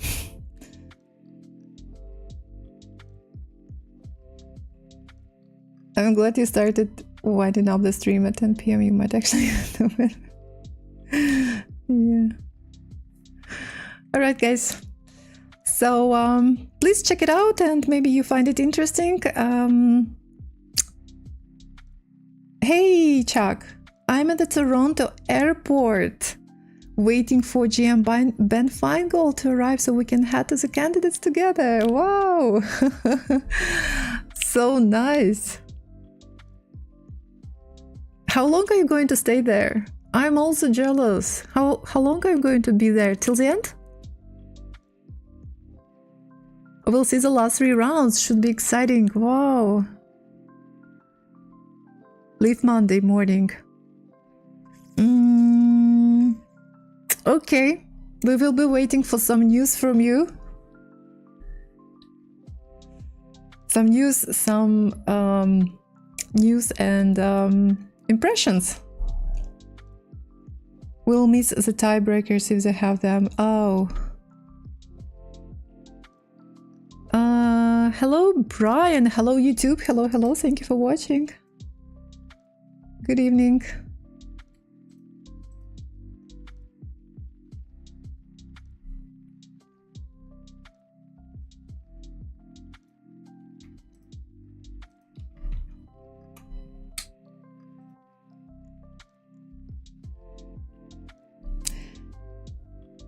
I'm glad you started winding up the stream at 10 p.m. You might actually do it. Yeah. All right, guys. So please check it out, and maybe you find it interesting. Hey, Chuck. I'm at the Toronto airport waiting for GM Ben Feingold to arrive so we can head to the candidates together. Wow. So nice. How long are you going to stay there? I'm also jealous. How long are you going to be there? Till the end? We'll see the last 3 rounds. Should be exciting. Wow. Leave Monday morning. Okay. We will be waiting for some news from you. Some news and impressions. We'll miss the tiebreakers if they have them. Oh. Hello, Brian. Hello, YouTube. Hello. Thank you for watching. Good evening.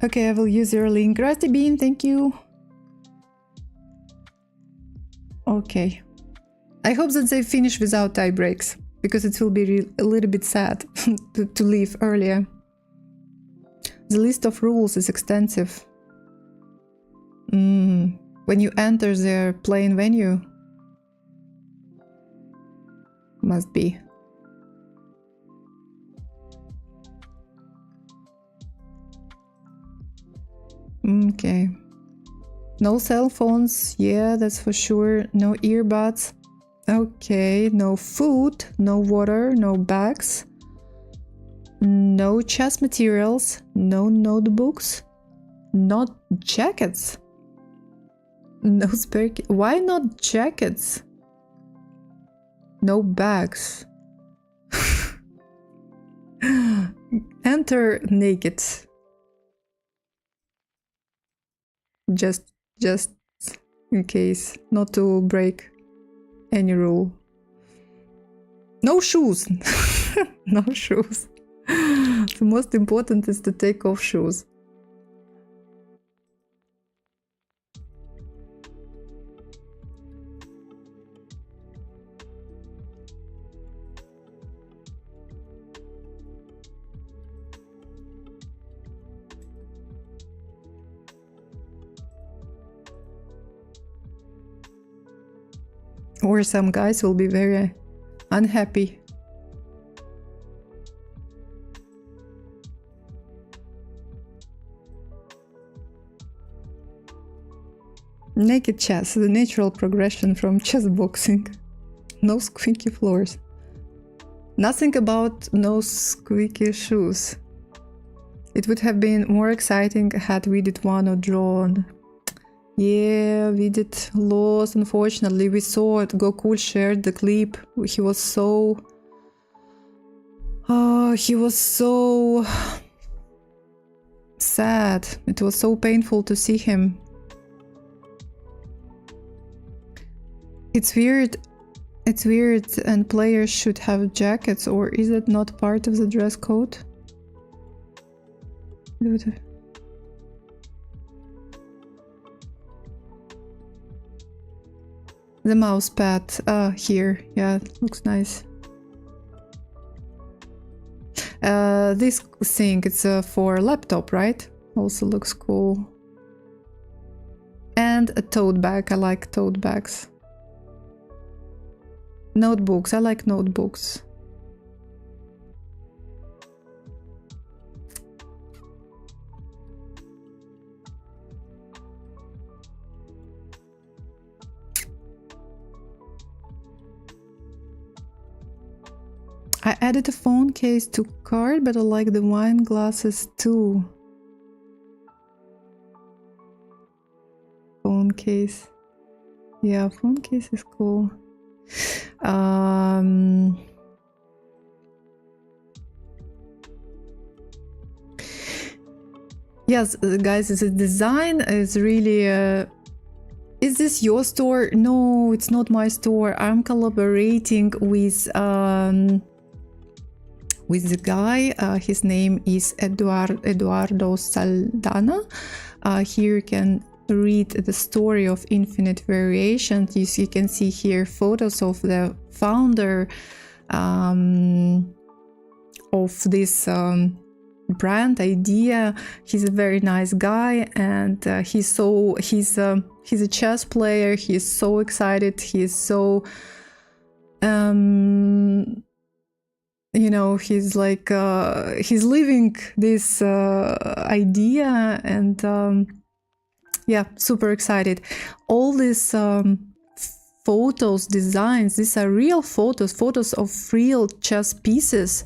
Okay, I will use your link. Rusty Bean, thank you. Okay. I hope that they finish without tie breaks, because it will be a little bit sad to leave earlier. The list of rules is extensive. When you enter their playing venue, must be. Okay. No cell phones, yeah, that's for sure. No earbuds. Okay, no food, no water, no bags. No chess materials, no notebooks, not jackets. No spare key. Why not jackets? No bags. Enter naked. Just in case, not to break any rule. No shoes. No shoes. The most important is to take off shoes. Or some guys will be very unhappy. Naked chess, the natural progression from chess boxing. No squeaky floors. Nothing about no squeaky shoes. It would have been more exciting had we did won or drawn. Yeah, we did lose, unfortunately. We saw it. Gokul shared the clip. He was so... Oh, he was so... sad. It was so painful to see him. It's weird. It's weird, and players should have jackets, or is it not part of the dress code? The mouse pad, here, yeah, it looks nice. This thing, it's for laptop, right? Also looks cool. And a tote bag, I like tote bags. Notebooks, I like notebooks. I added a phone case to cart, but I like the wine glasses too. Phone case. Yeah, phone case is cool. Yes, guys, the design is really... is this your store? No, it's not my store. I'm collaborating with the guy. His name is Eduardo Saldana. Here you can read the story of Infinite Variations. You can see here photos of the founder of this brand idea. He's a very nice guy, and he's a chess player. He's so excited. He's so you know, he's like he's living this idea, and yeah, super excited. All these photos, designs, these are real photos of real chess pieces.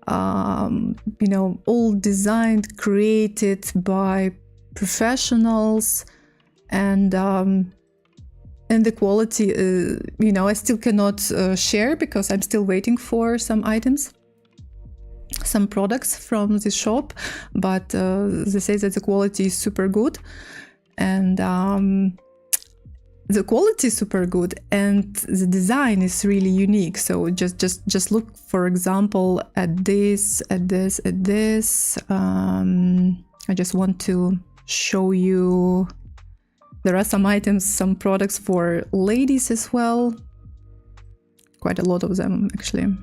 You know, all designed, created by professionals, and the quality, you know, I still cannot share because I'm still waiting for some items, some products from the shop, but they say that the quality is super good, and the quality is super good, and the design is really unique. So just look, for example, at this. I just want to show you. There are some items, some products for ladies as well. Quite a lot of them, actually.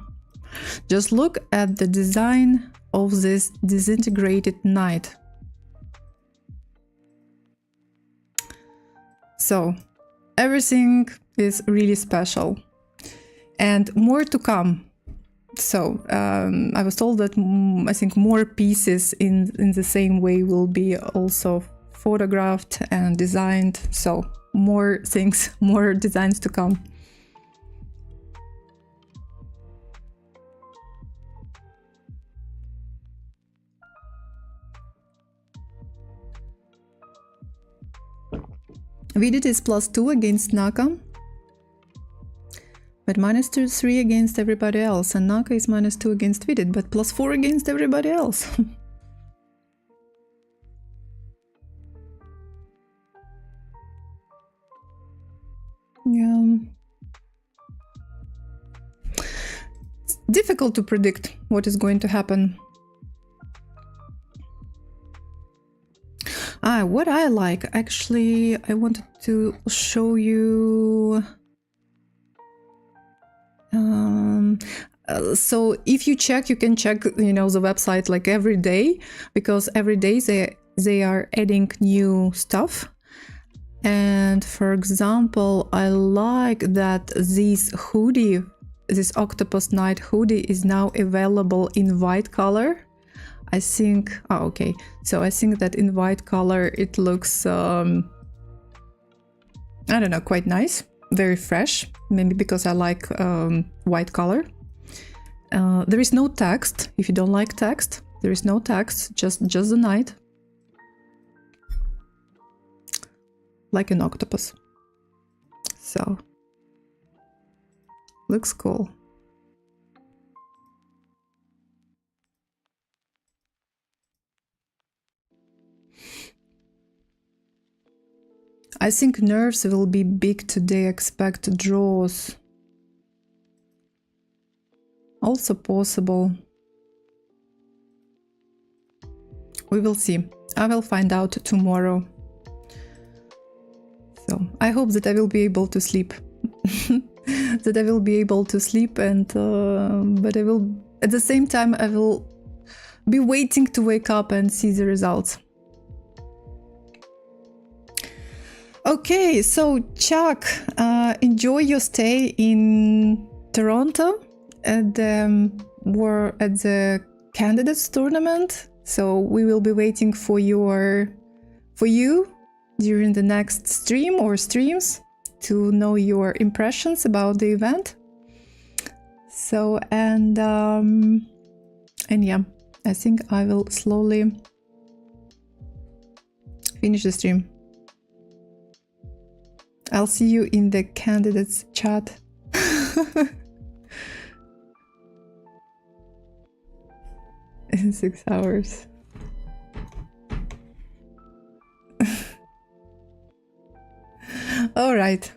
Just look at the design of this disintegrated knight. So everything is really special, and more to come. So I was told that I think more pieces in the same way will be also photographed and designed. So more things, more designs to come. Vidit is +2 against Naka, but -3 against everybody else, and Naka is -2 against Vidit, but +4 against everybody else. Yeah. It's difficult to predict what is going to happen. What I like, actually, I wanted to show you. So if you check, you can check, the website like every day, because every day they are adding new stuff. And for example, I like that this hoodie, this Octopus Night hoodie, is now available in white color. I think, okay, so I think that in white color it looks, I don't know, quite nice, very fresh, maybe because I like white color. There is no text. If you don't like text, there is no text, just the night. Like an octopus. So, looks cool. I think nerves will be big today, expect draws. Also possible. We will see. I will find out tomorrow. So I hope that I will be able to sleep. That I will be able to sleep, and but I will, at the same time, I will be waiting to wake up and see the results. Okay, so Chuck, enjoy your stay in Toronto at the candidates tournament. So we will be waiting for you during the next stream or streams to know your impressions about the event. So and yeah, I think I will slowly finish the stream. I'll see you in the candidates chat. In 6 hours. All right.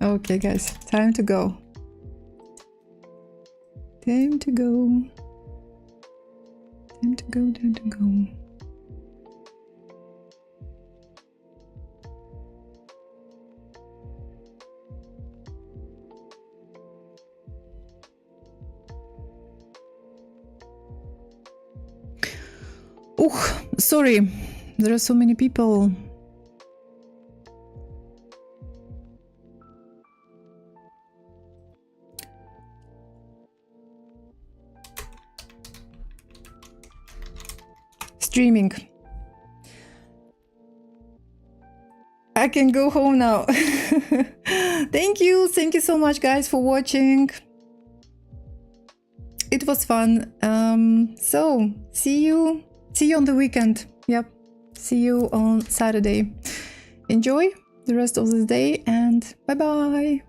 Okay, guys, time to go. Time to go. Time to go, time to go. Oh, sorry, there are so many people. Streaming. I can go home now. Thank you so much, guys, for watching. It was fun. So see you on the weekend. Yep, see you on Saturday. Enjoy the rest of the day, and bye bye.